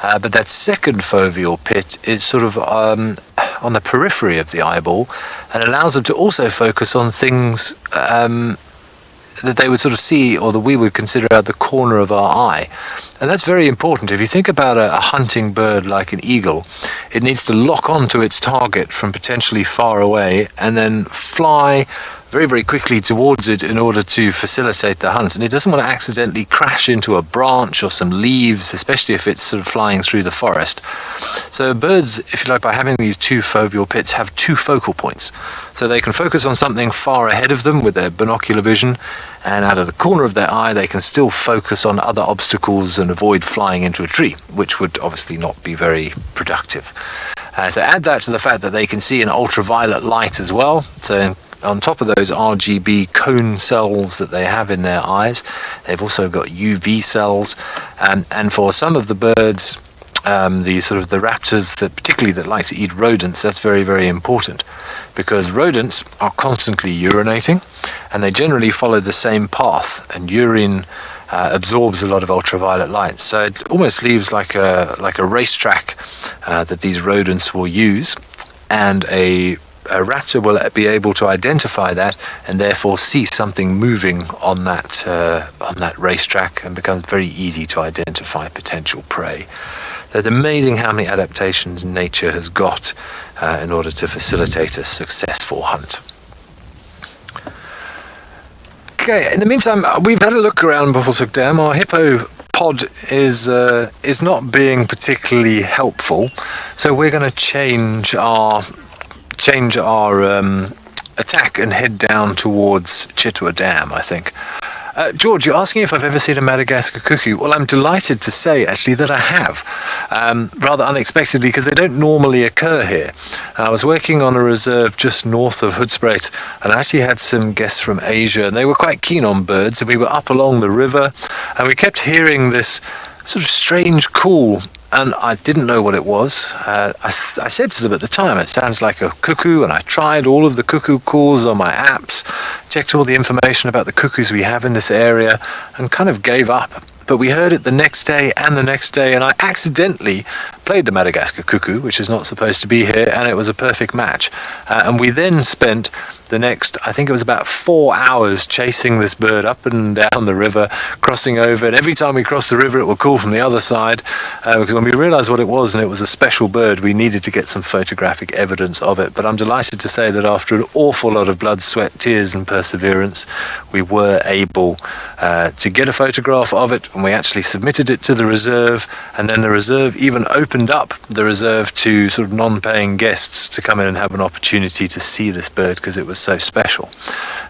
But that second foveal pit is sort of on the periphery of the eyeball and allows them to also focus on things that they would sort of see, or that we would consider at the corner of our eye. And that's very important. If you think about a hunting bird like an eagle, it needs to lock onto its target from potentially far away and then fly very, very quickly towards it in order to facilitate the hunt. And it doesn't want to accidentally crash into a branch or some leaves, especially if it's sort of flying through the forest. So birds, if you like, by having these 2 foveal pits, have 2 focal points. So they can focus on something far ahead of them with their binocular vision, and out of the corner of their eye they can still focus on other obstacles and avoid flying into a tree, which would obviously not be very productive. So add that to the fact that they can see in ultraviolet light as well. So on top of those RGB cone cells that they have in their eyes, they've also got UV cells, and for some of the birds, the raptors that like to eat rodents, that's very, very important, because rodents are constantly urinating and they generally follow the same path, and urine absorbs a lot of ultraviolet light, so it almost leaves like a racetrack that these rodents will use, and a raptor will be able to identify that and therefore see something moving on that racetrack, and becomes very easy to identify potential prey. It's amazing how many adaptations nature has got in order to facilitate a successful hunt. Okay, in the meantime, we've had a look around Buffelshoek Dam. Our hippo pod is not being particularly helpful, so we're going to change our attack and head down towards Chitwa Dam, I think. George, you're asking if I've ever seen a Madagascar cuckoo. Well, I'm delighted to say, actually, that I have. Rather unexpectedly, because they don't normally occur here. I was working on a reserve just north of Hoedspruit, and I actually had some guests from Asia, and they were quite keen on birds, and we were up along the river, and we kept hearing this sort of strange call and I didn't know what it was. I said to them at the time, it sounds like a cuckoo, and I tried all of the cuckoo calls on my apps, checked all the information about the cuckoos we have in this area, and kind of gave up. But we heard it the next day and the next day, and I accidentally played the Madagascar cuckoo, which is not supposed to be here, and it was a perfect match. And we then spent the next, I think it was about 4 hours chasing this bird up and down the river, crossing over, and every time we crossed the river it would call from the other side, because when we realized what it was, and it was a special bird, we needed to get some photographic evidence of it. But I'm delighted to say that after an awful lot of blood, sweat, tears and perseverance, we were able to get a photograph of it, and we actually submitted it to the reserve, and then the reserve even opened up the reserve to sort of non-paying guests to come in and have an opportunity to see this bird, because it was so special.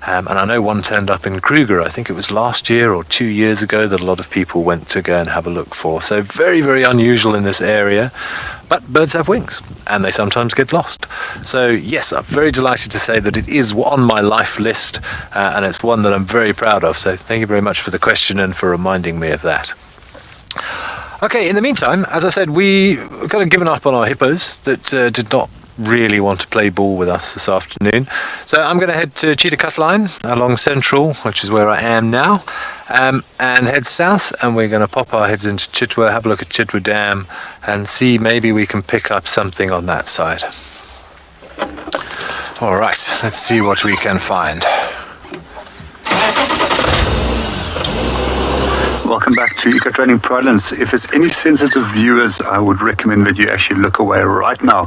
And I know one turned up in Kruger, I think it was last year or 2 years ago, that a lot of people went to go and have a look for. So very, very unusual in this area, but birds have wings and they sometimes get lost. So yes, I'm very delighted to say that it is on my life list, and it's one that I'm very proud of. So thank you very much for the question and for reminding me of that. Okay, in the meantime, as I said, we kind of given up on our hippos that did not really want to play ball with us this afternoon. So I'm going to head to Cheetah Cut Line along Central, which is where I am now, and head south, and we're going to pop our heads into Chitwa, have a look at Chitwa Dam, and see maybe we can pick up something on that side. All right, let's see what we can find. Welcome back to Eco Training Pridelands. If there's any sensitive viewers, I would recommend that you actually look away right now.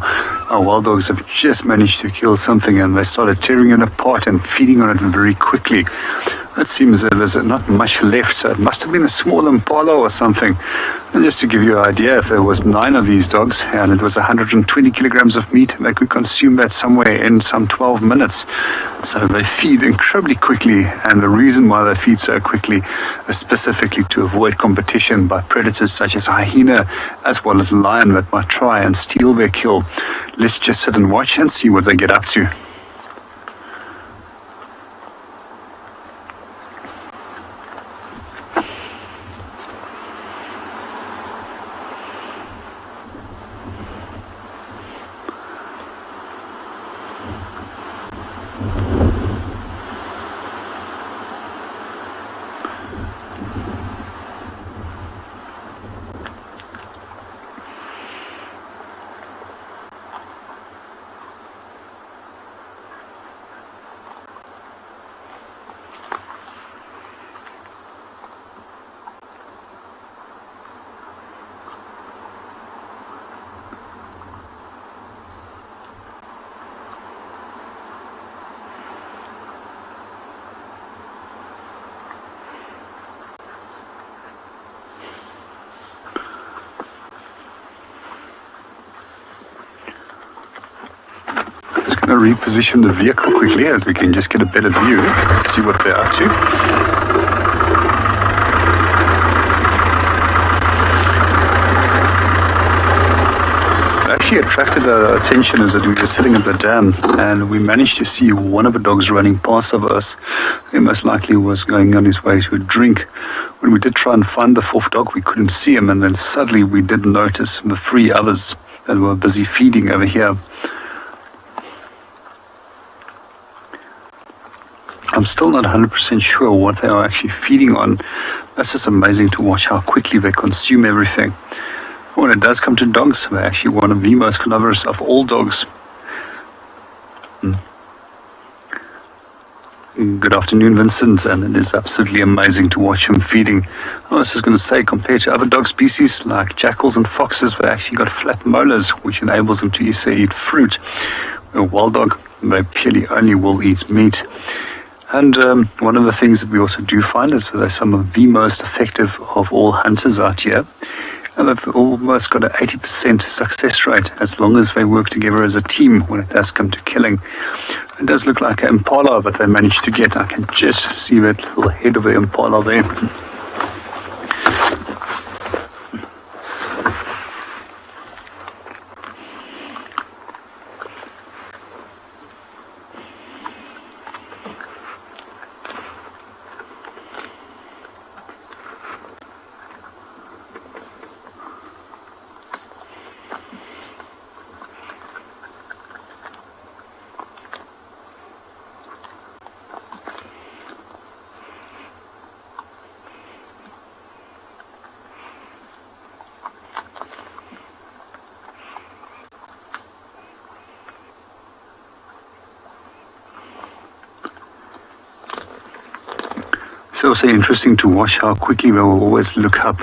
Our wild dogs have just managed to kill something, and they started tearing it apart and feeding on it very quickly. It seems that there's not much left, so it must have been a small impala or something. And just to give you an idea, if there was 9 of these dogs and it was 120 kilograms of meat, they could consume that somewhere in some 12 minutes. So they feed incredibly quickly, and the reason why they feed so quickly is specifically to avoid competition by predators such as hyena as well as lion that might try and steal their kill. Let's just sit and watch and see what they get up to. Going to reposition the vehicle quickly so we can just get a better view, see what they're up to. It actually attracted our attention as we were sitting at the dam, and we managed to see one of the dogs running past of us. He most likely was going on his way to a drink. When we did try and find the 4th dog, we couldn't see him, and then suddenly we did notice the 3 others that were busy feeding over here. I'm still not 100% sure what they are actually feeding on. That's just amazing to watch how quickly they consume everything. When it does come to dogs, they're actually one of the most carnivorous of all dogs. Good afternoon, Vincent, and it is absolutely amazing to watch him feeding. I was just going to say, compared to other dog species like jackals and foxes, they actually got flat molars, which enables them to eat fruit. A wild dog, they purely only will eat meat. And one of the things that we also do find is that they're some of the most effective of all hunters out here. And they've almost got an 80% success rate as long as they work together as a team when it does come to killing. It does look like an impala that they managed to get. I can just see that little head of the impala there. It's also interesting to watch how quickly they will always look up,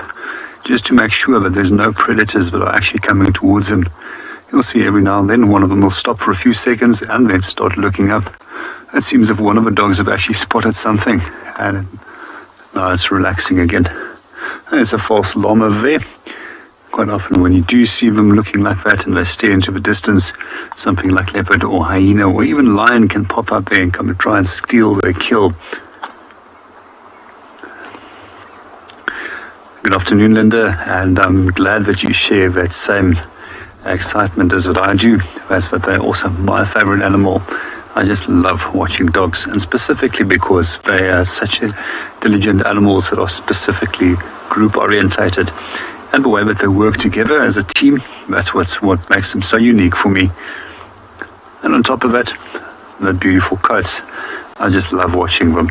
just to make sure that there's no predators that are actually coming towards them. You'll see every now and then one of them will stop for a few seconds and then start looking up. It seems if one of the dogs have actually spotted something, and now it's relaxing again. And it's a false alarm over there. Quite often when you do see them looking like that and they stare into the distance, something like leopard or hyena or even lion can pop up there and come and try and steal their kill. Good afternoon, Linda, and I'm glad that you share that same excitement as what I do. That's that they're also my favorite animal. I just love watching dogs, and specifically because they are such diligent animals that are specifically group orientated, and the way that they work together as a team, that's what makes them so unique for me. And on top of that, the beautiful coats. I just love watching them.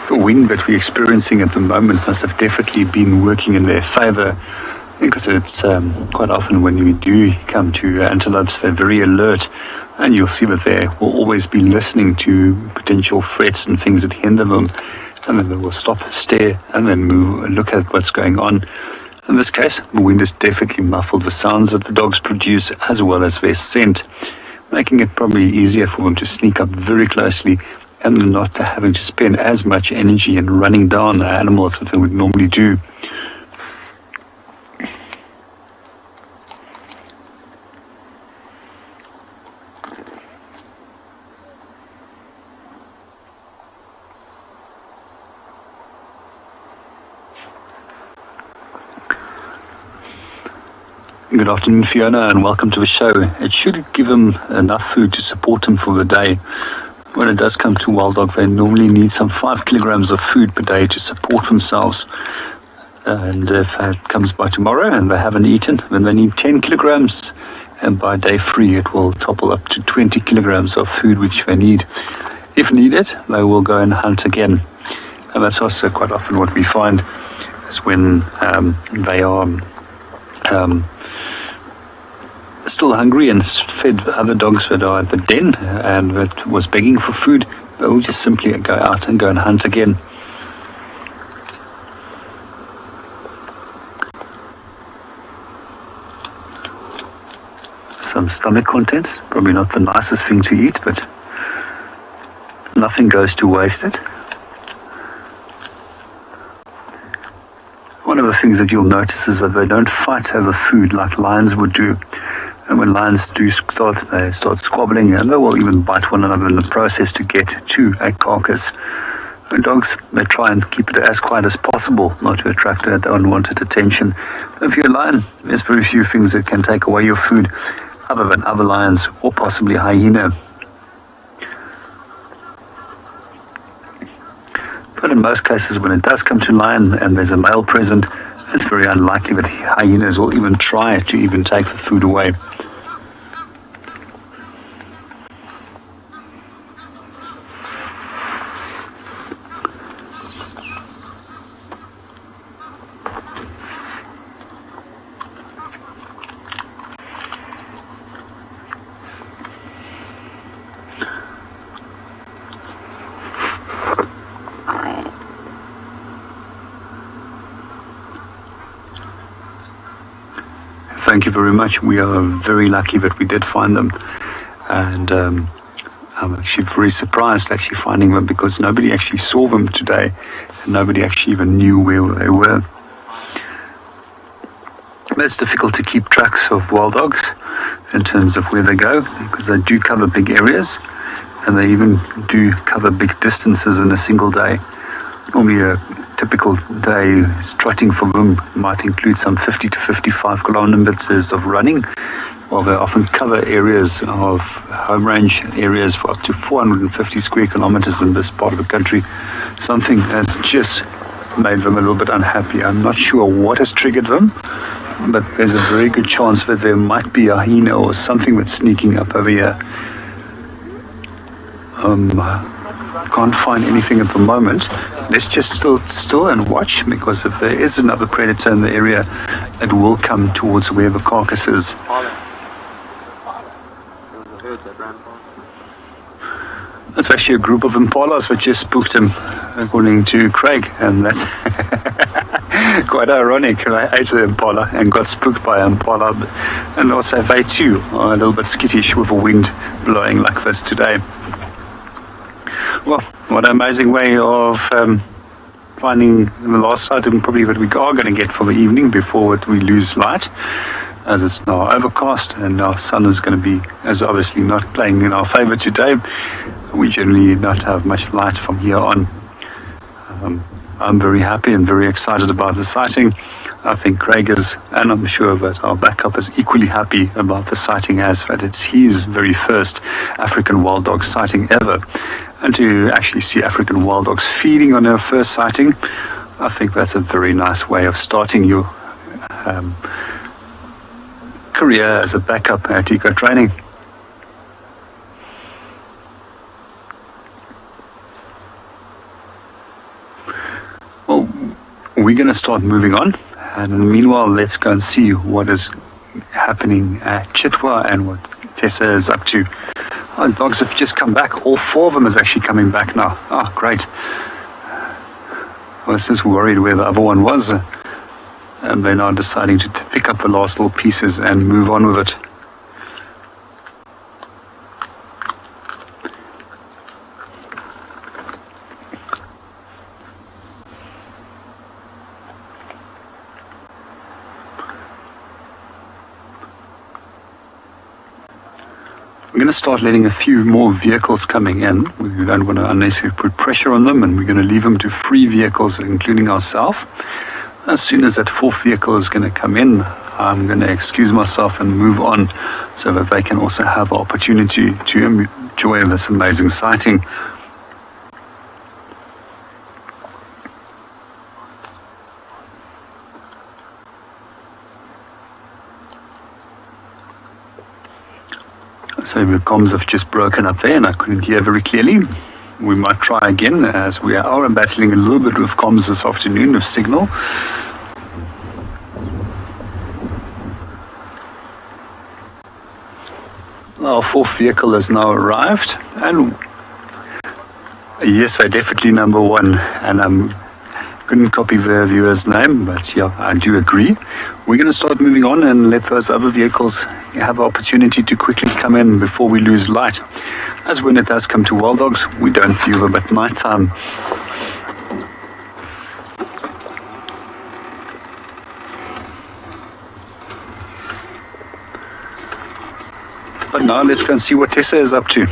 The wind that we're experiencing at the moment must have definitely been working in their favor, because it's quite often when we do come to antelopes, they're very alert, and you'll see that they will always be listening to potential threats and things that hinder them, and then they will stop, stare, and then move and look at what's going on. In this case, the wind has definitely muffled the sounds that the dogs produce as well as their scent, making it probably easier for them to sneak up very closely and not having to spend as much energy in running down the animals that they would normally do. Good afternoon, Fiona, and welcome to the show. It should give them enough food to support them for the day. When it does come to wild dog, they normally need some 5 kilograms of food per day to support themselves. And if it comes by tomorrow and they haven't eaten, then they need 10 kilograms. And by day 3, it will topple up to 20 kilograms of food which they need. If needed, they will go and hunt again. And that's also quite often what we find is when they are still hungry and fed other dogs that are at the den and that was begging for food, they will just simply go out and go and hunt again. Some stomach contents, probably not the nicest thing to eat, but nothing goes to wasted. One of the things that you'll notice is that they don't fight over food like lions would do. And when lions do start, they start squabbling, and they will even bite one another in the process to get to a carcass. And dogs, they try and keep it as quiet as possible, not to attract that unwanted attention. If you're a lion, there's very few things that can take away your food, other than other lions or possibly hyena. But in most cases, when it does come to lion and there's a male present, it's very unlikely that hyenas will even try to even take the food away. Thank you very much. We are very lucky that we did find them, and I'm actually very surprised actually finding them, because nobody actually saw them today and nobody actually even knew where they were. It's difficult to keep tracks of wild dogs in terms of where they go, because they do cover big areas and they even do cover big distances in a single day. Normally a typical day is trotting for them might include some 50 to 55 kilometers of running, while they often cover areas of home range areas for up to 450 square kilometers in this part of the country. Something has just made them a little bit unhappy. I'm not sure what has triggered them, but there's a very good chance that there might be a hyena or something that's sneaking up over here. Can't find anything at the moment. Let's just still and watch, because if there is another predator in the area, it will come towards where the carcass is. It's actually a group of impalas that just spooked him, according to Craig, and that's quite ironic. I ate an impala and got spooked by an impala, and also they too are a little bit skittish with the wind blowing like this today. Well, what an amazing way of finding the last item probably that we are going to get for the evening before we lose light, as it's now overcast and our sun is going to be, as obviously not playing in our favor today. We generally not have much light from here on. I'm very happy and very excited about the sighting. I think Craig is, and I'm sure that our backup is equally happy about the sighting, as that it's his very first African wild dog sighting ever. And to actually see African wild dogs feeding on their first sighting, I think that's a very nice way of starting your career as a backup at Eco Training. Well, we're going to start moving on, and in the meanwhile, let's go and see what is happening at Chitwa and what Tessa is up to. Oh, the dogs have just come back. All 4 of them is actually coming back now. Oh, great. I was just worried where the other one was, and they're now deciding to pick up the last little pieces and move on with it. We're going to start letting a few more vehicles coming in. We don't want to unnecessarily put pressure on them, and we're going to leave them to free vehicles, including ourselves. As soon as that 4th vehicle is going to come in, I'm going to excuse myself and move on so that they can also have the opportunity to enjoy this amazing sighting. So the comms have just broken up there and I couldn't hear very clearly. We might try again, as we are battling a little bit with comms this afternoon, with signal. Our 4th vehicle has now arrived, and yes, they're definitely number 1, and couldn't copy the viewer's name, but yeah, I do agree. We're going to start moving on and let those other vehicles have the opportunity to quickly come in before we lose light. As when it does come to wild dogs, we don't view them at night time. But now let's go and see what Tessa is up to.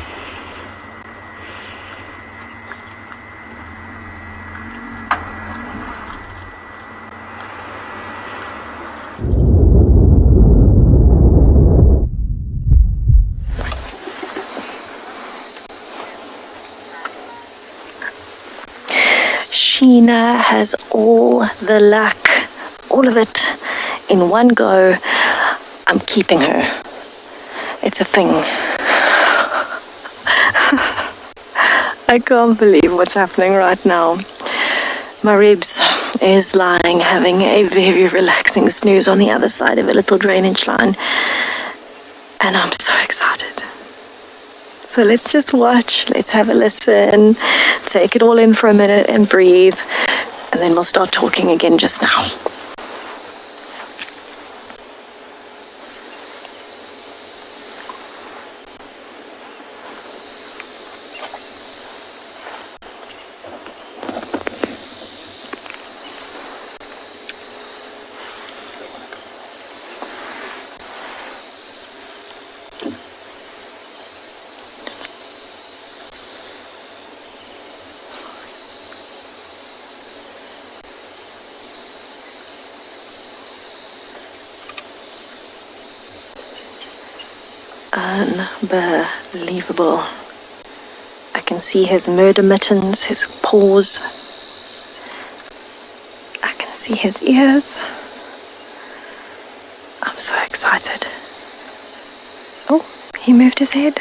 Sheena has all the luck, all of it in one go. I'm keeping her. It's a thing. I can't believe what's happening right now. My ribs is lying, having a very relaxing snooze on the other side of a little drainage line. And I'm so excited. So let's just watch, let's have a listen, take it all in for a minute and breathe, and then we'll start talking again just now. Unbelievable. I can see his murder mittens, his paws. I can see his ears. excited. Oh, he moved his head.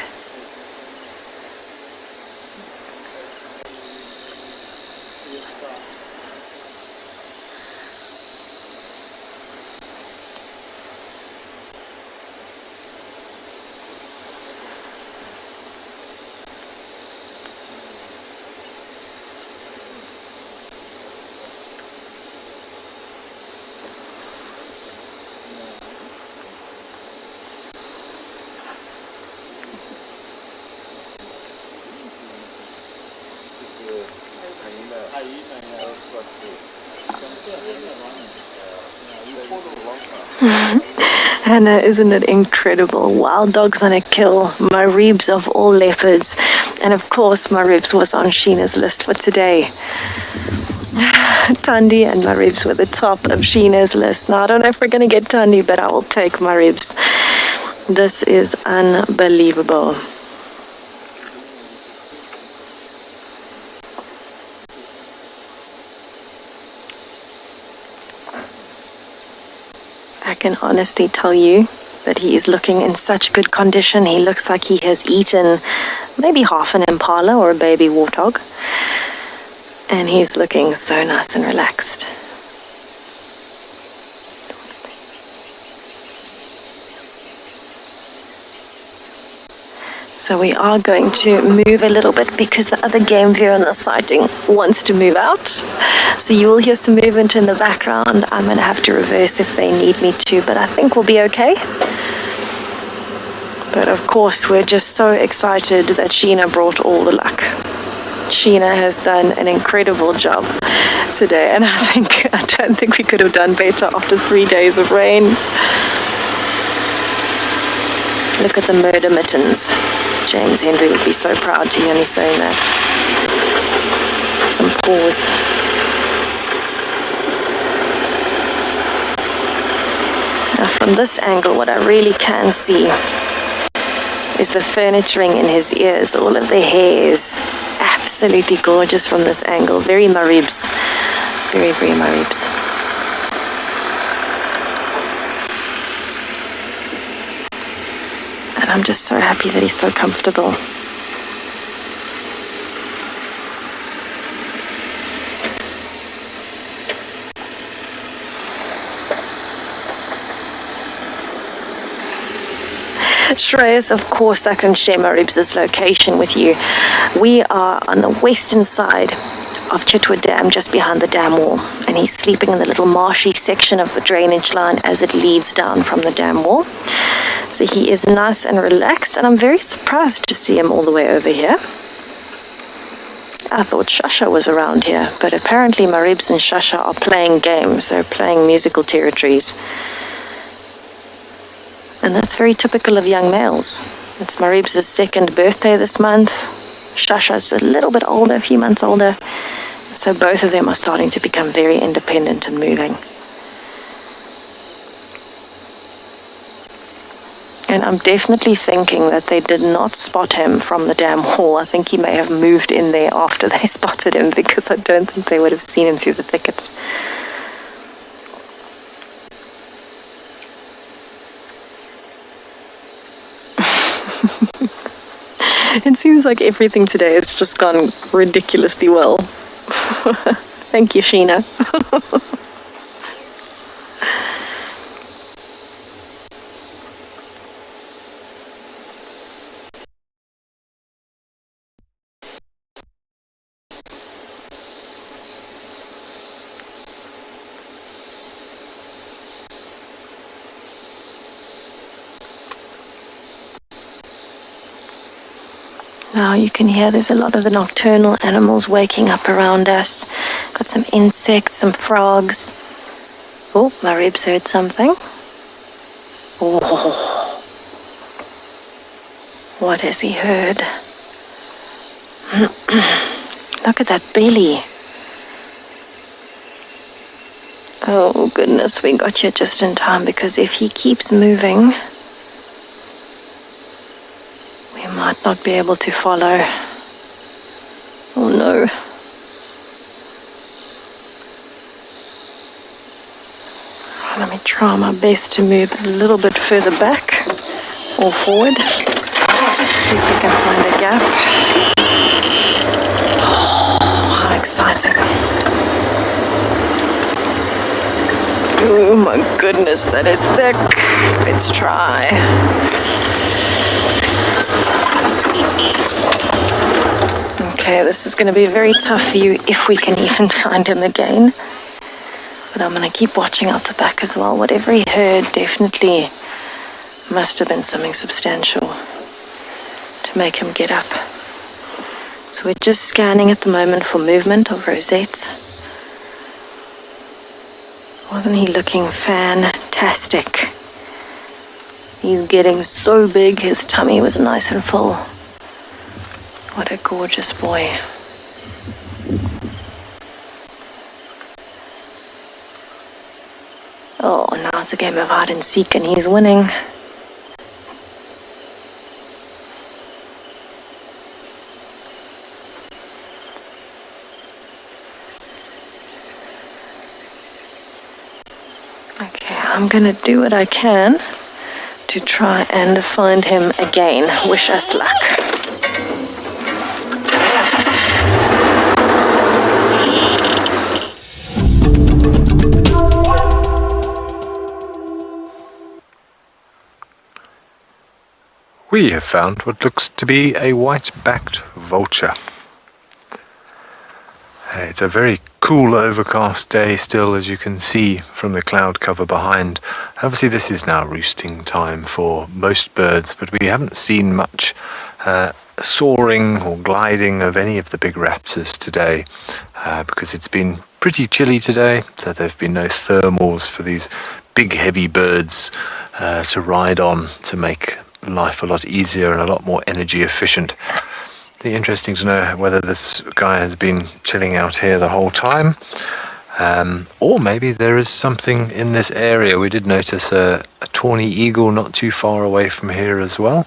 Hannah, isn't it incredible? Wild dogs on a kill, Maribs of all leopards. And of course, Maribs was on Sheena's list for today. Tandi and Maribs were the top of Sheena's list. Now, I don't know if we're going to get Tandi, but I will take Maribs. This is unbelievable. I can honestly tell you that he is looking in such good condition. He looks like he has eaten maybe half an impala or a baby warthog. And he's looking so nice and relaxed. So we are going to move a little bit because the other game viewer on the sighting wants to move out. So you will hear some movement in the background. I'm going to have to reverse if they need me to, but I think we'll be okay. But of course, we're just so excited that Sheena brought all the luck. Sheena has done an incredible job today, and I don't think we could have done better after 3 days of rain. Look at the murder mittens. James Henry would be so proud to hear me saying that. Some paws. Now from this angle, what I really can see is the furnituring in his ears, all of the hairs. Absolutely gorgeous from this angle. Very Maribs. Very, very Maribs. And I'm just so happy that he's so comfortable. Shreyas, of course, I can share Maribs' location with you. We are on the western side of Chitwa Dam, just behind the dam wall. And he's sleeping in the little marshy section of the drainage line as it leads down from the dam wall. So he is nice and relaxed, and I'm very surprised to see him all the way over here. I thought Shasha was around here, but apparently Maribs and Shasha are playing games. They're playing musical territories. And that's very typical of young males. It's Maribs' second birthday this month. Shasha's a little bit older, a few months older. So both of them are starting to become very independent and moving. And I'm definitely thinking that they did not spot him from the dam wall. I think he may have moved in there after they spotted him, because I don't think they would have seen him through the thickets. It seems like everything today has just gone ridiculously well. Thank you, Sheena. Now you can hear there's a lot of the nocturnal animals waking up around us. Got some insects, some frogs. Oh, my ribs heard something. Oh, what has he heard? Look at that belly. Oh goodness, we got you just in time, because if he keeps moving, we might not be able to follow. Oh no. Let me try my best to move a little bit further back or forward. See if we can find a gap. Oh, how exciting. Oh my goodness, that is thick. Let's try. Okay, this is going to be very tough for you if we can even find him again. But I'm going to keep watching out the back as well. Whatever he heard definitely must have been something substantial to make him get up. So we're just scanning at the moment for movement of rosettes. Wasn't he looking fantastic? He's getting so big, his tummy was nice and full. What a gorgeous boy. Oh, now it's a game of hide and seek and he's winning. Okay, I'm gonna do what I can to try and find him again. Wish us luck. We have found what looks to be a white-backed vulture. It's a very cool overcast day still, as you can see from the cloud cover behind. Obviously this is now roosting time for most birds, but we haven't seen much soaring or gliding of any of the big raptors today because it's been pretty chilly today, so there have been no thermals for these big heavy birds to ride on to make life a lot easier and a lot more energy efficient. It'd be interesting to know whether this guy has been chilling out here the whole time, or maybe there is something in this area. We did notice a tawny eagle not too far away from here as well,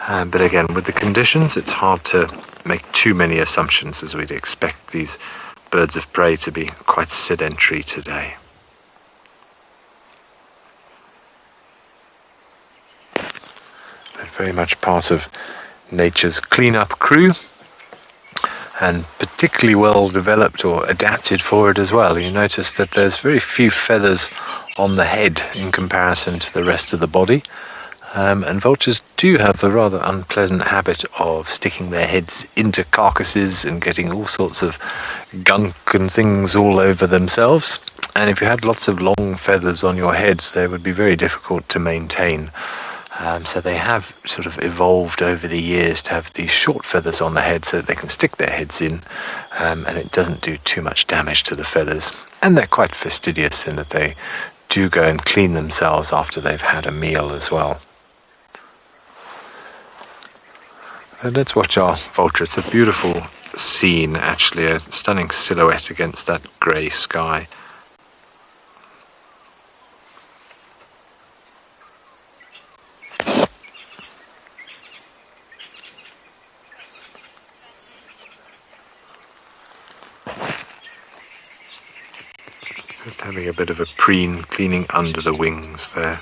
but again, with the conditions, it's hard to make too many assumptions, as we'd expect these birds of prey to be quite sedentary today. Very much part of nature's cleanup crew, and particularly well developed or adapted for it as well. You notice that there's very few feathers on the head in comparison to the rest of the body, and vultures do have a rather unpleasant habit of sticking their heads into carcasses and getting all sorts of gunk and things all over themselves. And if you had lots of long feathers on your head, they would be very difficult to maintain. So they have sort of evolved over the years to have these short feathers on the head so that they can stick their heads in, and it doesn't do too much damage to the feathers. And they're quite fastidious in that they do go and clean themselves after they've had a meal as well. But let's watch our vulture. It's a beautiful scene, actually, a stunning silhouette against that grey sky. Just having a bit of a preen, cleaning under the wings there.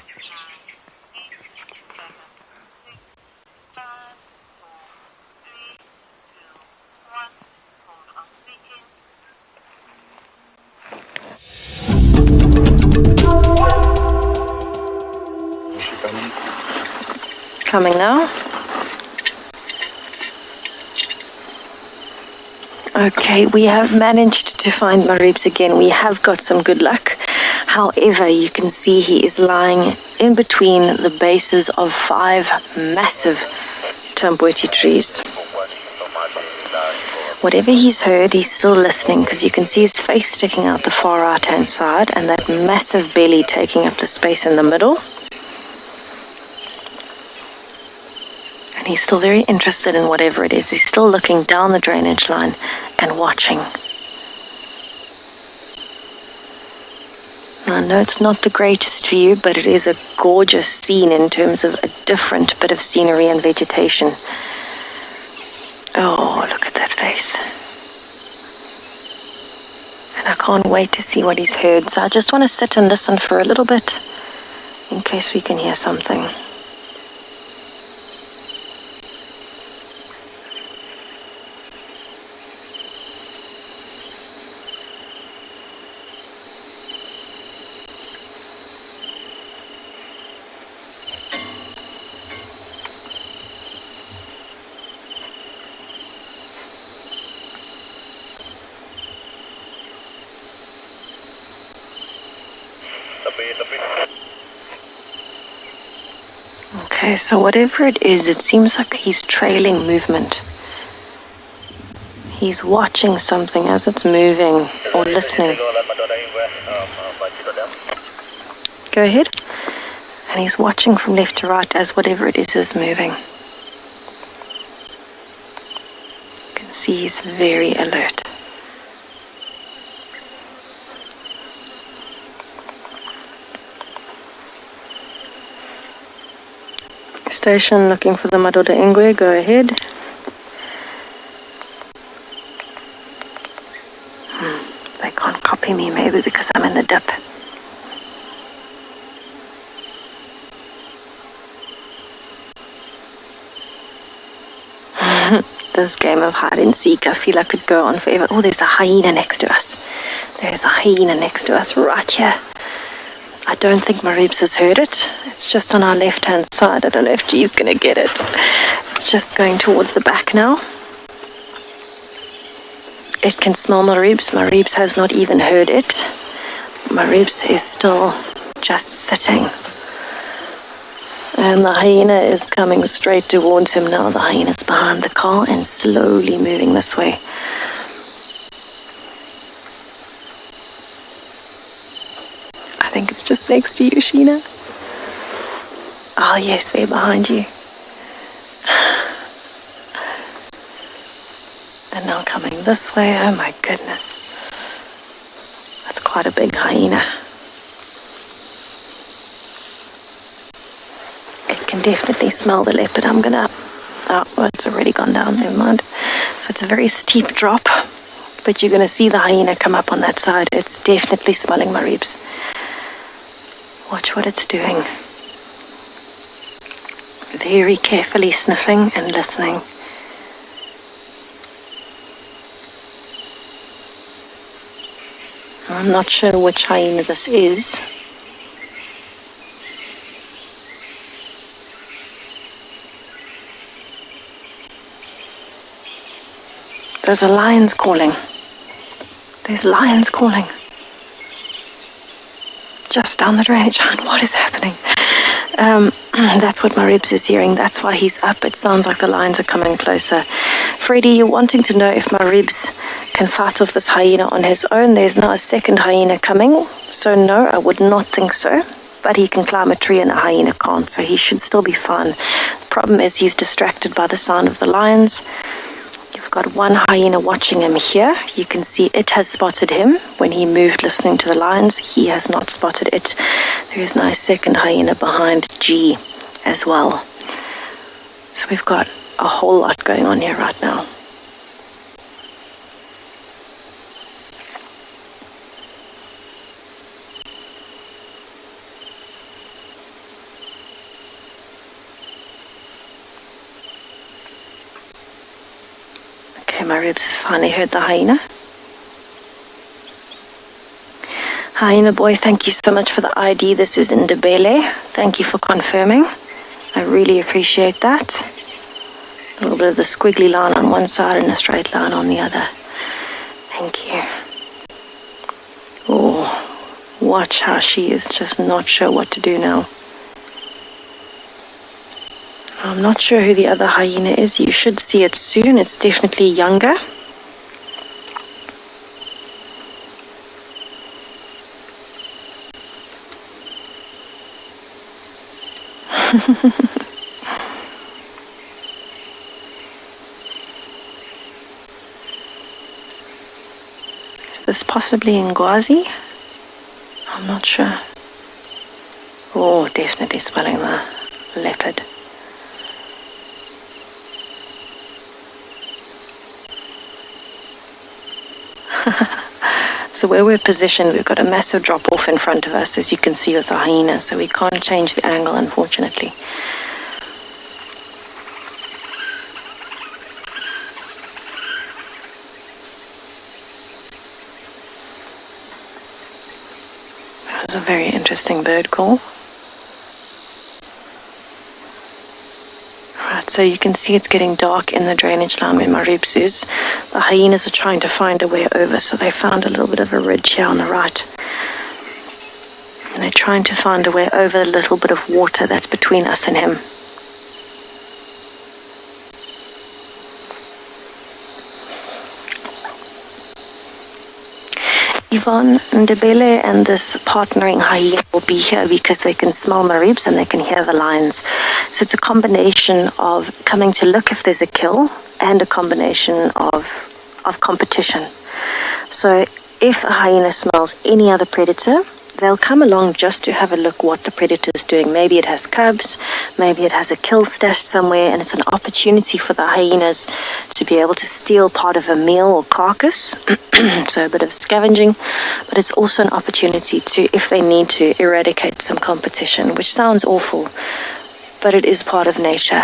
Coming now. Okay, we have managed to find Maribs again. We have got some good luck. However, you can see he is lying in between the bases of 5 massive tamboti trees. Whatever he's heard, he's still listening, because you can see his face sticking out the far right-hand side and that massive belly taking up the space in the middle. And he's still very interested in whatever it is. He's still looking down the drainage line and watching. I know it's not the greatest view, but it is a gorgeous scene in terms of a different bit of scenery and vegetation. Oh, look at that face. And I can't wait to see what he's heard. So I just want to sit and listen for a little bit in case we can hear something. Okay, so whatever it is, it seems like he's trailing movement. He's watching something as it's moving or listening. Go ahead. And he's watching from left to right as whatever it is moving. You can see he's very alert. Station looking for the Madoda Ingwe, go ahead. They can't copy me, maybe because I'm in the dip. This game of hide and seek, I feel I could go on forever. Oh, there's a hyena next to us. There's a hyena next to us right here. I don't think Maribs has heard it. It's just on our left-hand side. I don't know if G's going to get it. It's just going towards the back now. It can smell Maribs. Maribs has not even heard it. Maribs is still just sitting. And the hyena is coming straight towards him now. The hyena's behind the car and slowly moving this way. I think it's just next to you, Sheena. Oh yes, they're behind you. And now coming this way, oh my goodness. That's quite a big hyena. It can definitely smell the leopard. I'm gonna, oh, it's already gone down, never mind. So it's a very steep drop, but you're gonna see the hyena come up on that side. It's definitely smelling Maribs. Watch what it's doing. Very carefully sniffing and listening. I'm not sure which hyena this is. There's a lion's calling. There's lions calling. Just down the drainage. What is happening? That's what Maribs is hearing. That's why he's up. It sounds like the lions are coming closer. Freddie, you're wanting to know if Maribs can fight off this hyena on his own. There's now a second hyena coming. So no, I would not think so. But he can climb a tree and a hyena can't. So he should still be fine. The problem is he's distracted by the sound of the lions. You've got one hyena watching him here. You can see it has spotted him when he moved listening to the lions. He has not spotted it. There is now a second hyena behind G as well. So we've got a whole lot going on here right now. Maribs has finally heard the hyena. Hyena boy, thank you so much for the ID. This is in Ndebele. Thank you for confirming. I really appreciate that. A little bit of the squiggly line on one side and a straight line on the other. Thank you. Oh, watch how she is just not sure what to do now. I'm not sure who the other hyena is. You should see it soon. It's definitely younger. Is this possibly Ngwazi? I'm not sure. Oh, definitely smelling the leopard. So where we're positioned, we've got a massive drop off in front of us, as you can see with the hyena, so we can't change the angle, unfortunately. That was a very interesting bird call. Right, so you can see it's getting dark in the drainage line where Maribs is. The hyenas are trying to find a way over, so they found a little bit of a ridge here on the right. And they're trying to find a way over the little bit of water that's between us and him. Yvonne, Ndebele and this partnering hyena will be here because they can smell Maribs and they can hear the lions. So it's a combination of coming to look if there's a kill and a combination of competition. So if a hyena smells any other predator, they'll come along just to have a look what the predator is doing. Maybe it has cubs, maybe it has a kill stashed somewhere, and it's an opportunity for the hyenas to be able to steal part of a meal or carcass, so a bit of scavenging, but it's also an opportunity to, if they need to, eradicate some competition, which sounds awful, but it is part of nature.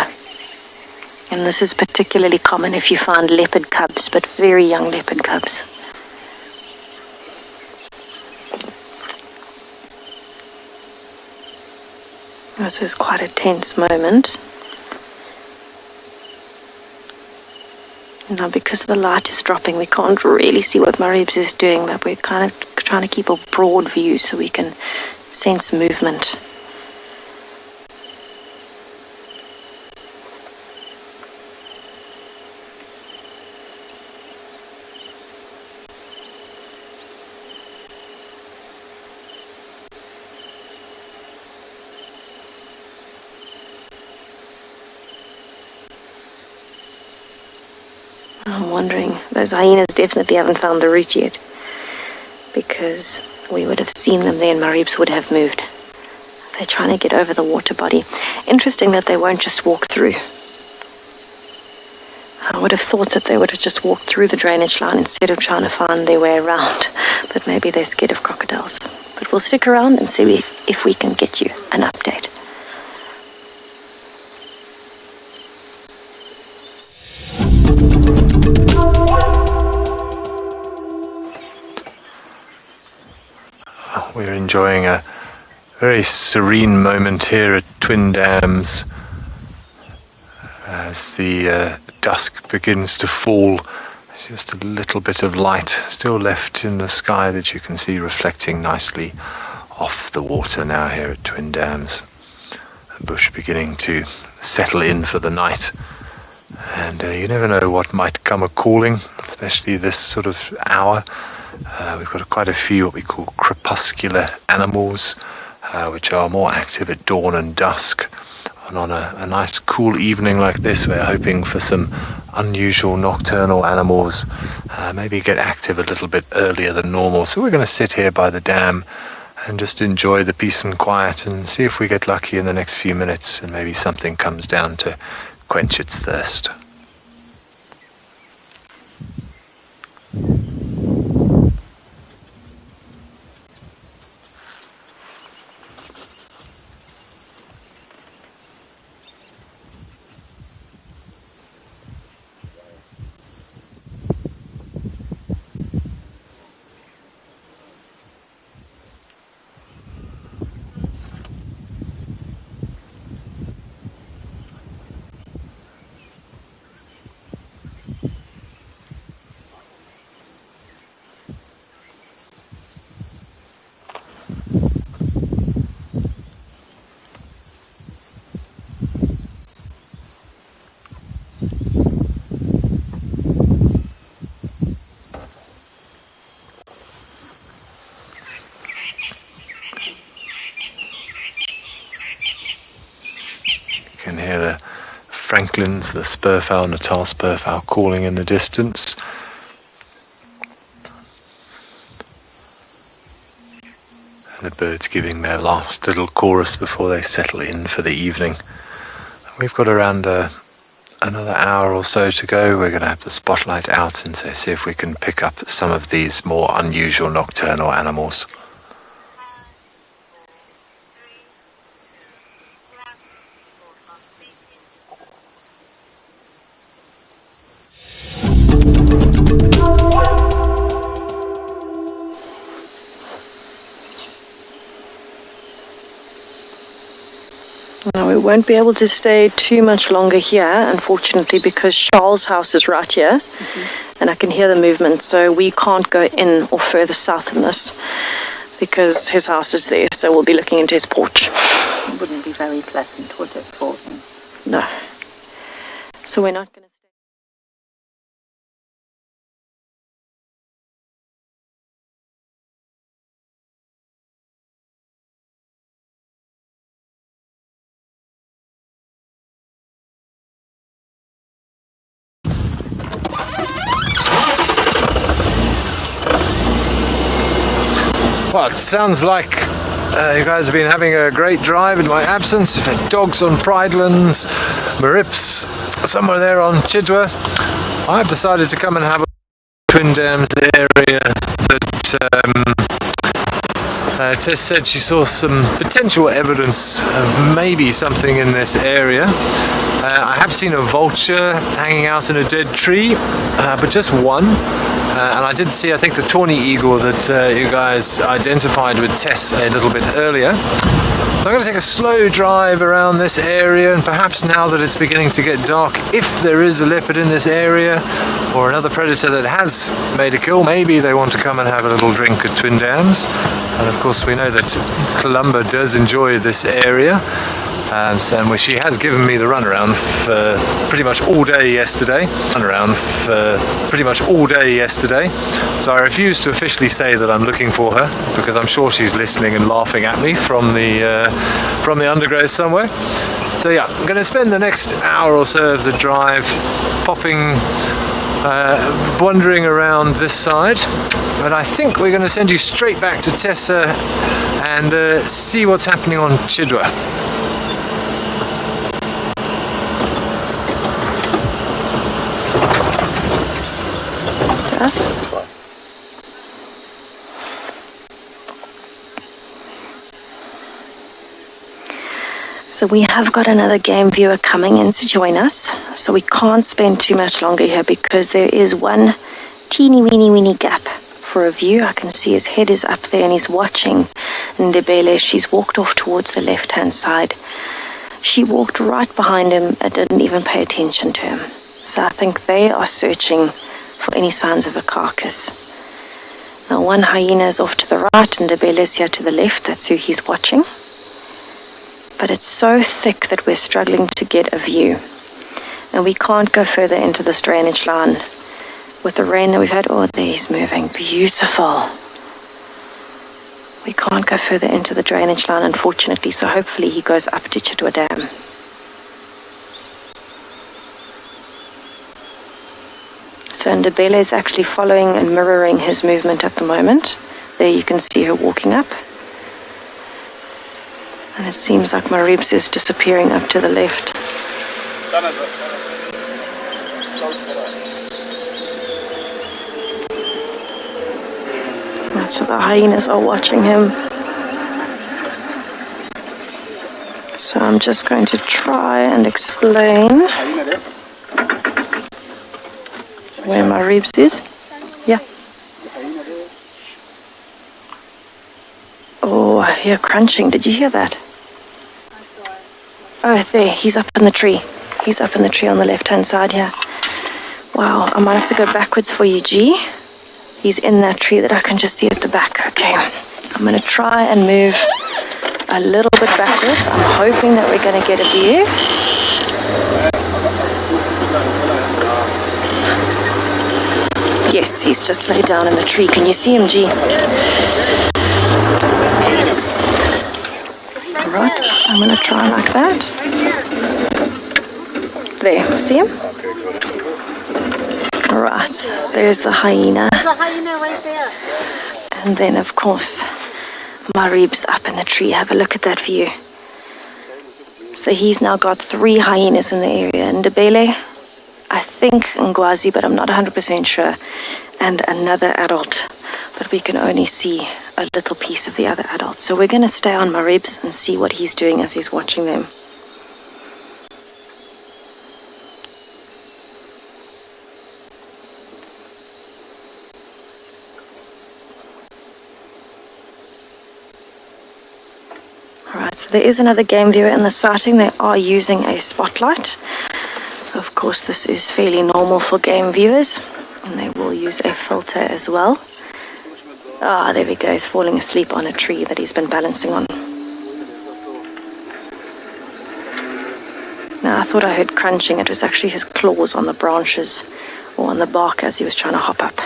And this is particularly common if you find leopard cubs, but very young leopard cubs. This is quite a tense moment. Now, because the light is dropping, we can't really see what Maribs is doing, but we're kind of trying to keep a broad view so we can sense movement. I'm wondering, those hyenas definitely haven't found the route yet, because we would have seen them there and Maribs would have moved. They're trying to get over the water body. Interesting that they won't just walk through. I would have thought that they would have just walked through the drainage line instead of trying to find their way around, but maybe they're scared of crocodiles. But we'll stick around and see if we can get you an update. We're enjoying a very serene moment here at Twin Dams as the dusk begins to fall. There's just a little bit of light still left in the sky that you can see reflecting nicely off the water now here at Twin Dams. The bush beginning to settle in for the night, and you never know what might come a-calling, especially this sort of hour. We've got quite a few what we call crepuscular animals, which are more active at dawn and dusk. And on a nice cool evening like this, we're hoping for some unusual nocturnal animals, maybe get active a little bit earlier than normal. So we're going to sit here by the dam and just enjoy the peace and quiet and see if we get lucky in the next few minutes and maybe something comes down to quench its thirst. You can hear the francolins, the spurfowl, Natal spurfowl calling in the distance. And the birds giving their last little chorus before they settle in for the evening. We've got around a another hour or so to go. We're going to have the spotlight out and see if we can pick up some of these more unusual nocturnal animals. Now, we won't be able to stay too much longer here, unfortunately, because Charles' house is right here, and I can hear the movement, so we can't go in or further south in this, because his house is there, so we'll be looking into his porch. It wouldn't be very pleasant, would it, for him? No. So we're not going to stay. Well, it sounds like you guys have been having a great drive in my absence. We've had dogs on Pridelands, Marips, somewhere there on Chidwa. I've decided to come and have a Twin Dams area that Tess said she saw some potential evidence of maybe something in this area. I have seen a vulture hanging out in a dead tree, but just one. And I did see, I think, the tawny eagle that you guys identified with Tess a little bit earlier. So I'm going to take a slow drive around this area, and perhaps now that it's beginning to get dark, if there is a leopard in this area or another predator that has made a kill, maybe they want to come and have a little drink at Twin Dams. And of course we know that Columba does enjoy this area. And she has given me the runaround for pretty much all day yesterday. So I refuse to officially say that I'm looking for her, because I'm sure she's listening and laughing at me from the undergrowth somewhere. So yeah, I'm going to spend the next hour or so of the drive wandering around this side. But I think we're going to send you straight back to Tessa and see what's happening on Chidwa. So we have got another game viewer coming in to join us, so we can't spend too much longer here because there is one teeny weeny gap for a view. I can see his head is up there and he's watching Ndebele. She's walked off towards the left hand side. She walked right behind him and didn't even pay attention to him. So I think they are searching for any signs of a carcass. Now one hyena is off to the right and Ndebele is here to the left. That's who he's watching. But it's so thick that we're struggling to get a view. And we can't go further into this drainage line. With the rain that we've had, oh, there he's moving. Beautiful. We can't go further into the drainage line, unfortunately, so hopefully he goes up to Chidwa Dam. So Ndebele is actually following and mirroring his movement at the moment. There you can see her walking up. And it seems like Maribs is disappearing up to the left. Right, so the hyenas are watching him. So I'm just going to try and explain where Maribs is. Yeah. Oh, I hear crunching. Did you hear that? Oh, there. He's up in the tree. He's up in the tree on the left-hand side here. Wow, I might have to go backwards for you, G. He's in that tree that I can just see at the back. Okay, I'm going to try and move a little bit backwards. I'm hoping that we're going to get a view. Yes, he's just laid down in the tree. Can you see him, G? Right, I'm going to try like that. There, see him? Right, there's the hyena. There's a hyena right there. And then, of course, Marib's up in the tree. Have a look at that view. So he's now got 3 hyenas in the area. Ndebele, think Ngwazi, but I'm not 100% sure, and another adult, but we can only see a little piece of the other adult. So we're going to stay on Maribs and see what he's doing as he's watching them. Alright, so there is another game viewer in the sighting. They are using a spotlight. Of course, this is fairly normal for game viewers, and they will use a filter as well. Ah, there we go. He's falling asleep on a tree that he's been balancing on. Now, I thought I heard crunching. It was actually his claws on the branches or on the bark as he was trying to hop up.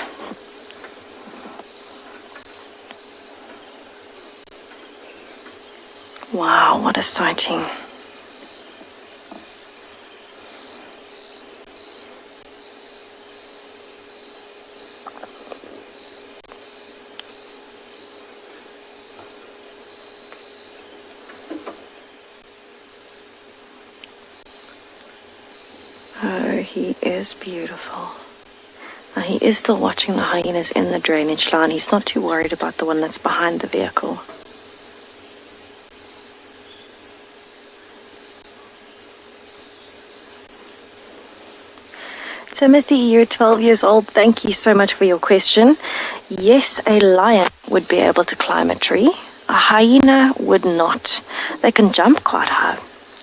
Wow, what a sighting. Oh, he is beautiful. Now, he is still watching the hyenas in the drainage line. He's not too worried about the one that's behind the vehicle. Timothy, you're 12 years old. Thank you so much for your question. Yes, a lion would be able to climb a tree. A hyena would not. They can jump quite high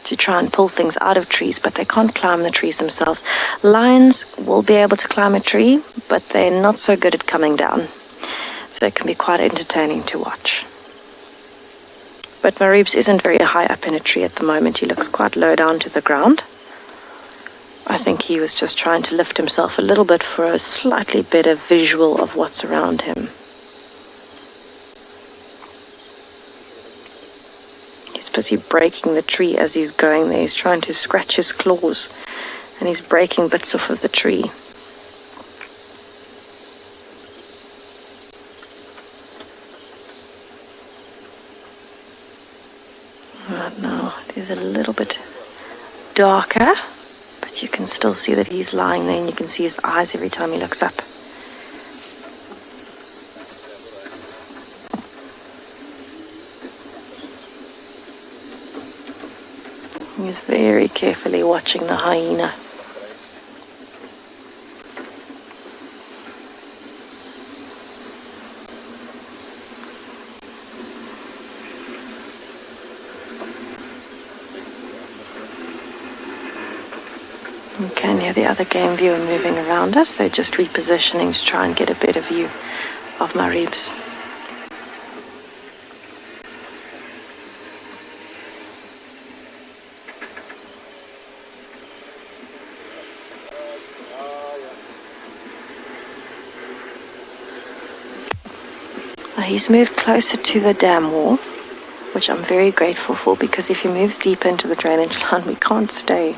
to try and pull things out of trees, but they can't climb the trees themselves. Lions will be able to climb a tree, but they're not so good at coming down. So it can be quite entertaining to watch. But Maribs isn't very high up in a tree at the moment. He looks quite low down to the ground. I think he was just trying to lift himself a little bit for a slightly better visual of what's around him. He's busy breaking the tree as he's going there. He's trying to scratch his claws, and he's breaking bits off of the tree. Right now, it is a little bit darker. You can still see that he's lying there, and you can see his eyes every time he looks up. He's very carefully watching the hyena. You can hear the other game viewer moving around us. They're just repositioning to try and get a better view of Maribs. Now he's moved closer to the dam wall, which I'm very grateful for, because if he moves deeper into the drainage line, we can't stay.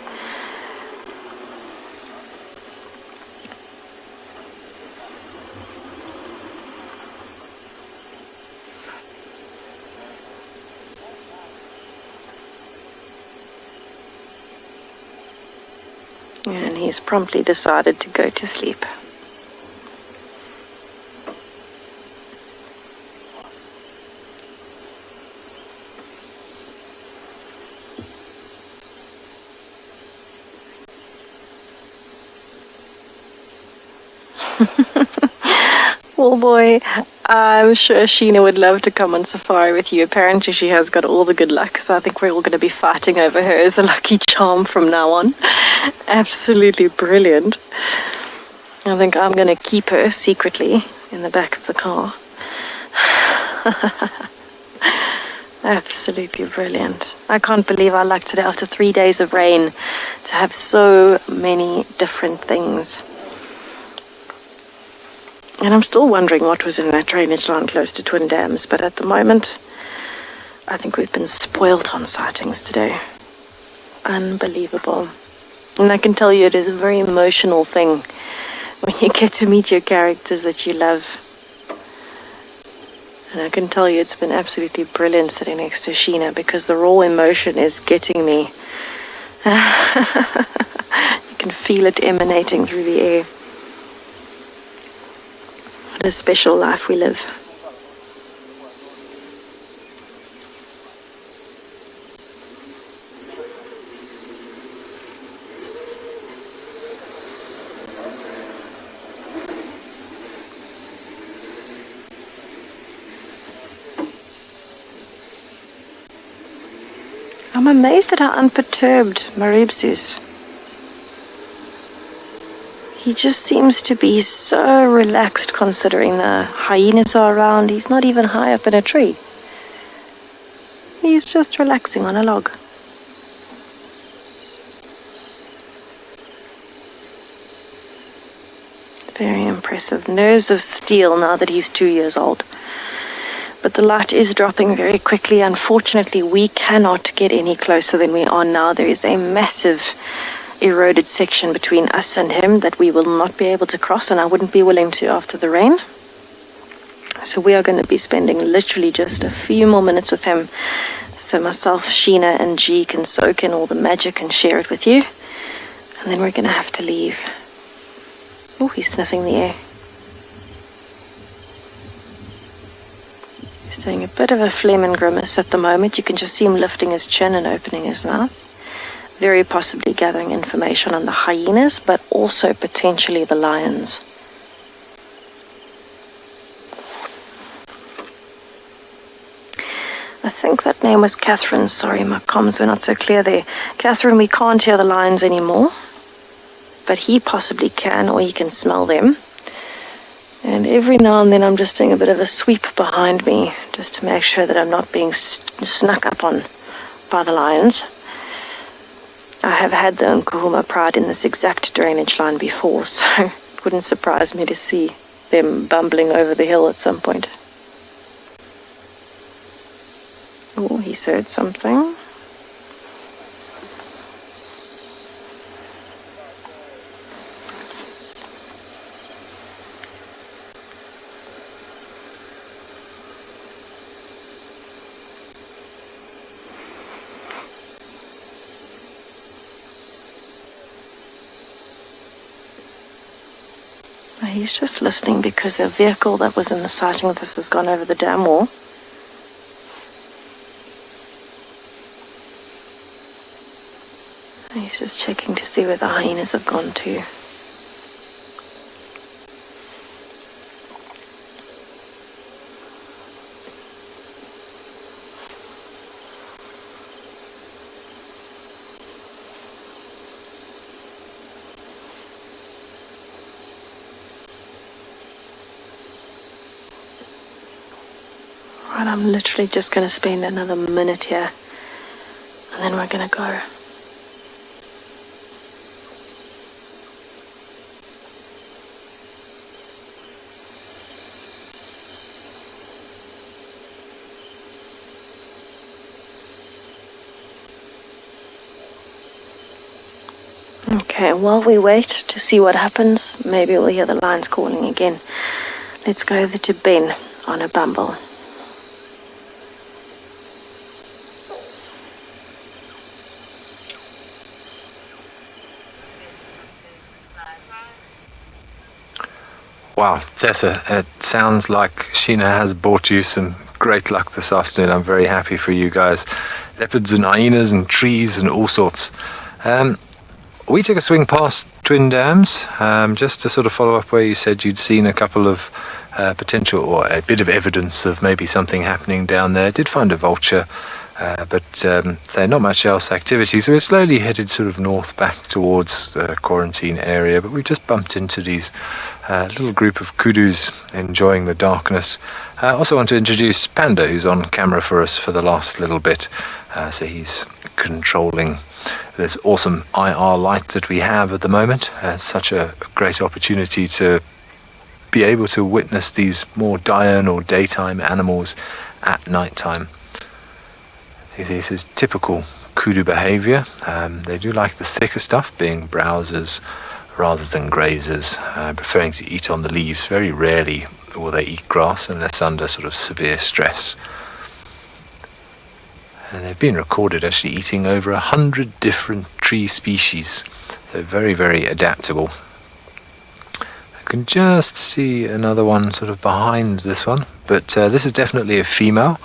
And he's promptly decided to go to sleep. Well, boy, I'm sure Sheena would love to come on safari with you. Apparently she has got all the good luck, so I think we're all going to be fighting over her as a lucky charm from now on. Absolutely brilliant. I think I'm going to keep her secretly in the back of the car. Absolutely brilliant. I can't believe our luck today after 3 days of rain to have so many different things. And I'm still wondering what was in that drainage line close to Twin Dams, but at the moment, I think we've been spoilt on sightings today. Unbelievable. And I can tell you it is a very emotional thing when you get to meet your characters that you love. And I can tell you it's been absolutely brilliant sitting next to Sheena, because the raw emotion is getting me. You can feel it emanating through the air. What a special life we live. I'm amazed at how unperturbed Maribs is. He just seems to be so relaxed considering the hyenas are around. He's not even high up in a tree. He's just relaxing on a log. Very impressive. Nerves of steel now that he's 2 years old. But the light is dropping very quickly. Unfortunately, we cannot get any closer than we are now. There is a massive eroded section between us and him that we will not be able to cross, and I wouldn't be willing to after the rain. So we are going to be spending literally just a few more minutes with him, so myself, Sheena, and G can soak in all the magic and share it with you. And then we're going to have to leave. Oh, he's sniffing the air. He's doing a bit of a phlegm and grimace at the moment. You can just see him lifting his chin and opening his mouth. Very possibly gathering information on the hyenas, but also potentially the lions. I think that name was Catherine. Sorry, my comms were not so clear there. Catherine, we can't hear the lions anymore, but he possibly can, or he can smell them. And every now and then I'm just doing a bit of a sweep behind me, just to make sure that I'm not being snuck up on by the lions. I have had the Nkuhuma Pride in this exact drainage line before, so it wouldn't surprise me to see them bumbling over the hill at some point. Oh, he's heard something. He's just listening because the vehicle that was in the sighting with us has gone over the dam wall. He's just checking to see where the hyenas have gone to. Right, I'm literally just going to spend another minute here, and then we're going to go. Okay, while we wait to see what happens, maybe we'll hear the lions calling again. Let's go over to Ben on a bumble. Wow, Tessa, it sounds like Sheena has brought you some great luck this afternoon. I'm very happy for you guys. Leopards and hyenas and trees and all sorts. We took a swing past Twin Dams, just to sort of follow up where you said you'd seen a couple of potential, or a bit of evidence of maybe something happening down there. Did find a vulture, but not much else activity. So we're slowly headed sort of north back towards the quarantine area, but we've just bumped into these little group of kudus enjoying the darkness. I also want to introduce Panda, who's on camera for us for the last little bit. So he's controlling this awesome IR light that we have at the moment. Such a great opportunity to be able to witness these more diurnal daytime animals at night time. This is typical kudu behavior. They do like the thicker stuff, being browsers rather than grazers, preferring to eat on the leaves. Very rarely will they eat grass unless under sort of severe stress. And they've been recorded actually eating over 100 different tree species So very, very adaptable. I can just see another one sort of behind this one, but this is definitely a female.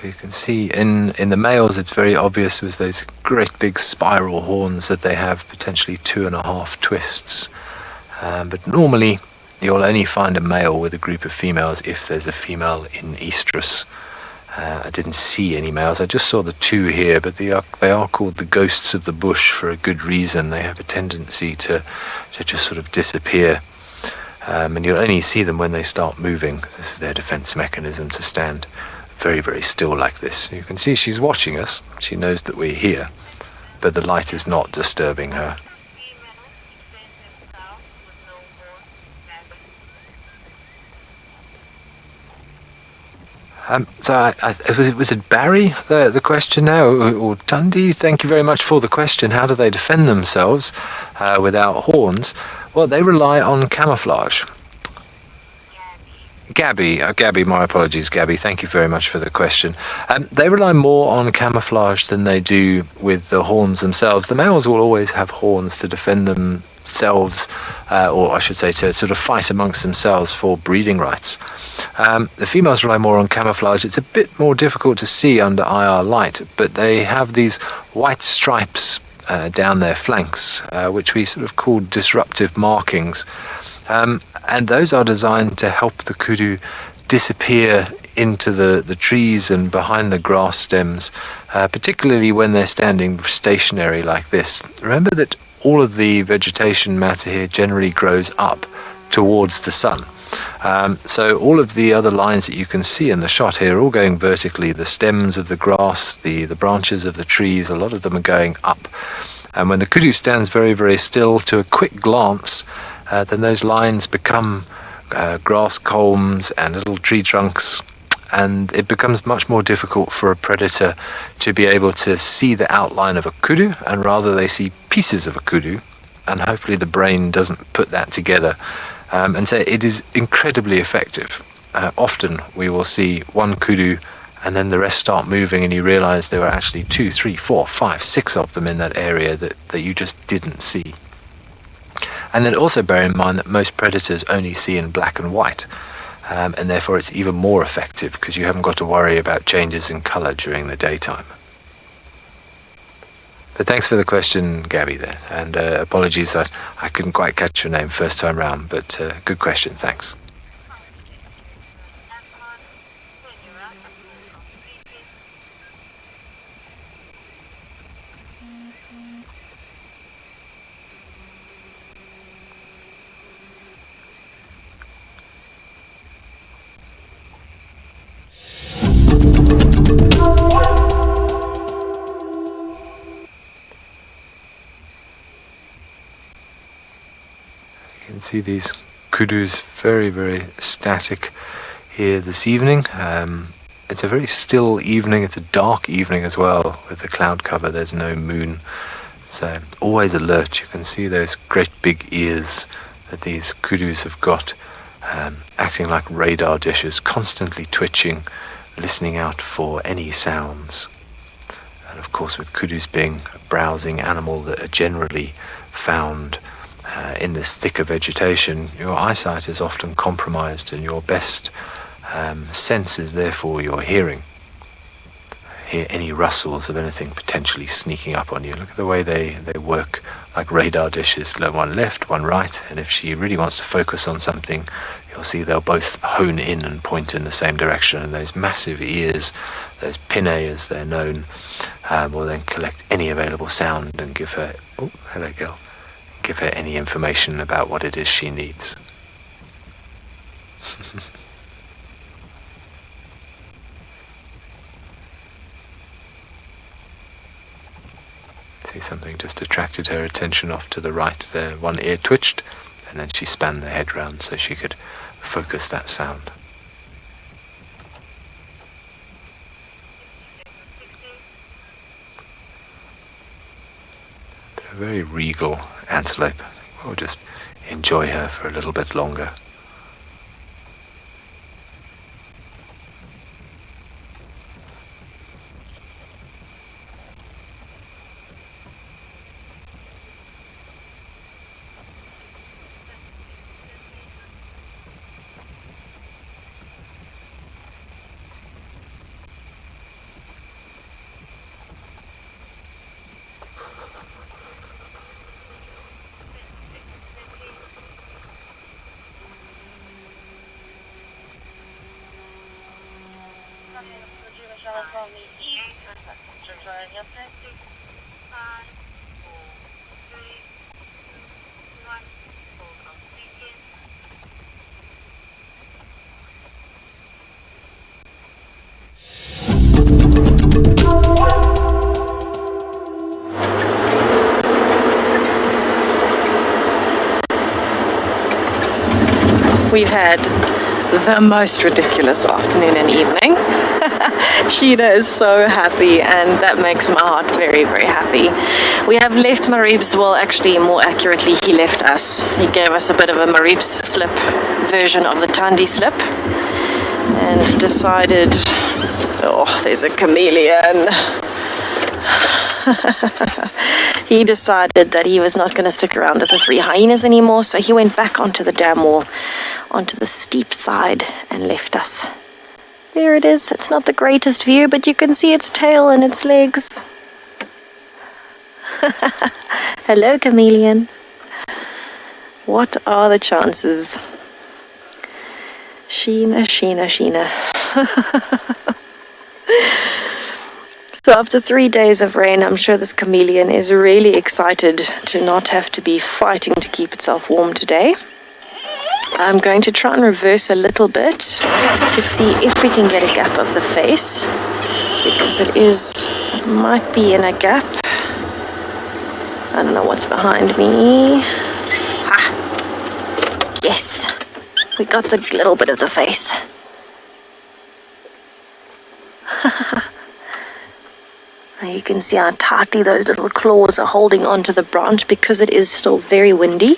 You can see in the males it's very obvious with those great big spiral horns that they have, potentially 2.5 twists. But normally you'll only find a male with a group of females if there's a female in estrus. I didn't see any males. I just saw the 2 here, but they are called the ghosts of the bush for a good reason. They have a tendency to just sort of disappear. And you'll only see them when they start moving. This is their defense mechanism, to stand very, very still like this. You can see she's watching us. She knows that we're here, but the light is not disturbing her. Was it Barry, the question now, or Dundee? Thank you very much for the question. How do they defend themselves without horns? Well, they rely on camouflage. Gabby, my apologies, Gabby. Thank you very much for the question. They rely more on camouflage than they do with the horns themselves. The males will always have horns to defend themselves, or I should say to sort of fight amongst themselves for breeding rights. The females rely more on camouflage. It's a bit more difficult to see under IR light, but they have these white stripes down their flanks, which we sort of call disruptive markings. And those are designed to help the kudu disappear into the trees and behind the grass stems, particularly when they're standing stationary like this. Remember that all of the vegetation matter here generally grows up towards the sun. So all of the other lines that you can see in the shot here are all going vertically. The stems of the grass, the branches of the trees, a lot of them are going up. And when the kudu stands very, very still, to a quick glance, then those lines become grass culms and little tree trunks, and it becomes much more difficult for a predator to be able to see the outline of a kudu, and rather they see pieces of a kudu, and hopefully the brain doesn't put that together. And so it is incredibly effective. Often we will see one kudu and then the rest start moving, and you realize there were actually 2, 3, 4, 5, 6 of them in that area that you just didn't see. And then also bear in mind that most predators only see in black and white, and therefore it's even more effective because you haven't got to worry about changes in color during the daytime. But thanks for the question, Gabby, there, and apologies I couldn't quite catch your name first time round, but good question, thanks. See these kudus very, very static here this evening. It's a very still evening. It's a dark evening as well with the cloud cover. There's no moon, so always alert. You can see those great big ears that these kudus have got, acting like radar dishes, constantly twitching, listening out for any sounds. And of course, with kudus being a browsing animal that are generally found in this thicker vegetation, your eyesight is often compromised, and your best sense is therefore your hearing. Hear any rustles of anything potentially sneaking up on you. Look at the way they work like radar dishes, one left, one right, and if she really wants to focus on something, you'll see they'll both hone in and point in the same direction, and those massive ears, those pinnae as they're known, will then collect any available sound and give her, oh, hello girl, give her any information about what it is she needs. See, something just attracted her attention off to the right there. One ear twitched, and then she span the head round so she could focus that sound. A very regal antelope. We'll just enjoy her for a little bit longer. We've had the most ridiculous afternoon and evening. Sheena is so happy, and that makes my heart very, very happy. We have left Marib's, well, actually, more accurately, he left us. He gave us a bit of a Marib's slip version of the Tandy slip and decided, oh, there's a chameleon. He decided that he was not going to stick around with the 3 hyenas anymore, so he went back onto the dam wall, onto the steep side, and left us. There it is. It's not the greatest view, but you can see its tail and its legs. Hello, chameleon. What are the chances? Sheena, Sheena, Sheena. So after 3 days of rain, I'm sure this chameleon is really excited to not have to be fighting to keep itself warm today. I'm going to try and reverse a little bit to see if we can get a gap of the face, because it might be in a gap. I don't know what's behind me. Ha! Yes, we got the little bit of the face. You can see how tightly those little claws are holding onto the branch because it is still very windy.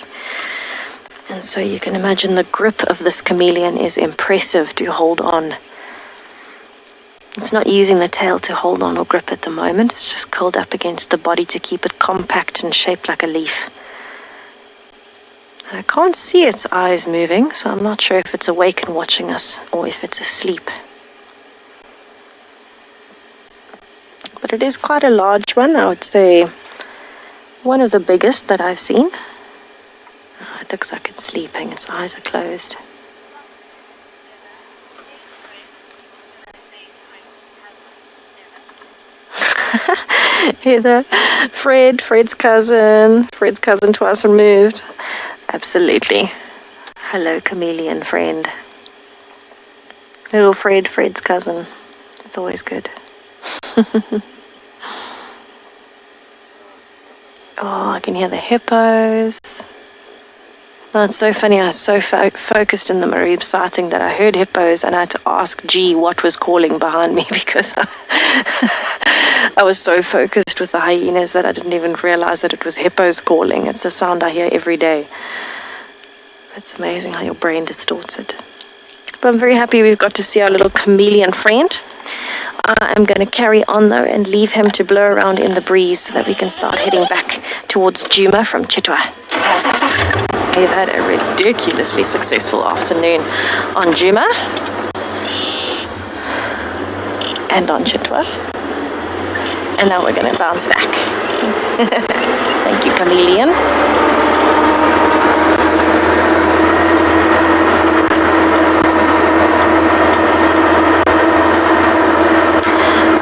And so you can imagine the grip of this chameleon is impressive to hold on. It's not using the tail to hold on or grip at the moment. It's just curled up against the body to keep it compact and shaped like a leaf. And I can't see its eyes moving, so I'm not sure if it's awake and watching us or if it's asleep. But it is quite a large one. I would say one of the biggest that I've seen. Oh, it looks like it's sleeping. Its eyes are closed. Heather, Fred's cousin twice removed. Absolutely. Hello, chameleon friend. Little Fred's cousin. It's always good. Oh, I can hear the hippos. Oh, it's so funny. I was so focused in the Marib sighting that I heard hippos, and I had to ask G what was calling behind me because I was so focused with the hyenas that I didn't even realize that it was hippos calling. It's a sound I hear every day. It's amazing how your brain distorts it. But I'm very happy we've got to see our little chameleon friend. I'm going to carry on though and leave him to blow around in the breeze so that we can start heading back towards Djuma from Chitwa. We've had a ridiculously successful afternoon on Djuma and on Chitwa. And now we're going to bounce back. Thank you, chameleon.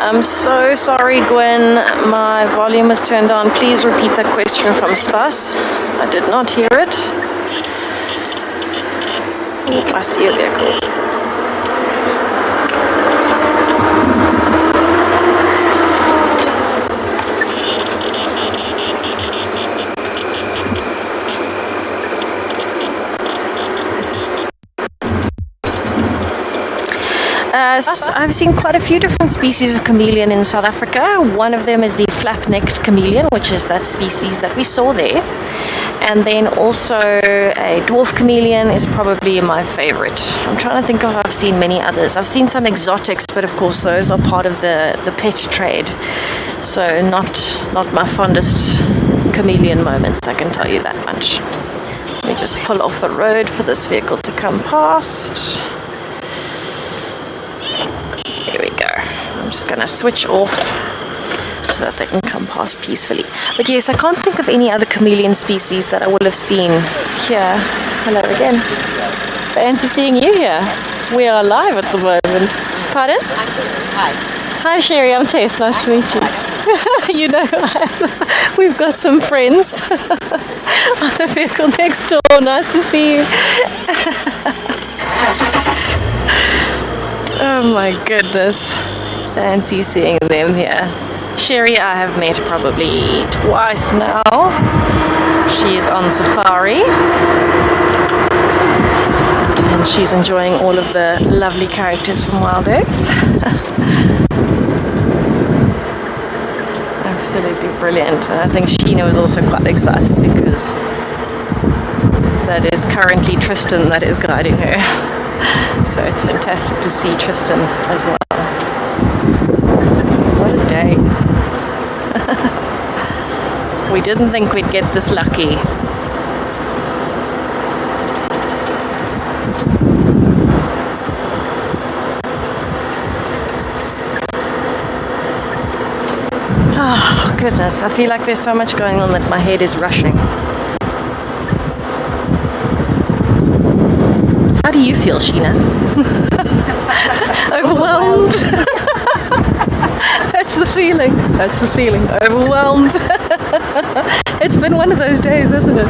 I'm so sorry, Gwen. My volume was turned on. Please repeat that question from Spas. I did not hear it. Oh, I see a vehicle. I've seen quite a few different species of chameleon in South Africa. One of them is the flap-necked chameleon, which is that species that we saw there. And then also a dwarf chameleon is probably my favorite. I'm trying to think if I've seen many others. I've seen some exotics, but of course those are part of the pet trade. So not my fondest chameleon moments, I can tell you that much. Let me just pull off the road for this vehicle to come past. There we go. I'm just going to switch off so that they can come past peacefully. But yes, I can't think of any other chameleon species that I will have seen here. Hello again. Fancy seeing you here. We are live at the moment. Pardon? Hi. Hi Sherry, I'm Tess. Nice to meet you. You know, we've got some friends on the vehicle next door. Nice to see you. Oh my goodness. Fancy seeing them here. Sherry I have met probably twice now. She's on safari. And she's enjoying all of the lovely characters from WildEarth. Absolutely brilliant. And I think Sheena was also quite excited because that is currently Tristan that is guiding her. So it's fantastic to see Tristan as well. What a day. We didn't think we'd get this lucky. Oh, goodness, I feel like there's so much going on that my head is rushing. How do you feel, Sheena? Overwhelmed? That's the feeling. That's the feeling. Overwhelmed. It's been one of those days, hasn't it?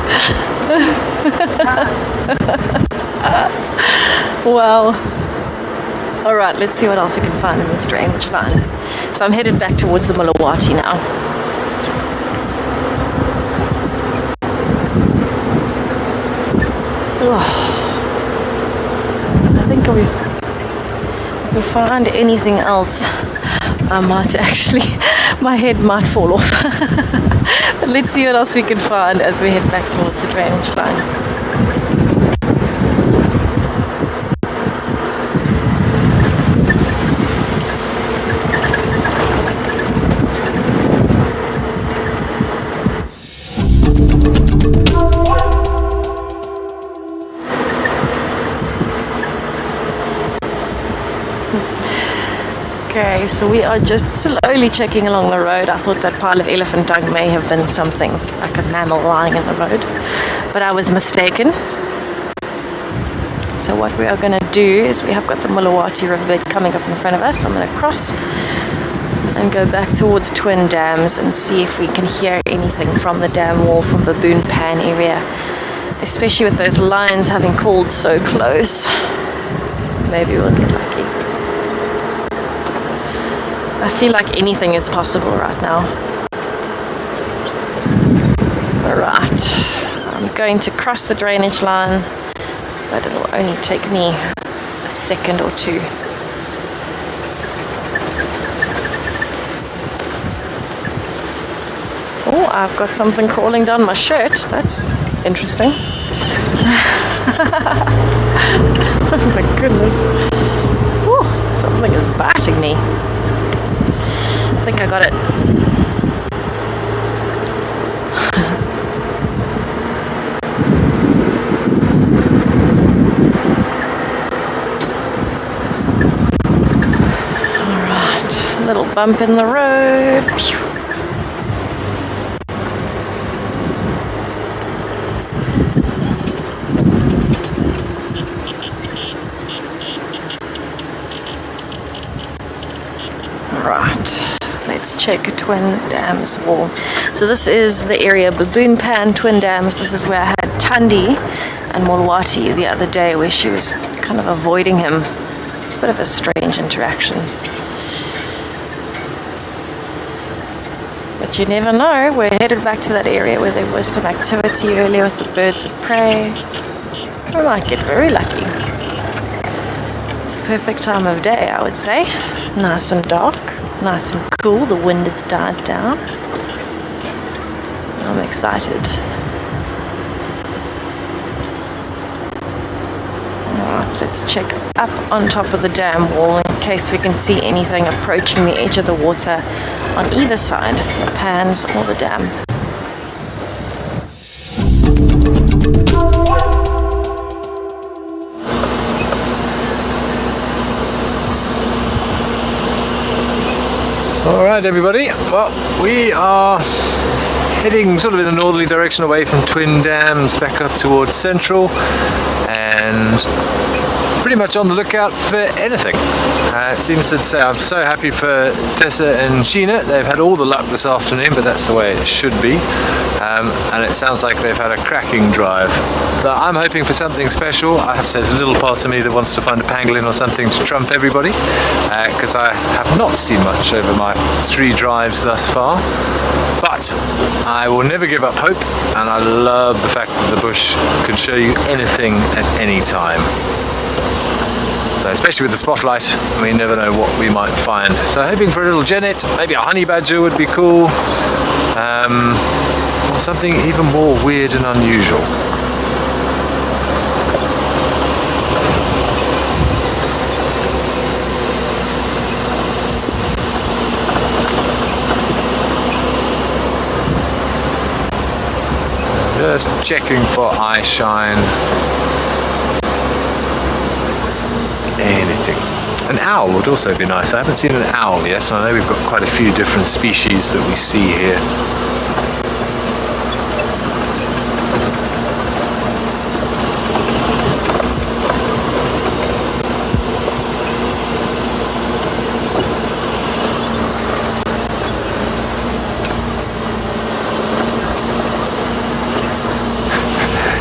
Well, all right, let's see what else we can find in this drainage line. So I'm headed back towards the Mulawati now. Oh. I think if we find anything else, I might actually, my head might fall off. But let's see what else we can find as we head back towards the drainage line. Okay, so we are just slowly checking along the road. I thought that pile of elephant dung may have been something like a mammal lying in the road, but I was mistaken. So what we are going to do is we have got the Mulawati riverbed coming up in front of us. I'm going to cross and go back towards Twin Dams and see if we can hear anything from the dam wall from Baboon Pan area, especially with those lions having called so close. Maybe we'll get lucky. I feel like anything is possible right now. Alright, I'm going to cross the drainage line, but it'll only take me a second or two. Oh, I've got something crawling down my shirt. That's interesting. Oh my goodness. Ooh, something is biting me. I think I got it. Alright, a little bump in the road. Pew. Let's check Twin Dams wall. So this is the area Baboon Pan, Twin Dams. This is where I had Tandi and Mulawati the other day, where she was kind of avoiding him. It's a bit of a strange interaction. But you never know. We're headed back to that area where there was some activity earlier with the birds of prey. We might get very lucky. It's the perfect time of day, I would say. Nice and dark. Nice and cool, the wind has died down. I'm excited. Alright, let's check up on top of the dam wall in case we can see anything approaching the edge of the water on either side, the pans or the dam. Alright everybody, well we are heading sort of in a northerly direction away from Twin Dams back up towards Central, and pretty much on the lookout for anything. It seems to say I'm so happy for Tessa and Sheena. They've had all the luck this afternoon, but that's the way it should be. And it sounds like they've had a cracking drive. So I'm hoping for something special. I have to say there's a little part of me that wants to find a pangolin or something to trump everybody, because I have not seen much over my 3 drives thus far. But I will never give up hope, and I love the fact that the bush can show you anything at any time. So especially with the spotlight, we never know what we might find. So hoping for a little genet, maybe a honey badger would be cool, or something even more weird and unusual. Just checking for eye shine. Anything. An owl would also be nice. I haven't seen an owl yet, so I know we've got quite a few different species that we see here.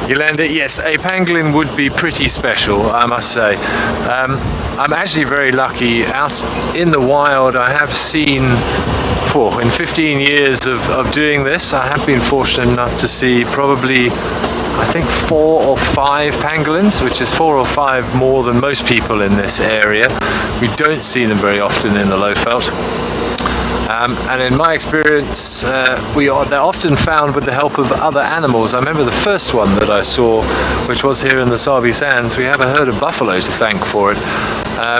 Yolanda, yes, a pangolin would be pretty special, I must say. I'm actually very lucky. Out in the wild, I have seen, in 15 years of doing this, I have been fortunate enough to see probably, I think, 4 or 5 pangolins, which is 4 or 5 more than most people in this area. We don't see them very often in the Lowveld. And in my experience, they're often found with the help of other animals. I remember the first one that I saw, which was here in the Sabi Sands. We have a herd of buffalo to thank for it,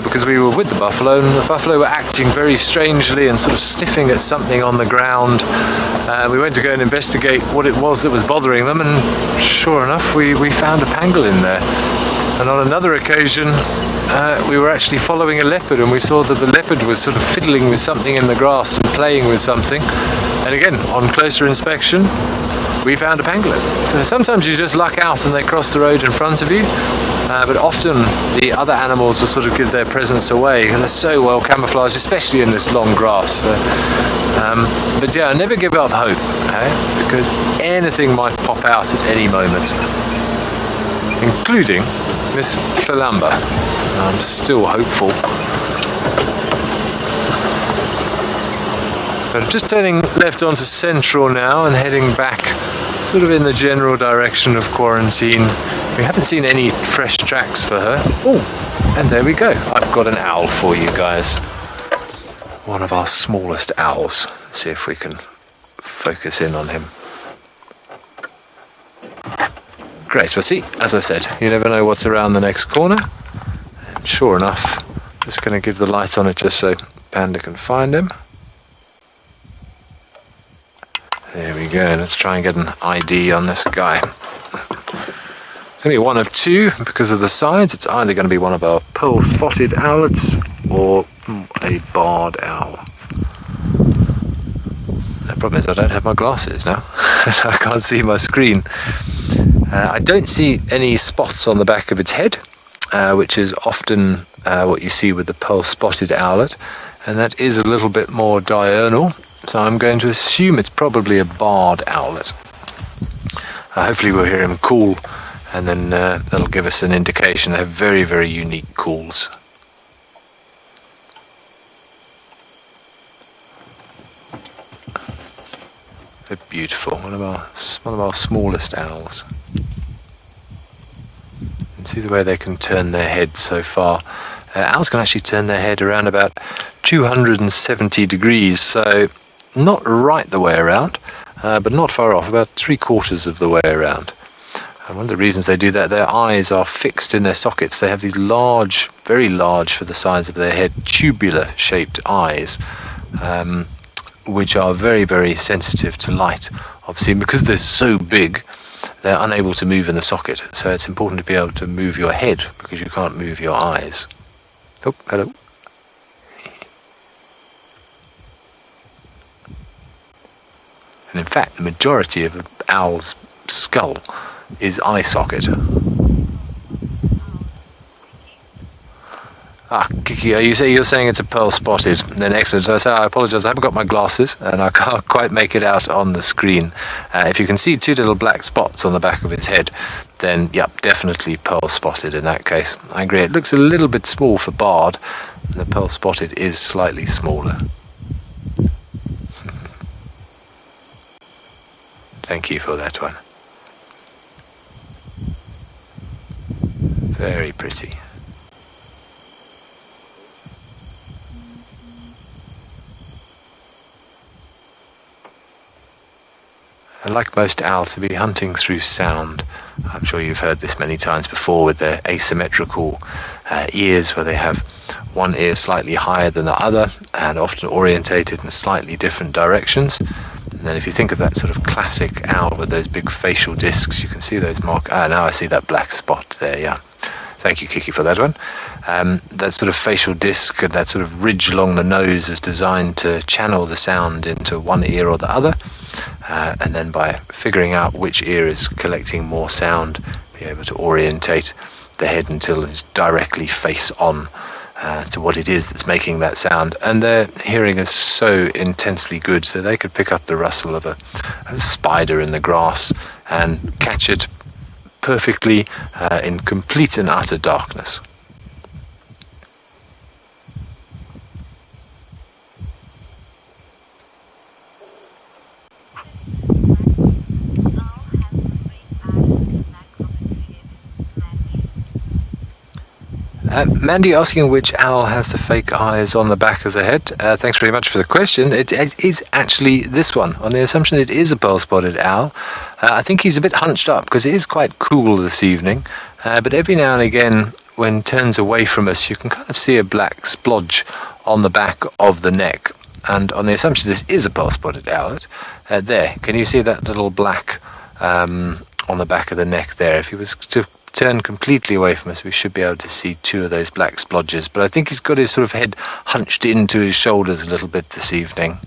because we were with the buffalo, and the buffalo were acting very strangely and sort of sniffing at something on the ground. We went to go and investigate what it was that was bothering them, and sure enough, we found a pangolin there. And on another occasion, we were actually following a leopard, and we saw that the leopard was sort of fiddling with something in the grass and playing with something. And again, on closer inspection, we found a pangolin. So sometimes you just luck out and they cross the road in front of you, but often the other animals will sort of give their presence away, and they're so well camouflaged, especially in this long grass. But yeah, never give up hope, because anything might pop out at any moment, including Miss Tlalamba. I'm still hopeful. But I'm just turning left onto Central now and heading back sort of in the general direction of Quarantine. We haven't seen any fresh tracks for her. Oh, and there we go. I've got an owl for you guys. One of our smallest owls. Let's see if we can focus in on him. Great, well see, as I said, you never know what's around the next corner. And sure enough, just going to give the light on it just so Panda can find him. There we go, let's try and get an ID on this guy. It's going to be one of 2 because of the size. It's either going to be one of our pearl-spotted owlets or a barred owl. The problem is I don't have my glasses now. I can't see my screen. I don't see any spots on the back of its head, which is often what you see with the pearl-spotted owlet, and that is a little bit more diurnal, so I'm going to assume it's probably a barred owlet. Hopefully we'll hear him call, and then that'll give us an indication. They have very, very unique calls. They're beautiful. One of our smallest owls. And see the way they can turn their head so far. Owls can actually turn their head around about 270 degrees, so not right the way around, but not far off, about 3/4 of the way around. And one of the reasons they do that, their eyes are fixed in their sockets. They have these large, very large for the size of their head, tubular-shaped eyes, which are very, very sensitive to light. Obviously, because they're so big, they're unable to move in the socket. So it's important to be able to move your head because you can't move your eyes. Oh, hello. And in fact, the majority of an owl's skull is eye socket. Kiki, you're saying it's a pearl spotted. Then excellent. So I apologise. I haven't got my glasses and I can't quite make it out on the screen. If you can see two little black spots on the back of his head, then yep, definitely pearl spotted in that case. I agree. It looks a little bit small for barred. The pearl spotted is slightly smaller. Thank you for that one. Very pretty. And like most owls, to be hunting through sound. I'm sure you've heard this many times before with their asymmetrical ears, where they have one ear slightly higher than the other and often orientated in slightly different directions. And then if you think of that sort of classic owl with those big facial discs, you can see those now I see that black spot there, yeah. Thank you, Kiki, for that one. That sort of facial disc and that sort of ridge along the nose is designed to channel the sound into one ear or the other. And then by figuring out which ear is collecting more sound, be able to orientate the head until it's directly face on to what it is that's making that sound. And their hearing is so intensely good, so they could pick up the rustle of a spider in the grass and catch it perfectly in complete and utter darkness. Mandy asking which owl has the fake eyes on the back of the head. Thanks very much for the question. It is actually this one, on the assumption it is a pearl-spotted owl. I think he's a bit hunched up because it is quite cool this evening. But every now and again, when he turns away from us, you can kind of see a black splodge on the back of the neck. And on the assumption this is a pearl-spotted owlet, there, can you see that little black on the back of the neck there? If he was to turn completely away from us, we should be able to see two of those black splodges. But I think he's got his sort of head hunched into his shoulders a little bit this evening.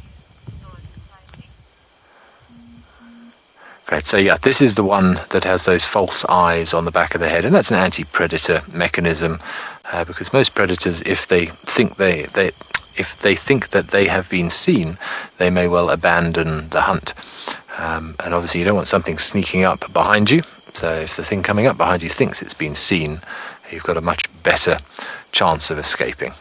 Great, so yeah, this is the one that has those false eyes on the back of the head, and that's an anti-predator mechanism, because most predators, if they think that they have been seen, they may well abandon the hunt. And obviously you don't want something sneaking up behind you. So if the thing coming up behind you thinks it's been seen, you've got a much better chance of escaping.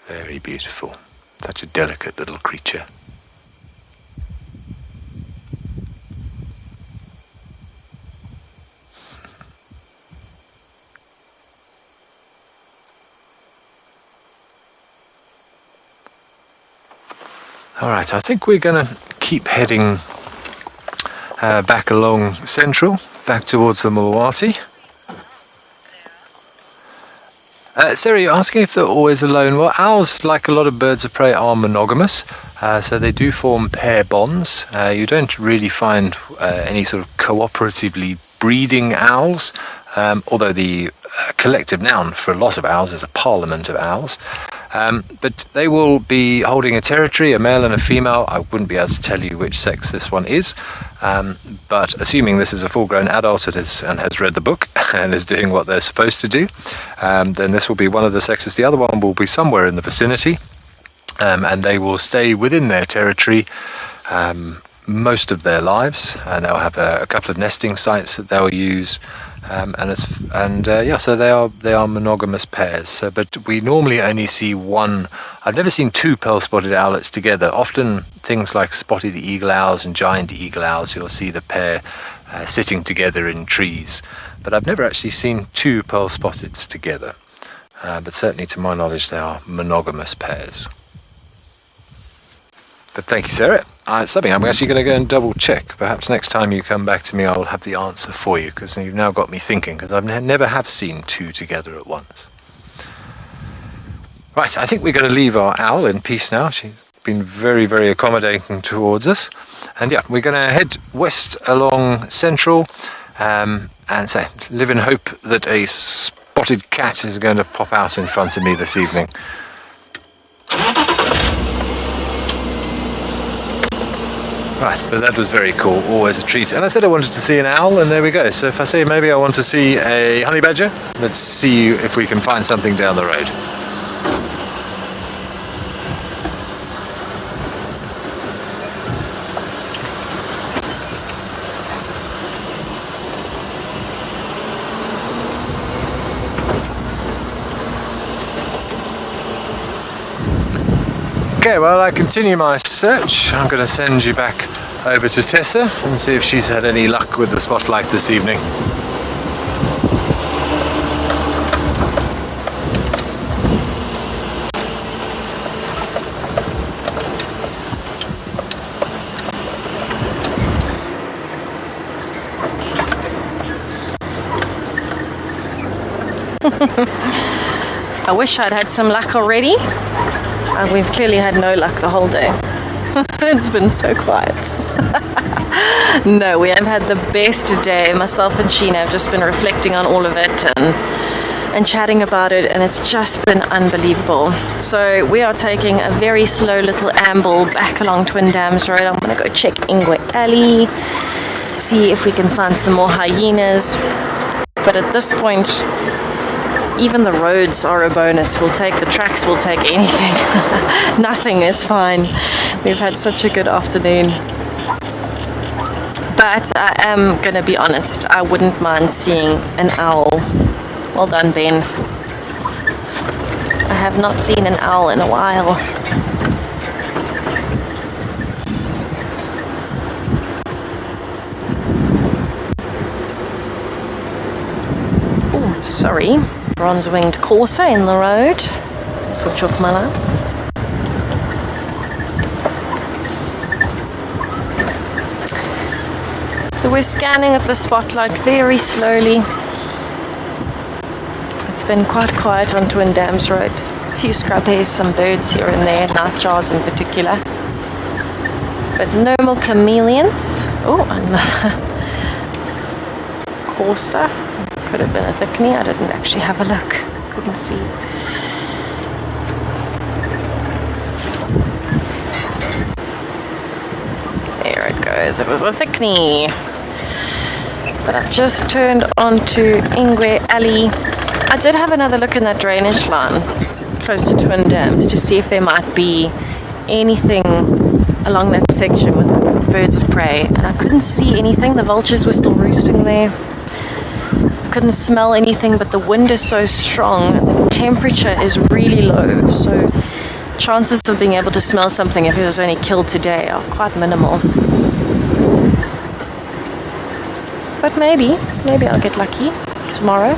Very beautiful. Such a delicate little creature. Alright, I think we're going to keep heading back along Central, back towards the Mulwati. Sarah, you're asking if they're always alone. Well, owls, like a lot of birds of prey, are monogamous, so they do form pair bonds. You don't really find any sort of cooperatively breeding owls, although the collective noun for a lot of owls is a parliament of owls. But they will be holding a territory, a male and a female. I wouldn't be able to tell you which sex this one is, but assuming this is a full-grown adult and has read the book and is doing what they're supposed to do, then this will be one of the sexes. The other one will be somewhere in the vicinity, and they will stay within their territory most of their lives, and they'll have a couple of nesting sites that they'll use. So they are monogamous pairs. So, but we normally only see one. I've never seen two pearl-spotted owlets together. Often things like spotted eagle owls and giant eagle owls, you'll see the pair sitting together in trees. But I've never actually seen two pearl-spotteds together. But certainly, to my knowledge, they are monogamous pairs. But thank you, Sarah. It's something I'm actually going to go and double check. Perhaps next time you come back to me, I'll have the answer for you, because you've now got me thinking, because I've never have seen two together at once. Right, I think we're going to leave our owl in peace now. She's been very, very accommodating towards us. And yeah, we're going to head west along Central and live in hope that a spotted cat is going to pop out in front of me this evening. Right, but that was very cool, always a treat. And I said I wanted to see an owl, and there we go. So if I say maybe I want to see a honey badger, let's see if we can find something down the road. Okay, well, I continue my search. I'm going to send you back over to Tessa and see if she's had any luck with the spotlight this evening. I wish I'd had some luck already. We've clearly had no luck the whole day. It's been so quiet. No, we have had the best day. Myself and Sheena have just been reflecting on all of it and chatting about it, and it's just been unbelievable. So we are taking a very slow little amble back along Twin Dams Road. I'm going to go check Ingwe Alley, see if we can find some more hyenas. But at this point, even the roads are a bonus. We'll take the tracks, we'll take anything. Nothing is fine. We've had such a good afternoon. But I am going to be honest, I wouldn't mind seeing an owl. Well done, Ben. I have not seen an owl in a while. Oh, sorry. Bronze-winged corsair in the road. Switch off my lights. So we're scanning at the spotlight very slowly. It's been quite quiet on Twin Dams Road. A few scrub hares, some birds here and there, nightjars in particular. But no more chameleons. Oh, another corsair. Could have been a thickney. I didn't actually have a look. Couldn't see. There it goes. It was a thickney. But I've just turned onto Ingwe Alley. I did have another look in that drainage line close to Twin Dams to see if there might be anything along that section with birds of prey. And I couldn't see anything. The vultures were still roosting there. Couldn't smell anything, but the wind is so strong and the temperature is really low, so chances of being able to smell something if it was only killed today are quite minimal. But maybe I'll get lucky tomorrow.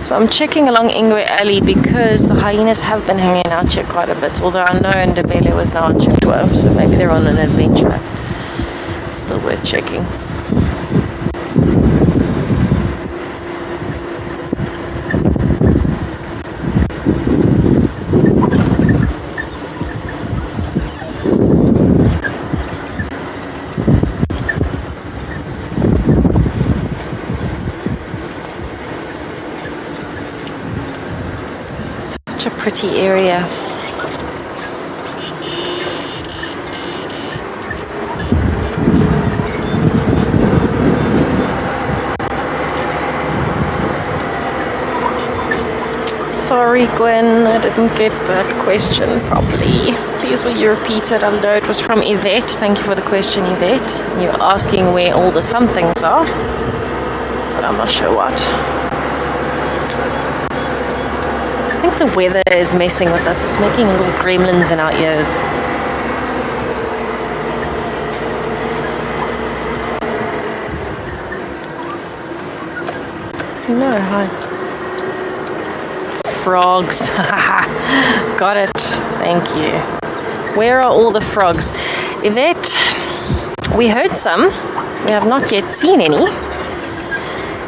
So I'm checking along Ingwe Alley because the hyenas have been hanging out here quite a bit, although I know Ndebele was now on Chitwa, so maybe they're on an adventure. Still worth checking. A pretty area. Sorry, Gwen, I didn't get that question properly. Please will you repeat it? I know it was from Yvette. Thank you for the question, Yvette. You're asking where all the somethings are, but I'm not sure what. I think the weather is messing with us. It's making little gremlins in our ears. No, hi. Frogs. Got it. Thank you. Where are all the frogs? Yvette, we heard some. We have not yet seen any.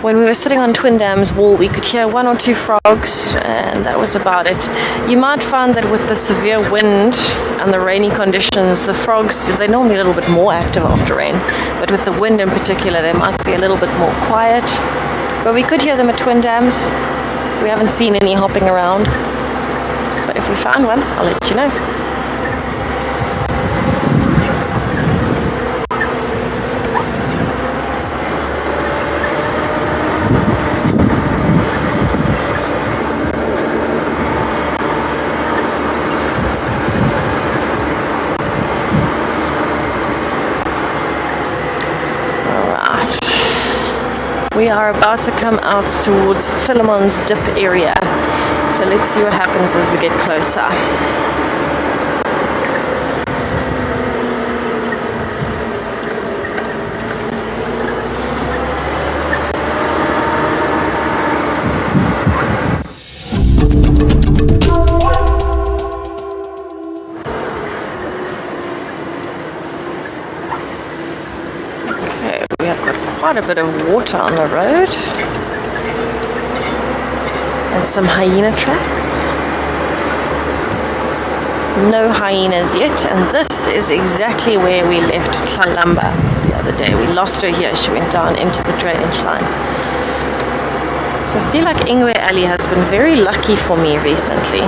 When we were sitting on Twin Dams Wall, we could hear one or two frogs, and that was about it. You might find that with the severe wind and the rainy conditions, the frogs, they're normally a little bit more active after rain, but with the wind in particular, they might be a little bit more quiet. But we could hear them at Twin Dams. We haven't seen any hopping around, but if we find one, I'll let you know. We are about to come out towards Philemon's Dip area, so let's see what happens as we get closer. Quite a bit of water on the road and some hyena tracks. No hyenas yet, and this is exactly where we left Tlalamba the other day. We lost her here. She went down into the drainage line. So I feel like Ingwe Alley has been very lucky for me recently.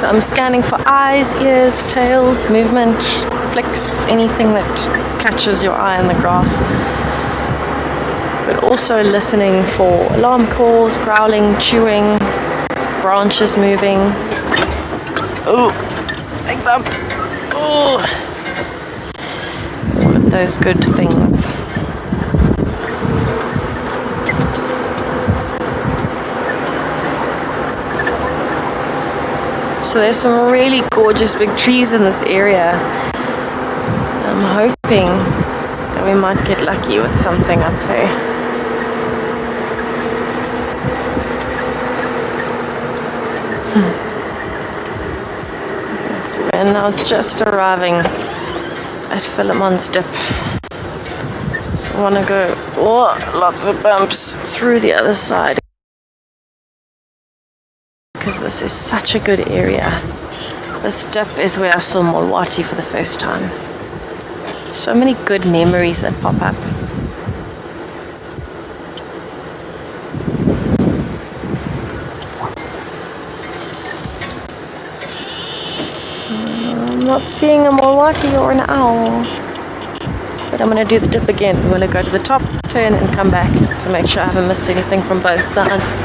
I'm scanning for eyes, ears, tails, movement, flicks, anything that catches your eye in the grass. But also listening for alarm calls, growling, chewing, branches moving. Oh, big bump. Oh, all of those good things. So there's some really gorgeous big trees in this area. I'm hoping that we might get lucky with something up there. So we're now just arriving at Philemon's Dip. So I want to go, lots of bumps through the other side, because this is such a good area. This dip is where I saw Molwati for the first time. So many good memories that pop up. I'm not seeing a Molwati or an owl, but I'm going to do the dip again. I'm going to go to the top, turn and come back to make sure I haven't missed anything from both sides.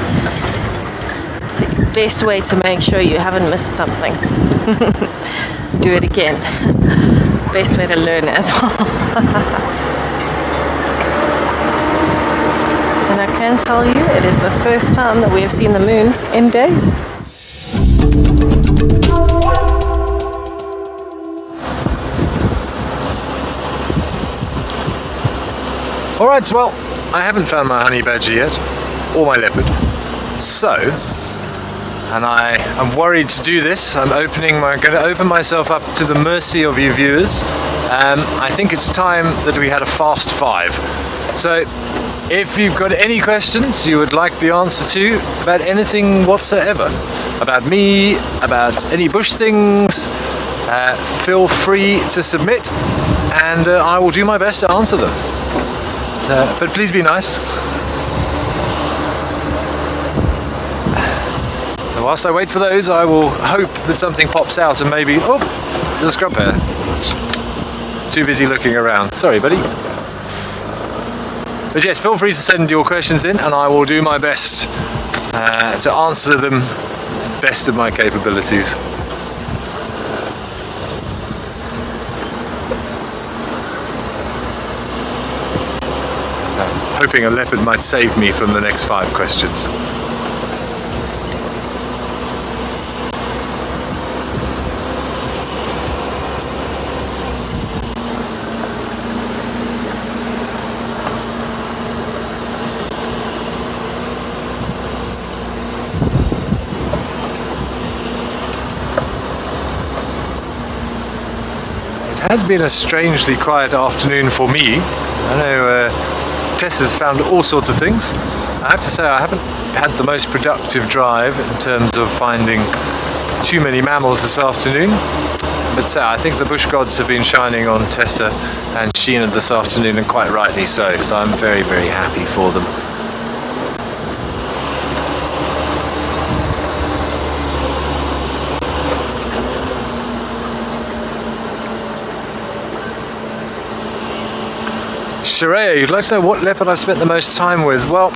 Best way to make sure you haven't missed something. Do it again. Best way to learn as well. And I can tell you, it is the first time that we have seen the moon in days. Alright, well, I haven't found my honey badger yet, or my leopard. So, and I am worried to do this. I'm going to open myself up to the mercy of you viewers. I think it's time that we had a fast five. So if you've got any questions you would like the answer to about anything whatsoever, about me, about any bush things, feel free to submit, and I will do my best to answer them. But please be nice. Whilst I wait for those, I will hope that something pops out and maybe, there's a scrub hare. Too busy looking around. Sorry, buddy. But yes, feel free to send your questions in and I will do my best to answer them to the best of my capabilities. I'm hoping a leopard might save me from the next 5 questions. It has been a strangely quiet afternoon for me. I know Tess has found all sorts of things. I have to say I haven't had the most productive drive in terms of finding too many mammals this afternoon. But I think the bush gods have been shining on Tessa and Sheena this afternoon, and quite rightly so. So I'm very, very happy for them. Sharia, you'd like to know what leopard I've spent the most time with? Well,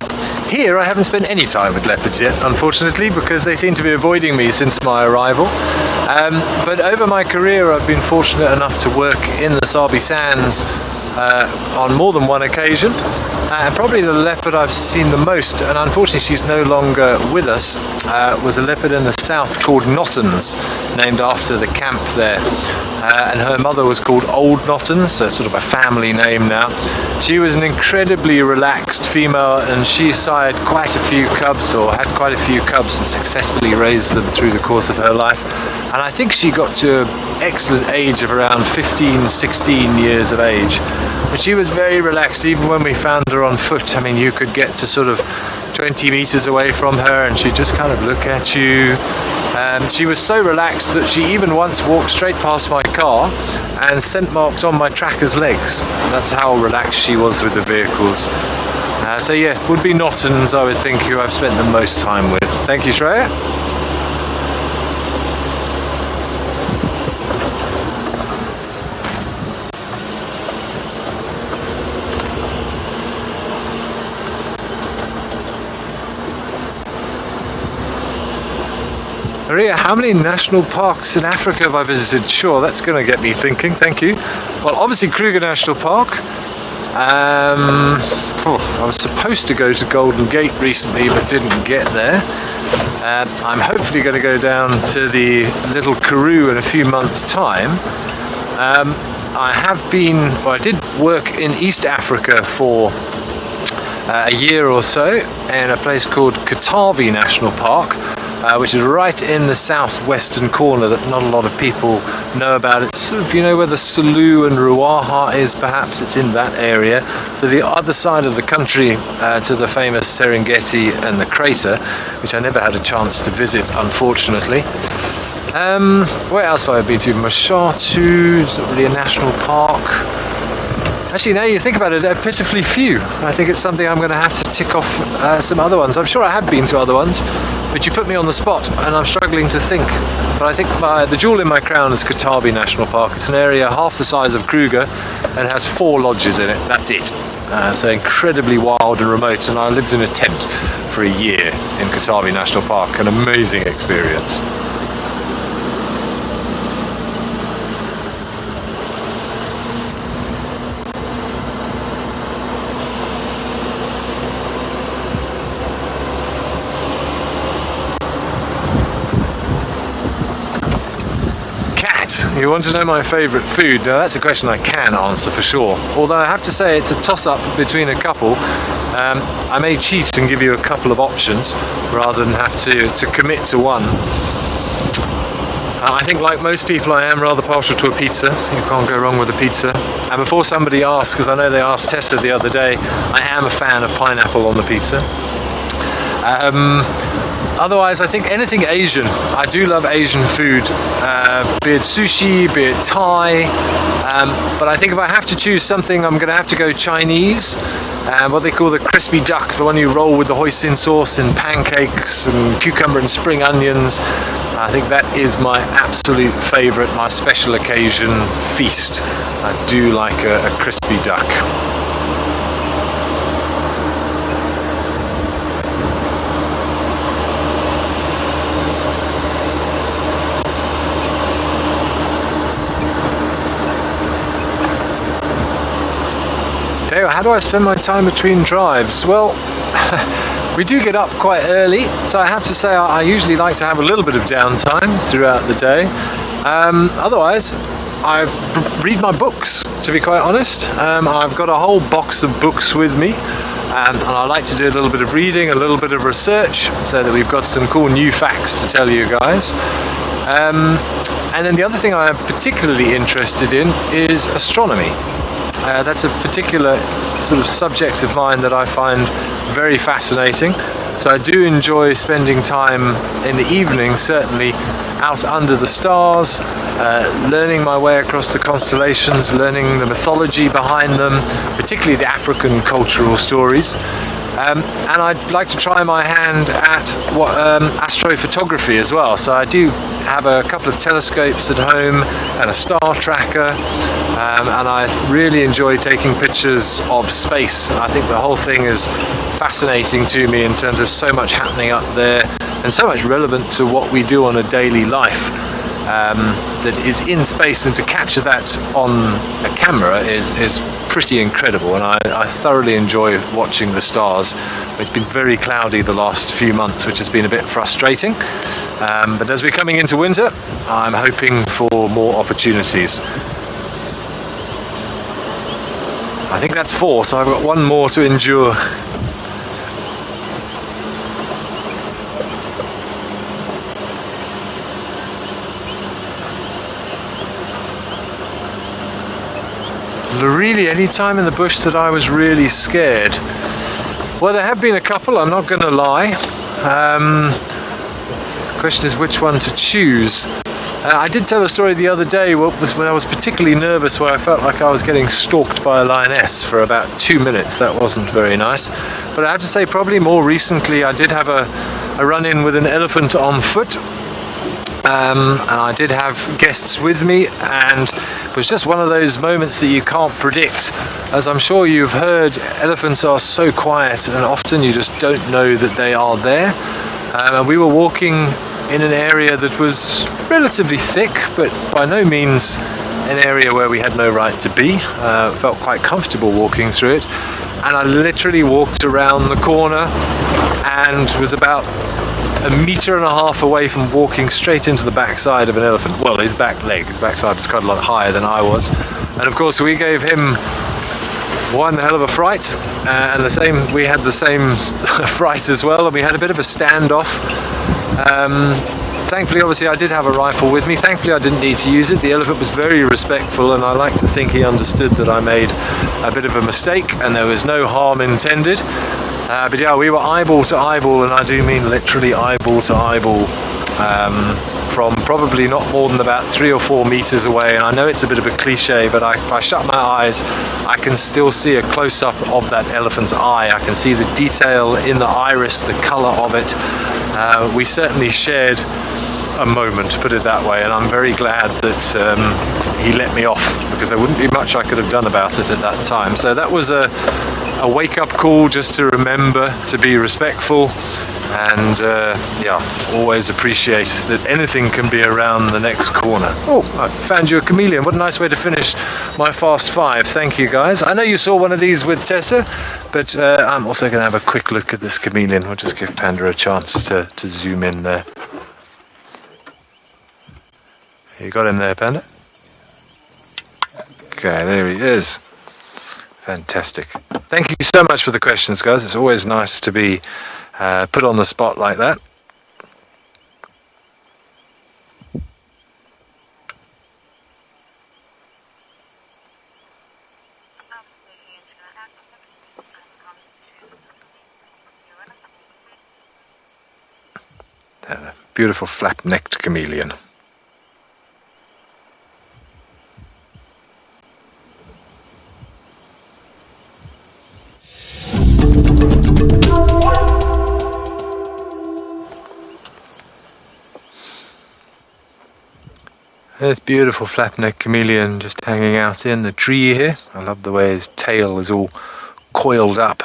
here I haven't spent any time with leopards yet, unfortunately, because they seem to be avoiding me since my arrival. But over my career I've been fortunate enough to work in the Sabi Sands on more than one occasion. And probably the leopard I've seen the most, and unfortunately she's no longer with us, was a leopard in the south called Nottens, named after the camp there. And her mother was called Old Nottens, so it's sort of a family name now. She was an incredibly relaxed female, and she sired quite a few cubs, or had quite a few cubs, and successfully raised them through the course of her life. And I think she got to an excellent age of around 15, 16 years of age. But she was very relaxed, even when we found her on foot. I mean, you could get to sort of 20 meters away from her and she'd just kind of look at you. And she was so relaxed that she even once walked straight past my car and scent marks on my tracker's legs. That's how relaxed she was with the vehicles. So yeah, would be Nottens, I would think, who I've spent the most time with. Thank you, Shreya. Maria, how many national parks in Africa have I visited? Sure, that's going to get me thinking, thank you. Well, obviously Kruger National Park. I was supposed to go to Golden Gate recently, but didn't get there. I'm hopefully going to go down to the Little Karoo in a few months' time. I did work in East Africa for a year or so in a place called Katavi National Park, which is right in the southwestern corner that not a lot of people know about. It's sort of, you know, where the Selous and Ruaha is, perhaps it's in that area. So the other side of the country to the famous Serengeti and the crater, which I never had a chance to visit, unfortunately. Where else have I been to? Mashatu, it's not really a national park. Actually, now you think about it, they're pitifully few. I think it's something I'm going to have to tick off some other ones. I'm sure I have been to other ones, but you put me on the spot and I'm struggling to think. But I think the jewel in my crown is Katavi National Park. It's an area half the size of Kruger and has 4 lodges in it. That's it. So incredibly wild and remote, and I lived in a tent for a year in Katavi National Park. An amazing experience. You want to know my favourite food? Now that's a question I can answer for sure. Although I have to say it's a toss-up between a couple. I may cheat and give you a couple of options rather than have to commit to one. I think, like most people, I am rather partial to a pizza. You can't go wrong with a pizza. And before somebody asks, because I know they asked Tessa the other day, I am a fan of pineapple on the pizza. Otherwise, I think anything Asian. I do love Asian food, be it sushi, be it Thai. But I think if I have to choose something, I'm going to have to go Chinese. What they call the crispy duck, the one you roll with the hoisin sauce and pancakes and cucumber and spring onions. I think that is my absolute favourite, my special occasion feast. I do like a crispy duck. How do I spend my time between drives? Well, we do get up quite early, so I have to say I usually like to have a little bit of downtime throughout the day. Otherwise, I read my books, to be quite honest. I've got a whole box of books with me, and I like to do a little bit of reading, a little bit of research, so that we've got some cool new facts to tell you guys. And then the other thing I am particularly interested in is astronomy. That's a particular sort of subject of mine that I find very fascinating. So I do enjoy spending time in the evening, certainly out under the stars, learning my way across the constellations, learning the mythology behind them, particularly the African cultural stories. And I'd like to try my hand at astrophotography as well. So I do have a couple of telescopes at home and a star tracker, and I really enjoy taking pictures of space. I think the whole thing is fascinating to me in terms of so much happening up there and so much relevant to what we do on a daily life that is in space, and to capture that on a camera is pretty incredible, and I thoroughly enjoy watching the stars. It's been very cloudy the last few months, which has been a bit frustrating, but as we're coming into winter, I'm hoping for more opportunities. I think that's 4, so I've got 1 more to endure. Really, any time in the bush that I was really scared? Well, there have been a couple, I'm not going to lie. The question is which one to choose. I did tell a story the other day when I was particularly nervous, where I felt like I was getting stalked by a lioness for about 2 minutes. That wasn't very nice. But I have to say, probably more recently, I did have a run-in with an elephant on foot. And I did have guests with me, and it was just one of those moments that you can't predict. As I'm sure you've heard, elephants are so quiet, and often you just don't know that they are there. And we were walking in an area that was relatively thick, but by no means an area where we had no right to be. Felt quite comfortable walking through it, and I literally walked around the corner and was about 1.5 meters away from walking straight into the backside of an elephant. Well, his backside was quite a lot higher than I was, and of course we gave him one hell of a fright, and we had the same fright as well, and we had a bit of a standoff. Thankfully, obviously, I did have a rifle with me. Thankfully, I didn't need to use it. The elephant was very respectful, and I like to think he understood that I made a bit of a mistake and there was no harm intended. But yeah, we were eyeball to eyeball, and I do mean literally eyeball to eyeball, from probably not more than about 3 or 4 meters away. And I know it's a bit of a cliche, but if I shut my eyes, I can still see a close-up of that elephant's eye. I can see the detail in the iris, the color of it. We certainly shared a moment, put it that way, and I'm very glad that he let me off, because there wouldn't be much I could have done about it at that time. So that was a wake-up call, just to remember to be respectful, and yeah, always appreciate that anything can be around the next corner. Oh, I found you a chameleon. What a nice way to finish my fast 5. Thank you, guys. I know you saw one of these with Tessa, but I'm also going to have a quick look at this chameleon. We'll just give Panda a chance to zoom in there. You got him there, Panda? Okay, there he is. Fantastic. Thank you so much for the questions, guys. It's always nice to be put on the spot like that. Beautiful flap-necked chameleon. This beautiful flap-necked chameleon just hanging out in the tree here. I love the way his tail is all coiled up.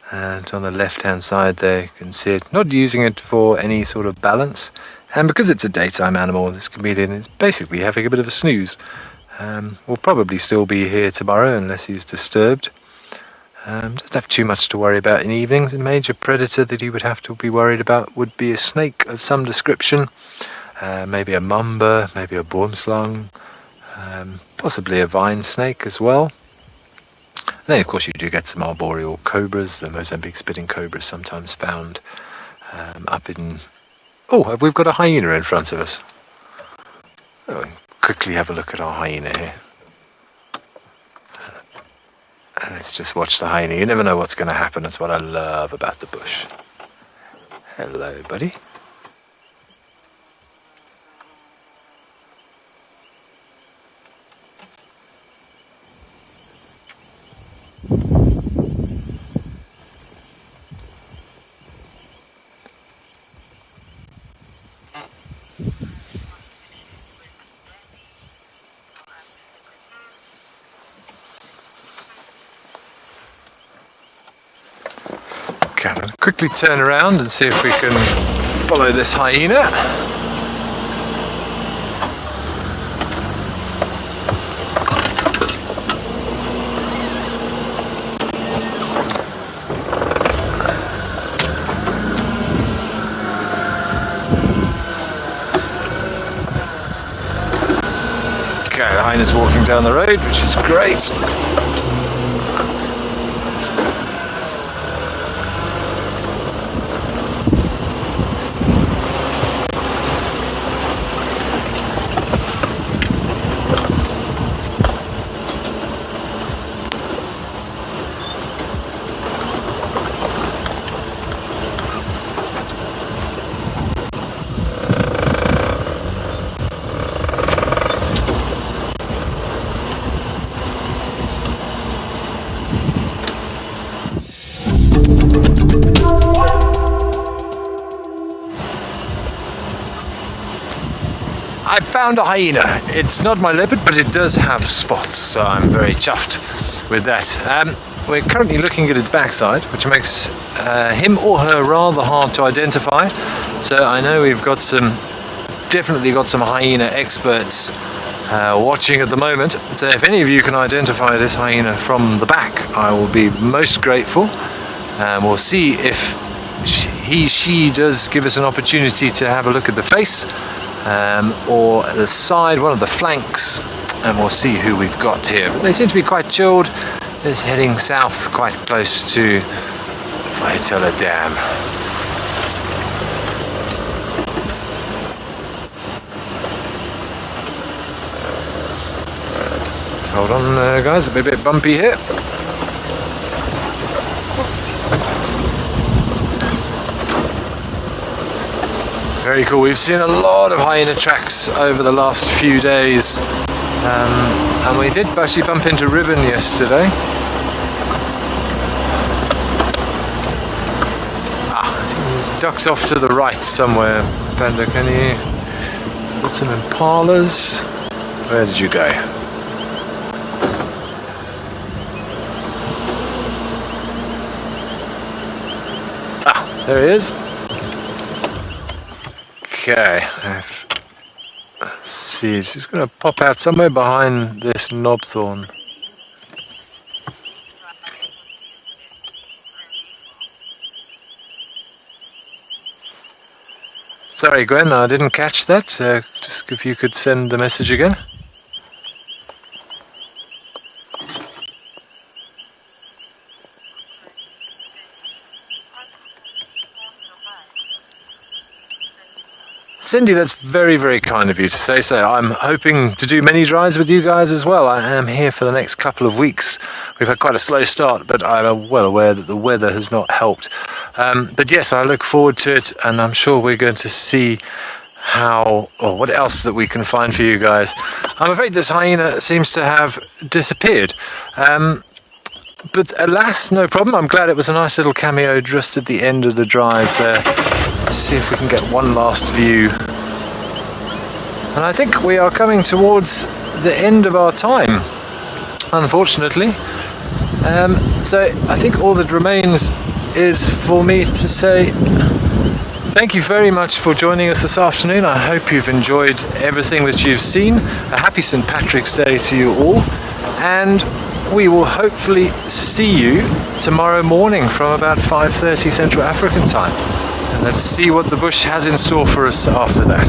And on the left-hand side there, you can see it. Not using it for any sort of balance. And because it's a daytime animal, this chameleon is basically having a bit of a snooze. Will probably still be here tomorrow unless he's disturbed. Doesn't have too much to worry about in evenings. A major predator that he would have to be worried about would be a snake of some description. Maybe a mamba, maybe a boomslang, possibly a vine snake as well. And then of course you do get some arboreal cobras. The Mozambique spitting cobra is sometimes found up in... Oh, we've got a hyena in front of us. Quickly have a look at our hyena here. And let's just watch the hyena. You never know what's going to happen. That's what I love about the bush. Hello, buddy. Okay, I'm going to quickly turn around and see if we can follow this hyena. Okay, the hyena's walking down the road, which is great. I found a hyena. It's not my leopard, but it does have spots, so I'm very chuffed with that. We're currently looking at his backside, which makes him or her rather hard to identify. So I know we've definitely got some hyena experts watching at the moment. So if any of you can identify this hyena from the back, I will be most grateful. We'll see if she does give us an opportunity to have a look at the face. Or the side, one of the flanks, and we'll see who we've got here. But they seem to be quite chilled. It's heading south, quite close to Viola Dam. Hold on, guys, it'll be a bit bumpy here. Very cool. We've seen a lot of hyena tracks over the last few days, and we did actually bump into Ribbon yesterday. I think there's ducks off to the right somewhere. Panda, can you put some impalas? Where did you go? There he is. Okay, let's see, she's going to pop out somewhere behind this knobthorn. Sorry Gwen, I didn't catch that, just if you could send the message again. Cindy, that's very, very kind of you to say so. I'm hoping to do many drives with you guys as well. I am here for the next couple of weeks. We've had quite a slow start, but I'm well aware that the weather has not helped. But yes, I look forward to it, and I'm sure we're going to see what else that we can find for you guys. I'm afraid this hyena seems to have disappeared. But alas, no problem. I'm glad it was a nice little cameo just at the end of the drive there. Let's see if we can get one last view. And I think we are coming towards the end of our time, unfortunately. So I think all that remains is for me to say thank you very much for joining us this afternoon. I hope you've enjoyed everything that you've seen. A happy St. Patrick's Day to you all. And we will hopefully see you tomorrow morning from about 5:30 Central African time. And let's see what the bush has in store for us after that.